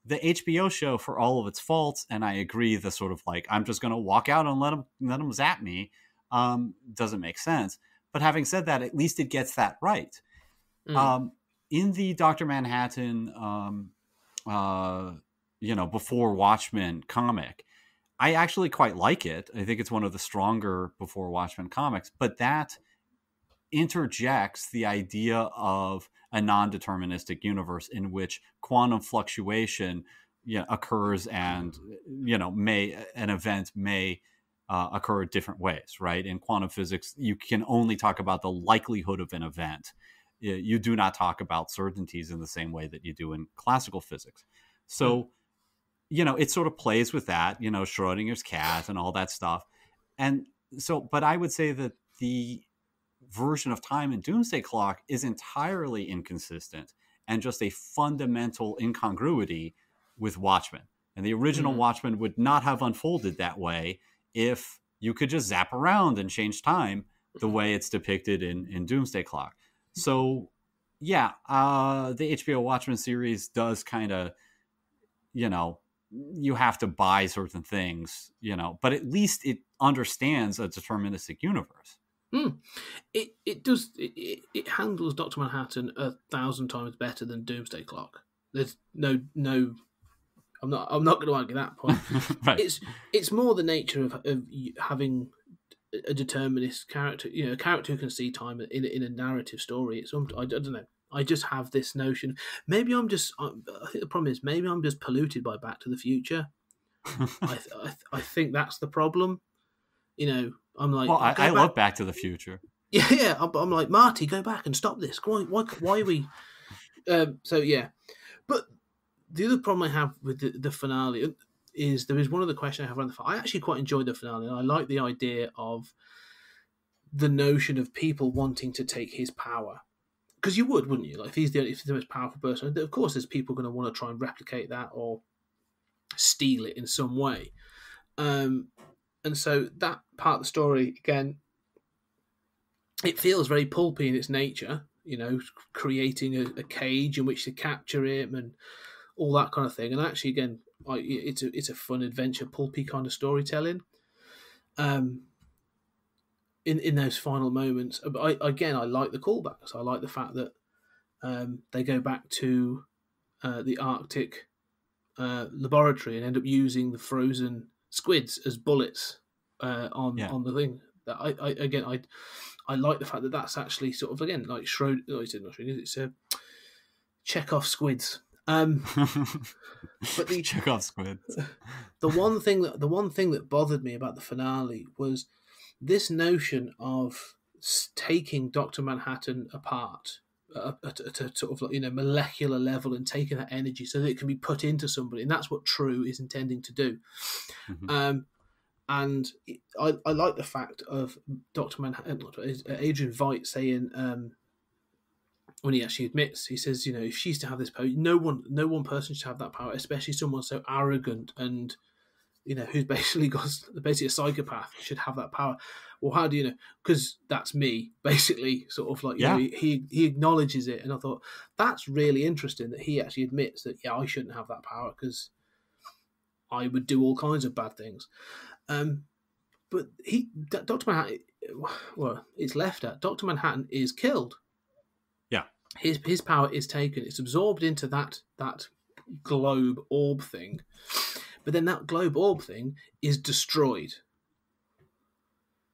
The HBO show, for all of its faults, and I agree, the sort of like, I'm just going to walk out and let them zap me, doesn't make sense. But having said that, at least it gets that right. In the Dr. Manhattan, before Watchmen comic, I actually quite like it. I think it's one of the stronger before Watchmen comics, but that interjects the idea of a non-deterministic universe in which quantum fluctuation occurs, and an event may occur different ways, right? In quantum physics, you can only talk about the likelihood of an event. You do not talk about certainties in the same way that you do in classical physics. So, it sort of plays with that, Schrodinger's cat and all that stuff. And so, but I would say that the version of time in Doomsday Clock is entirely inconsistent and just a fundamental incongruity with Watchmen. And the original Watchmen would not have unfolded that way if you could just zap around and change time the way it's depicted in Doomsday Clock. So, the HBO Watchmen series does kind of, you have to buy certain things, but at least it understands a deterministic universe. It does. It handles Dr. Manhattan 1,000 times better than Doomsday Clock. There's no. I'm not going to argue that point. Right. It's more the nature of having a determinist character. A character who can see time in a narrative story. I don't know. I just have this notion. Maybe I think the problem is maybe I'm just polluted by Back to the Future. I think that's the problem. I'm like, well, I love Back to the Future. Yeah. I'm like, Marty, go back and stop this. Why are we? But the other problem I have with the finale is there is one other question I have around the finale. I actually quite enjoyed the finale, and I like the idea of the notion of people wanting to take his power. Because you would, wouldn't you? Like, if he's the most powerful person, of course, there's people going to want to try and replicate that or steal it in some way. And so that part of the story, again, it feels very pulpy in its nature, creating a cage in which to capture him and all that kind of thing. And actually, again, it's a fun adventure, pulpy kind of storytelling. In those final moments, I like the callbacks. I like the fact that they go back to the Arctic laboratory and end up using the frozen squids as bullets on the thing. That I like the fact that that's actually sort of, again, like it's Chekhov squids. But the Chekhov squids. The one thing that bothered me about the finale was this notion of taking Dr. Manhattan apart at a sort of molecular level and taking that energy so that it can be put into somebody, and that's what True is intending to do. And I like the fact of Dr. Manhattan, Adrian Veidt saying, when he actually admits, he says, if she's to have this power, no one person should have that power, especially someone so arrogant and who's basically a psychopath should have that power. Well, how do you know? Because that's me, basically, sort of like, he acknowledges it. And I thought, that's really interesting that he actually admits that, I shouldn't have that power because I would do all kinds of bad things. But Dr. Manhattan, well, it's left at, Dr. Manhattan is killed. Yeah. His power is taken. It's absorbed into that globe orb thing. But then that globe orb thing is destroyed.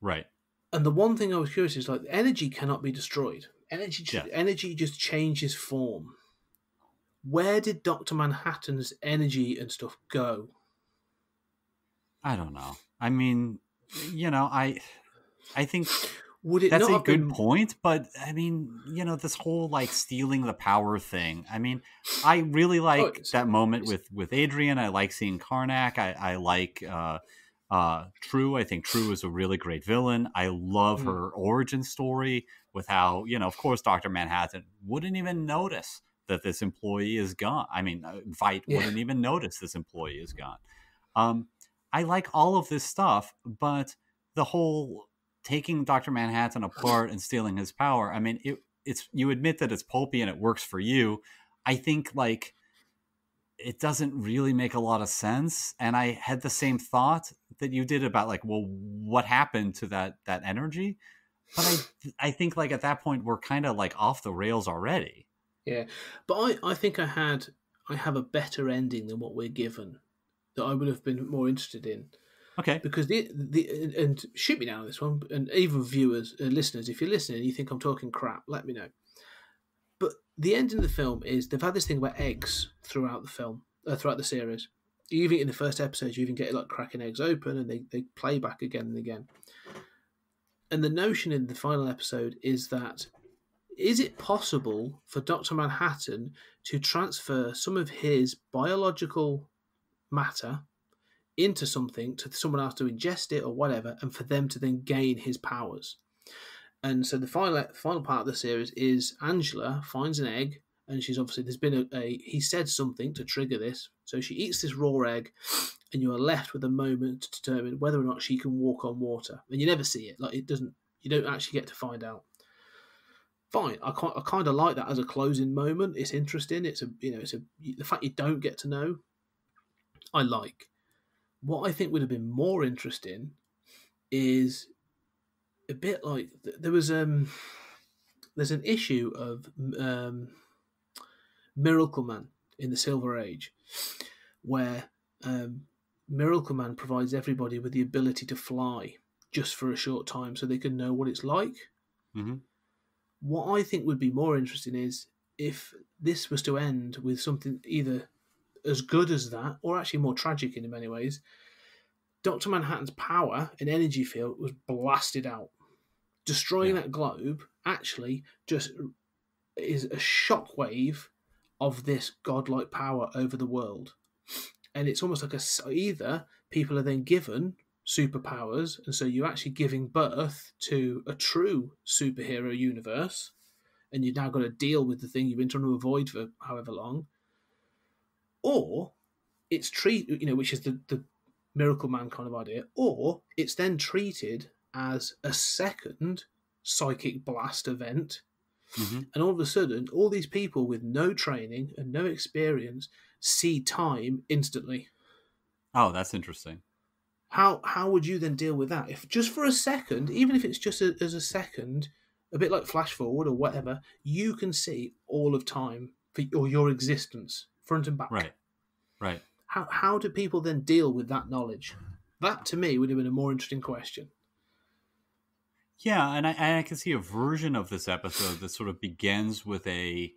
Right. And the one thing I was curious is, like, energy cannot be destroyed. Energy just changes form. Where did Dr. Manhattan's energy and stuff go? I don't know. I mean, I think Would it That's not a have good been... point, but I mean, this whole like stealing the power thing. I mean, I really like that moment with Adrian. I like seeing Karnak. I like True. I think True is a really great villain. I love her origin story with how, of course, Dr. Manhattan wouldn't even notice that this employee is gone. I mean, Veidt wouldn't even notice this employee is gone. I like all of this stuff, but the whole taking Dr. Manhattan apart and stealing his power, I mean, it's you admit that it's pulpy and it works for you. I think like it doesn't really make a lot of sense. And I had the same thought that you did about like, well, what happened to that energy? But I think like at that point we're kind of like off the rails already. Yeah, but I think I have a better ending than what we're given that I would have been more interested in. Okay. Because and shoot me down on this one, and even viewers, listeners, if you're listening and you think I'm talking crap, let me know. But the ending of the film is they've had this thing about eggs throughout the film, throughout the series. Even in the first episode, you even get like cracking eggs open, and they play back again and again. And the notion in the final episode is that, is it possible for Dr. Manhattan to transfer some of his biological matter into something to someone else to ingest it or whatever, and for them to then gain his powers? And so the final part of the series is Angela finds an egg, and she's obviously, there's been he said something to trigger this, so she eats this raw egg, and you are left with a moment to determine whether or not she can walk on water, and you never see it. Like, you don't actually get to find out. Fine, I kind of like that as a closing moment. It's interesting. The fact you don't get to know, I like. What I think would have been more interesting is a bit like there's an issue of Miracle Man in the Silver Age, where Miracle Man provides everybody with the ability to fly just for a short time, so they can know what it's like. Mm-hmm. What I think would be more interesting is if this was to end with something either as good as that, or actually more tragic in many ways. Dr. Manhattan's power and energy field was blasted out. Destroying that globe actually just is a shockwave of this godlike power over the world. And it's almost like either people are then given superpowers, and so you're actually giving birth to a true superhero universe, and you've now got to deal with the thing you've been trying to avoid for however long, or it's which is the Miracle Man kind of idea, or it's then treated as a second psychic blast event, and all of a sudden, all these people with no training and no experience see time instantly. Oh, that's interesting. How would you then deal with that? If just for a second, even if it's just as a second, a bit like flash forward or whatever, you can see all of time or your existence front and back. Right. How do people then deal with that knowledge? That to me would have been a more interesting question. Yeah, and I can see a version of this episode that sort of begins with a,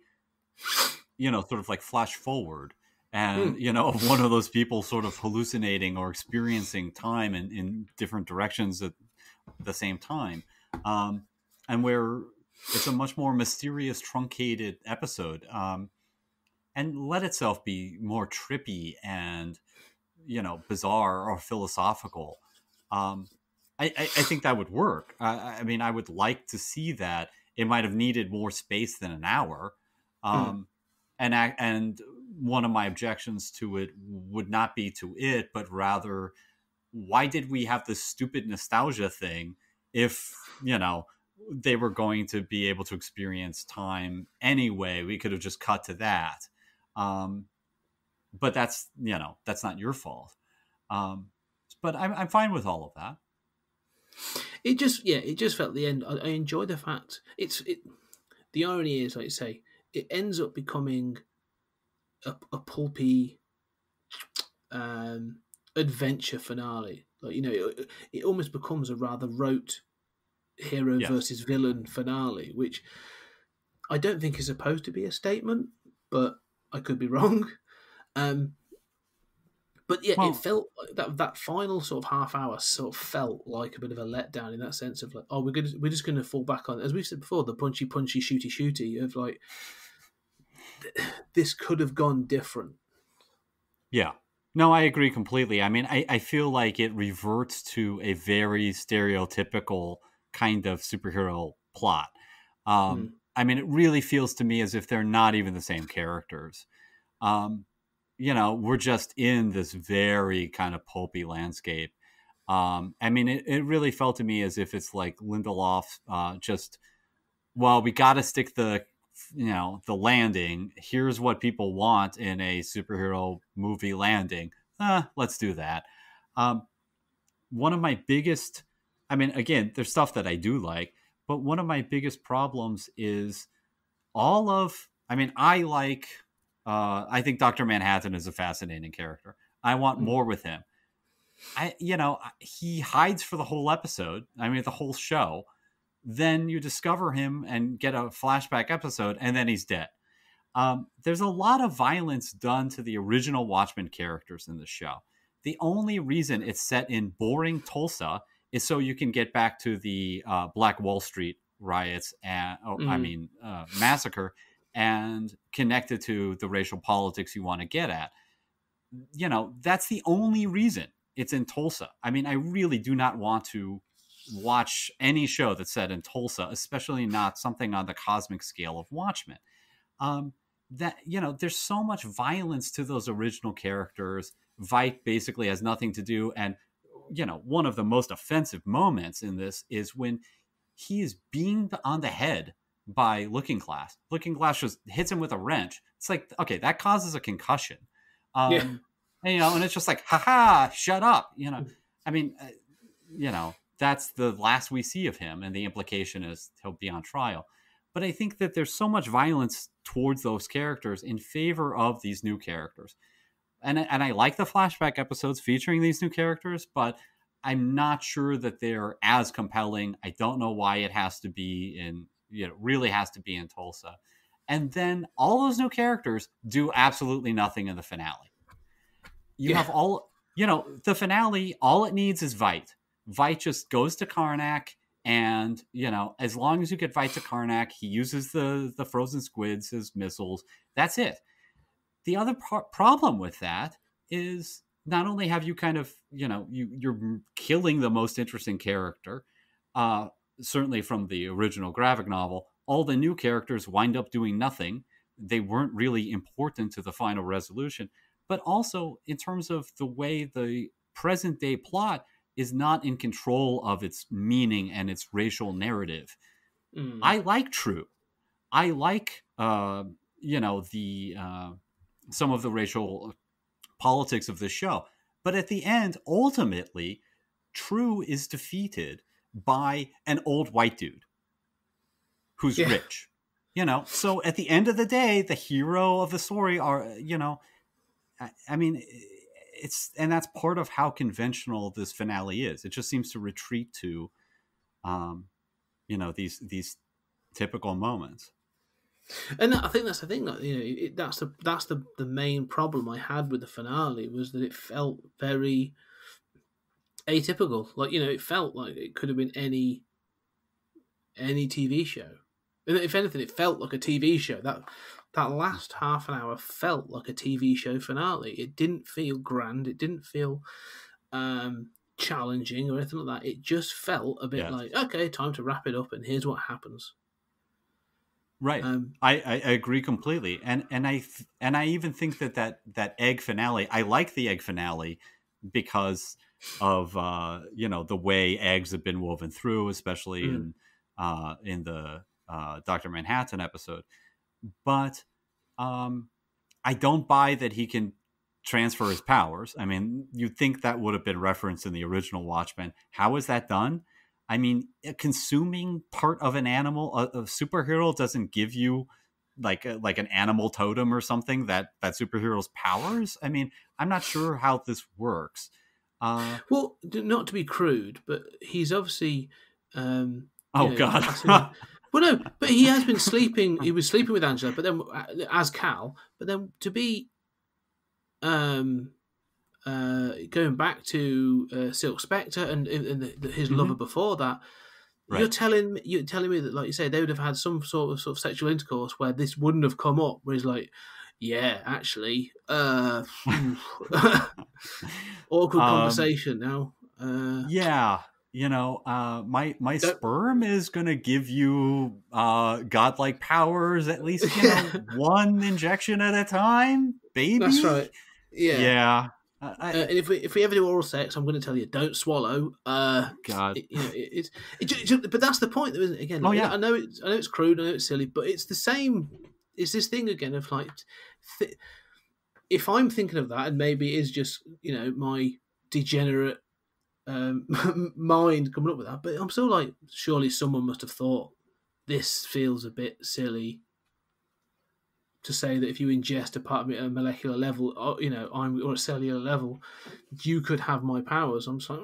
sort of like flash forward. And, of one of those people sort of hallucinating or experiencing time in different directions at the same time. And where it's a much more mysterious, truncated episode. And let itself be more trippy and, bizarre or philosophical. I think that would work. I mean, I would like to see that. It might have needed more space than an hour. And one of my objections to it would not be to it, but rather, why did we have this stupid nostalgia thing if, they were going to be able to experience time anyway? We could have just cut to that. But that's not your fault. But I'm fine with all of that. It just felt the end. I enjoy the fact the irony is, like you say, it ends up becoming a pulpy adventure finale. Like, it almost becomes a rather rote hero versus villain finale, which I don't think is supposed to be a statement, but I could be wrong. But yeah, it felt like that final sort of half hour sort of felt like a bit of a letdown in that sense of like, oh, we're just going to fall back on, as we've said before, the punchy, shooty of like, this could have gone different. Yeah. No, I agree completely. I mean, I feel like it reverts to a very stereotypical kind of superhero plot. I mean, it really feels to me as if they're not even the same characters. We're just in this very kind of pulpy landscape. I mean, it really felt to me as if it's like Lindelof we got to stick the landing. Here's what people want in a superhero movie landing. Let's do that. One of my biggest, I mean, again, there's stuff that I do like, but one of my biggest problems is I think Dr. Manhattan is a fascinating character. I want more with him. He hides for the whole episode. I mean, the whole show. Then you discover him and get a flashback episode, and then he's dead. There's a lot of violence done to the original Watchmen characters in the show. The only reason it's set in boring Tulsa is so you can get back to the Black Wall Street riots and massacre and connect it to the racial politics you want to get at. That's the only reason it's in Tulsa. I mean, I really do not want to watch any show that's set in Tulsa, especially not something on the cosmic scale of Watchmen. There's so much violence to those original characters. Veidt basically has nothing to do. And, one of the most offensive moments in this is when he is beamed on the head by Looking Glass. Looking Glass just hits him with a wrench. It's like, okay, that causes a concussion. And it's just like, haha, shut up. I mean, that's the last we see of him. And the implication is he'll be on trial. But I think that there's so much violence towards those characters in favor of these new characters. And I like the flashback episodes featuring these new characters, but I'm not sure that they're as compelling. I don't know why it has to be really has to be in Tulsa. And then all those new characters do absolutely nothing in the finale. You have the finale, all it needs is Veidt. Veidt just goes to Karnak, and, as long as you get Veidt to Karnak, he uses the frozen squids as missiles. That's it. The other problem with that is not only have you kind of, you're killing the most interesting character, certainly from the original graphic novel, all the new characters wind up doing nothing. They weren't really important to the final resolution. But also in terms of the way the present day plot is not in control of its meaning and its racial narrative. I like True. I like, some of the racial politics of the show. But at the end, ultimately, True is defeated by an old white dude who's rich. So at the end of the day, the hero of the story and that's part of how conventional this finale is. It just seems to retreat to, these typical moments. And I think that's the thing. That's the main problem I had with the finale, was that it felt very atypical. Like, it felt like it could have been any TV show. And if anything, it felt like a TV show. That last half an hour felt like a TV show finale. It didn't feel grand. It didn't feel challenging or anything like that. It just felt a bit like, okay, time to wrap it up, and here's what happens. Right. I agree completely. And I even think that egg finale, I like the egg finale because of the way eggs have been woven through, especially in the Dr. Manhattan episode. But I don't buy that he can transfer his powers. I mean, you'd think that would have been referenced in the original Watchmen. How is that done? I mean, consuming part of an animal, a superhero doesn't give you like an animal totem or something that superhero's powers. I mean, I'm not sure how this works. Well, not to be crude, but he's obviously. God. Well, no, but he has been sleeping. He was sleeping with Angela, but then as Cal, but then to be going back to Silk Spectre and his lover before that, Right. you're telling me that, like you say, they would have had some sort of sexual intercourse where this wouldn't have come up. Where he's like, yeah, actually, awkward conversation now. Yeah, my sperm is gonna give you godlike powers, at least one injection at a time, baby. That's right. Yeah. Yeah. And if we ever do oral sex, I'm going to tell you, don't swallow. God. But that's the point, though, isn't it? Again, like, I know it's crude, I know it's silly, but it's the same. It's this thing again of like, if I'm thinking of that, and maybe it is just my degenerate mind coming up with that, but I'm still like, surely someone must have thought this feels a bit silly. To say that if you ingest a part of me at a molecular level, or a cellular level, you could have my powers. I'm just like,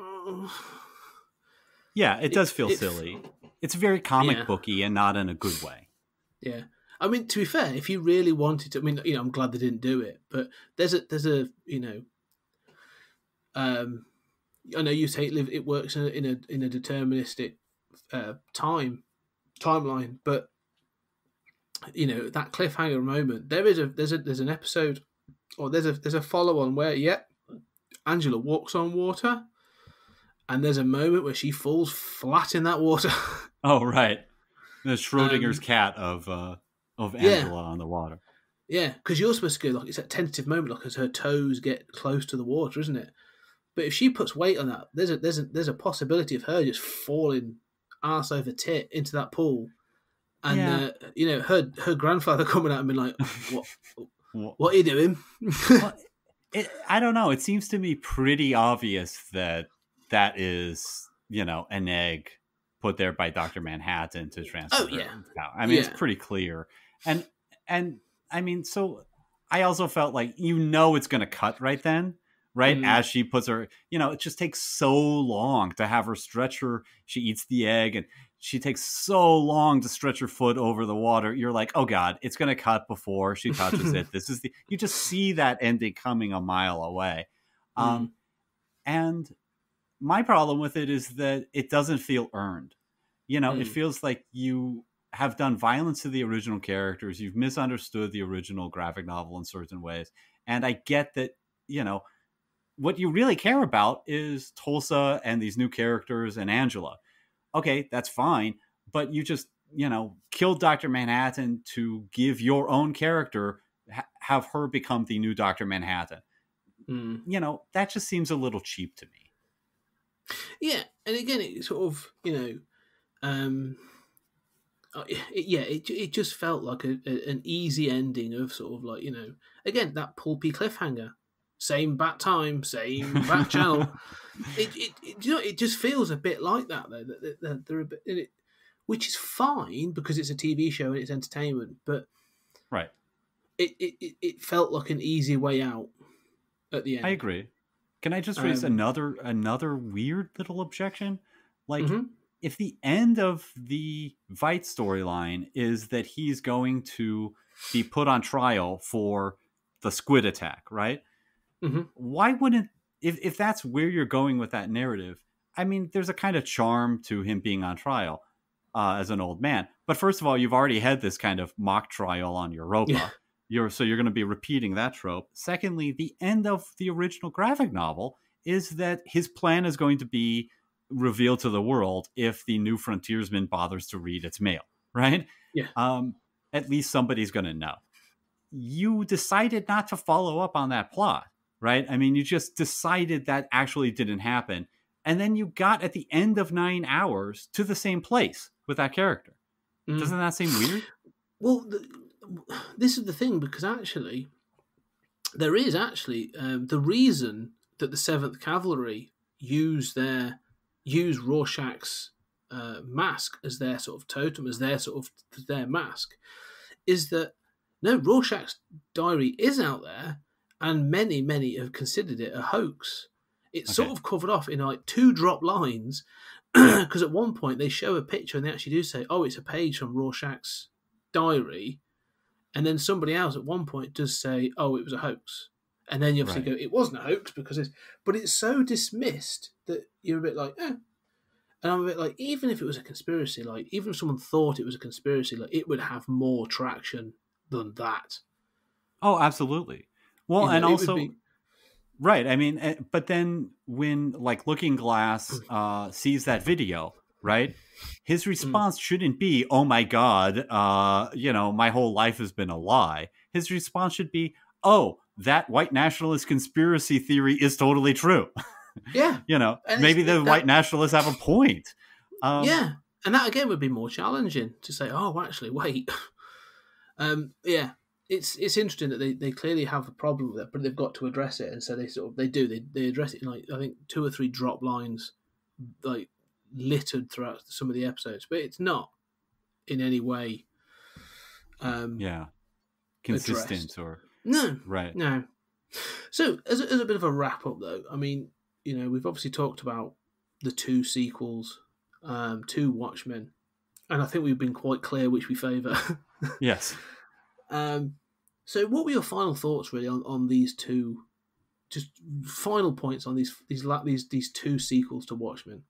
yeah, it does feel silly. It's very comic booky and not in a good way. Yeah, I mean, to be fair, if you really wanted to, I mean, I'm glad they didn't do it. But there's a I know you say it works in a deterministic timeline, but. That cliffhanger moment. There's an episode, or there's a follow on where Angela walks on water, and there's a moment where she falls flat in that water. Oh right, the Schrodinger's cat of Angela on the water. Yeah, because you're supposed to go like it's a tentative moment, like as her toes get close to the water, isn't it? But if she puts weight on that, there's a possibility of her just falling arse over tit into that pool. And her grandfather coming at him and like, what are you doing? Well, I don't know. It seems to me pretty obvious that is an egg put there by Dr. Manhattan to transfer. Oh yeah, I mean it's pretty clear. And I mean, so I also felt like it's going to cut right then. Right as she puts her, it just takes so long to have her stretch her. She eats the egg and she takes so long to stretch her foot over the water. You're like, oh God, it's going to cut before she touches it. You just see that ending coming a mile away. And my problem with it is that it doesn't feel earned. It feels like you have done violence to the original characters. You've misunderstood the original graphic novel in certain ways. And I get that, what you really care about is Tulsa and these new characters and Angela. Okay, that's fine. But you just, killed Dr. Manhattan to give your own character, have her become the new Dr. Manhattan. That just seems a little cheap to me. Yeah. And again, it sort of, it just felt like an easy ending of sort of like, again, that pulpy cliffhanger. Same bat time, same bat channel. It just feels a bit like that though. That they're a bit in it, which is fine because it's a TV show and it's entertainment. But right, it felt like an easy way out at the end. I agree. Can I just raise another weird little objection? Like, if the end of the Veidt storyline is that he's going to be put on trial for the squid attack, right? Why wouldn't, if that's where you're going with that narrative, I mean, there's a kind of charm to him being on trial as an old man. But first of all, you've already had this kind of mock trial on Europa. Yeah. So you're going to be repeating that trope. Secondly, the end of the original graphic novel is that his plan is going to be revealed to the world if the New Frontiersman bothers to read its mail, right? Yeah. At least somebody's going to know. You decided not to follow up on that plot. Right? I mean, you just decided that actually didn't happen. And then you got at the end of 9 hours to the same place with that character. Doesn't that seem weird? Well, this is the thing, because actually, there is actually the reason that the 7th Cavalry use Rorschach's mask as their sort of totem, as their mask, is that Rorschach's diary is out there. And many have considered it a hoax. It's sort of covered off in like 2 drop lines, because at one point they show a picture and they actually do say, "Oh, it's a page from Rorschach's diary," and then somebody else at one point does say, "Oh, it was a hoax." And then you obviously Right. go, it wasn't a hoax because it's so dismissed that you're a bit like, eh. And I'm a bit like, even if it was a conspiracy, like even if someone thought it was a conspiracy, like it would have more traction than that. Oh, absolutely. Well, and It would also, be, right. I mean, but then when like Looking Glass sees that video, right? His response shouldn't be, "Oh my God, my whole life has been a lie." His response should be, "Oh, that white nationalist conspiracy theory is totally true." yeah. And Maybe the white nationalists have a point. Yeah, and that again would be more challenging to say, "Oh, actually, wait." Yeah, it's interesting that they clearly have a problem with it, but they've got to address it, and so they address it in like I think 2 or 3 drop lines, like littered throughout some of the episodes, but it's not in any way Consistent addressed. or No, right. no. So as a bit of a wrap up, though, I mean, we've obviously talked about the 2 sequels to Watchmen, and I think we've been quite clear which we favour. Yes. So what were your final thoughts really on these 2? Just final points on these 2 sequels to Watchmen.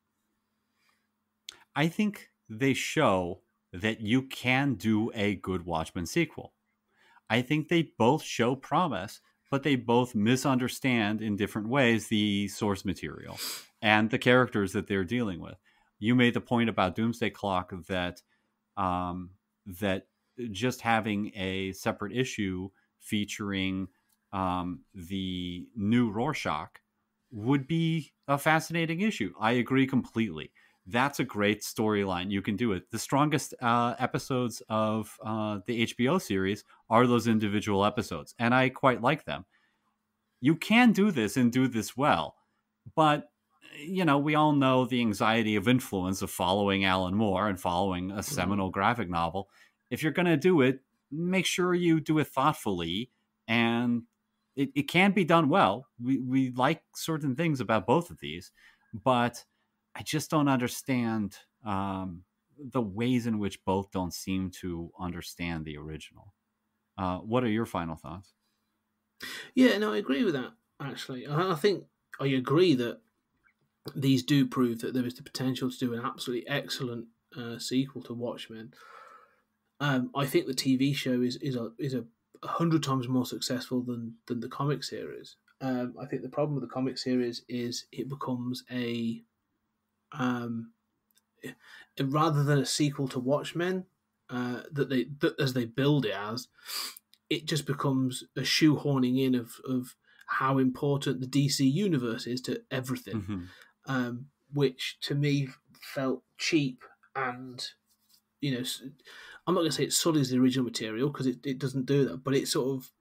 I think they show that you can do a good Watchmen sequel. I think they both show promise, but they both misunderstand in different ways the source material and the characters that they're dealing with. You made the point about Doomsday Clock that that just having a separate issue featuring the new Rorschach would be a fascinating issue. I agree completely. That's a great storyline. You can do it. The strongest episodes of the HBO series are those individual episodes, and I quite like them. You can do this and do this well, but we all know the anxiety of influence of following Alan Moore and following a seminal graphic novel. If you're going to do it, make sure you do it thoughtfully, and it can be done well. We like certain things about both of these, but I just don't understand the ways in which both don't seem to understand the original. What are your final thoughts? Yeah, no, I agree with that, actually. I think I agree that these do prove that there is the potential to do an absolutely excellent sequel to Watchmen. I think the TV show is 100 times more successful than the comic series. I think the problem with the comic series is it becomes rather than a sequel to Watchmen, that as they build it as, it just becomes a shoehorning in of how important the DC universe is to everything, which to me felt cheap and, I'm not going to say it sullies the original material because it doesn't do that, but it sort of,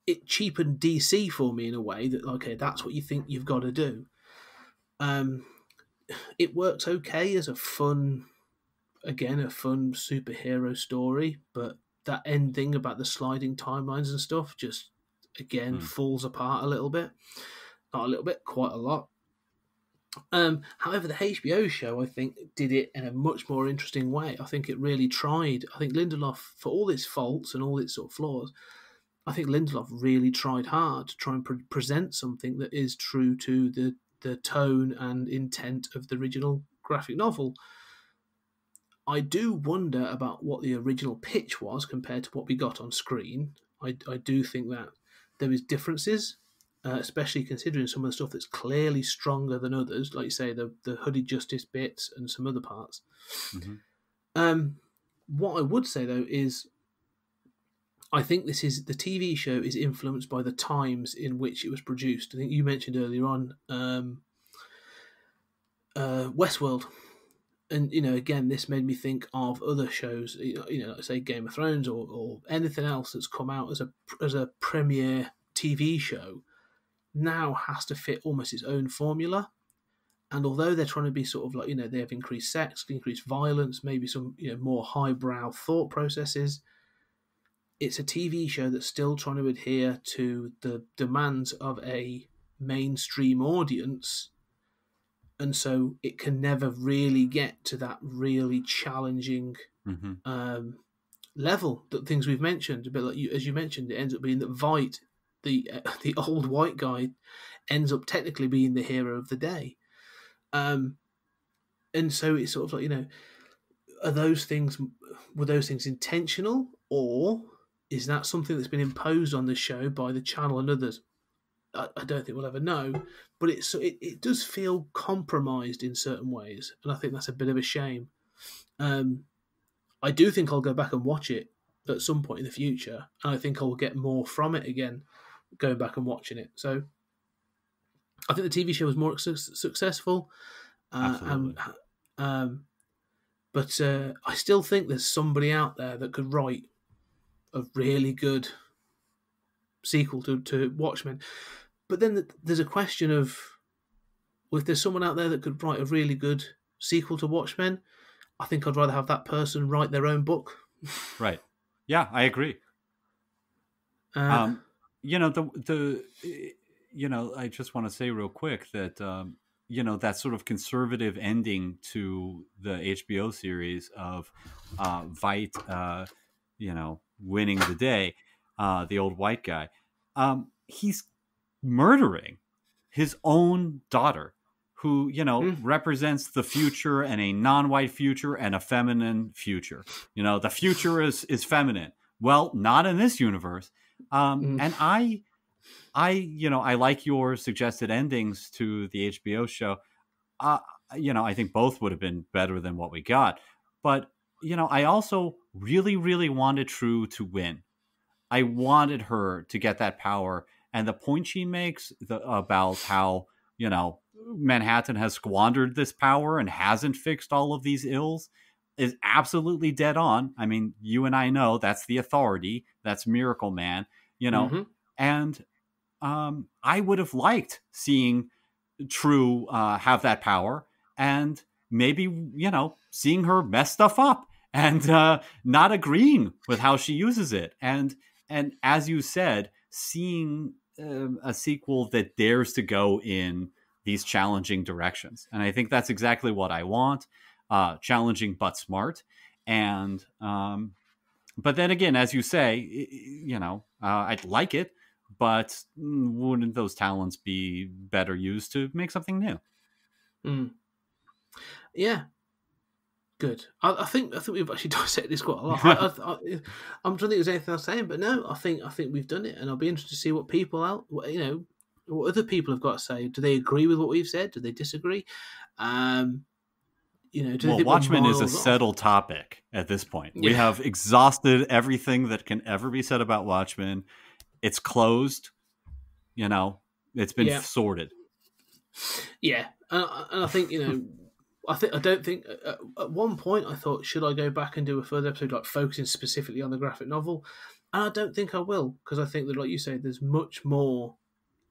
it cheapened DC for me in a way that, okay, that's what you think you've got to do. It works okay as a fun superhero story, but that ending about the sliding timelines and stuff just, again, falls apart a little bit. Not a little bit, quite a lot. However, the HBO show, I think, did it in a much more interesting way. I think it really tried. I think Lindelof, for all its faults and all its sort of flaws, I think Lindelof really tried hard to try and present something that is true to the tone and intent of the original graphic novel. I do wonder about what the original pitch was compared to what we got on screen. I do think that there is differences, especially considering some of the stuff that's clearly stronger than others, like you say, the Hooded Justice bits and some other parts. What I would say, though, is I think the TV show is influenced by the times in which it was produced. I think you mentioned earlier on Westworld. And, again, this made me think of other shows, like say Game of Thrones or anything else that's come out as a premiere TV show now has to fit almost its own formula. And although they're trying to be sort of like, they have increased sex, increased violence, maybe some, more highbrow thought processes, it's a TV show that's still trying to adhere to the demands of a mainstream audience. And so it can never really get to that really challenging level that things we've mentioned. A bit like as you mentioned, it ends up being that Veidt, the old white guy ends up technically being the hero of the day. And so it's sort of like, were those things intentional, or is that something that's been imposed on the show by the channel and others? I don't think we'll ever know, but it does feel compromised in certain ways, and I think that's a bit of a shame. I do think I'll go back and watch it at some point in the future, and I think I'll get more from it again, going back and watching it. So I think the TV show was more successful, but I still think there's somebody out there that could write a really good sequel to Watchmen. But then there's a question of, well, if there's someone out there that could write a really good sequel to Watchmen, I think I'd rather have that person write their own book. Right. Yeah, I agree. I just want to say real quick that, that sort of conservative ending to the HBO series of Veidt, winning the day, the old white guy, he's murdering his own daughter, who, represents the future, and a non-white future and a feminine future. The future is feminine. Well, not in this universe. And I like your suggested endings to the HBO show. I think both would have been better than what we got. But, I also really, really wanted True to win. I wanted her to get that power. And the point she makes about how, Manhattan has squandered this power and hasn't fixed all of these ills is absolutely dead on. I mean, you and I know that's the Authority. That's Miracle Man, and I would have liked seeing True have that power, and maybe, seeing her mess stuff up and not agreeing with how she uses it. And as you said, seeing a sequel that dares to go in these challenging directions. And I think that's exactly what I want. Challenging but smart. And but then again, as you say, I'd like it, but wouldn't those talents be better used to make something new? Yeah. Good. I think we've actually dissected this quite a lot. I'm trying to think if there's anything else saying, but no, I think we've done it, and I'll be interested to see what what other people have got to say. Do they agree with what we've said? Do they disagree? Do they think Watchmen is a settled topic at this point. Yeah. We have exhausted everything that can ever be said about Watchmen. It's closed. It's been sorted. Yeah, and I think I don't think at one point I thought, should I go back and do a further episode like focusing specifically on the graphic novel? And I don't think I will, because I think that, like you say, there's much more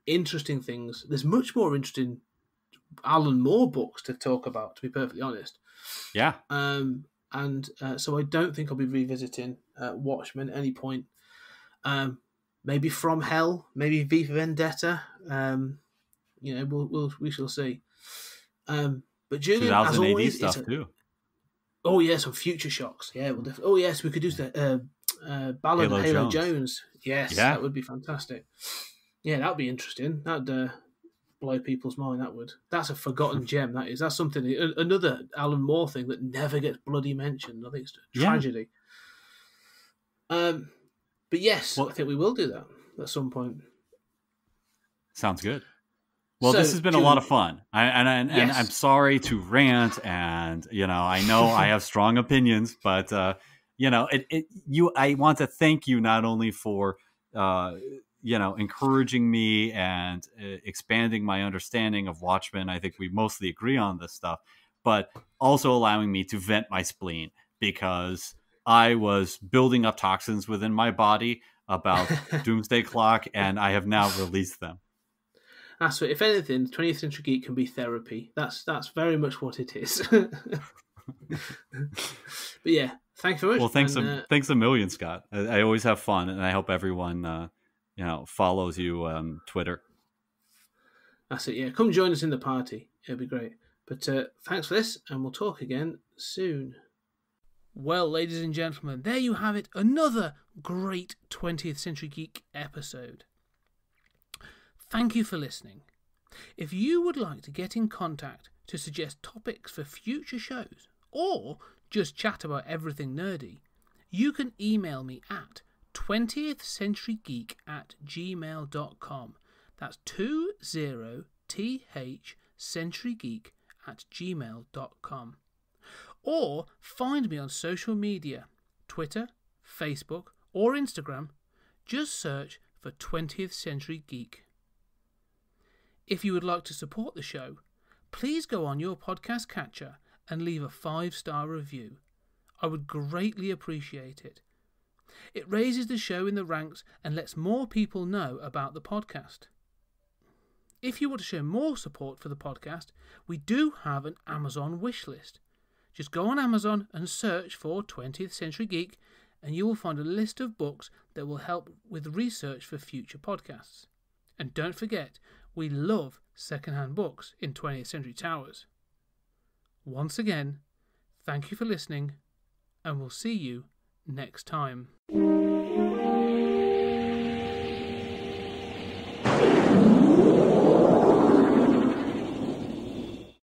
interesting things. There's much more interesting Alan Moore books to talk about, to be perfectly honest. Yeah. So I don't think I'll be revisiting Watchmen at any point. Maybe From Hell, maybe V for Vendetta. We shall see. But Julian, 2080 as always, stuff too. Oh yeah, some Future Shocks. Yeah, we'll definitely. Oh yes, we could do the Ballad of Halo Jones. Yes, that would be fantastic. Yeah, that would be interesting. That'd blow people's mind. That would. That's a forgotten gem. That is. That's something. Another Alan Moore thing that never gets bloody mentioned. I think it's a tragedy. But yes, I think we will do that at some point. Sounds good. Well, this has been a lot of fun, and I'm sorry to rant, and I know I have strong opinions, but I want to thank you not only for encouraging me and expanding my understanding of Watchmen. I think we mostly agree on this stuff, but also allowing me to vent my spleen, because I was building up toxins within my body about Doomsday Clock, and I have now released them. That's what, if anything, 20th Century Geek can be therapy. That's very much what it is. But yeah, thanks very much. Well, thanks a million, Scott. I always have fun, and I hope everyone follows you on Twitter. That's it. Yeah, come join us in the party. It'll be great. But thanks for this, and we'll talk again soon. Well, ladies and gentlemen, there you have it. Another great 20th Century Geek episode. Thank you for listening. If you would like to get in contact to suggest topics for future shows, or just chat about everything nerdy, you can email me at 20thcenturygeek@gmail.com. That's 20thcenturygeek@gmail.com. Or find me on social media, Twitter, Facebook, or Instagram. Just search for 20th Century Geek. If you would like to support the show, please go on your podcast catcher and leave a 5-star review. I would greatly appreciate it. It raises the show in the ranks and lets more people know about the podcast. If you want to show more support for the podcast, we do have an Amazon wish list. Just go on Amazon and search for 20th Century Geek, and you will find a list of books that will help with research for future podcasts. And don't forget, we love second-hand books in 20th Century Towers. Once again, thank you for listening, and we'll see you next time.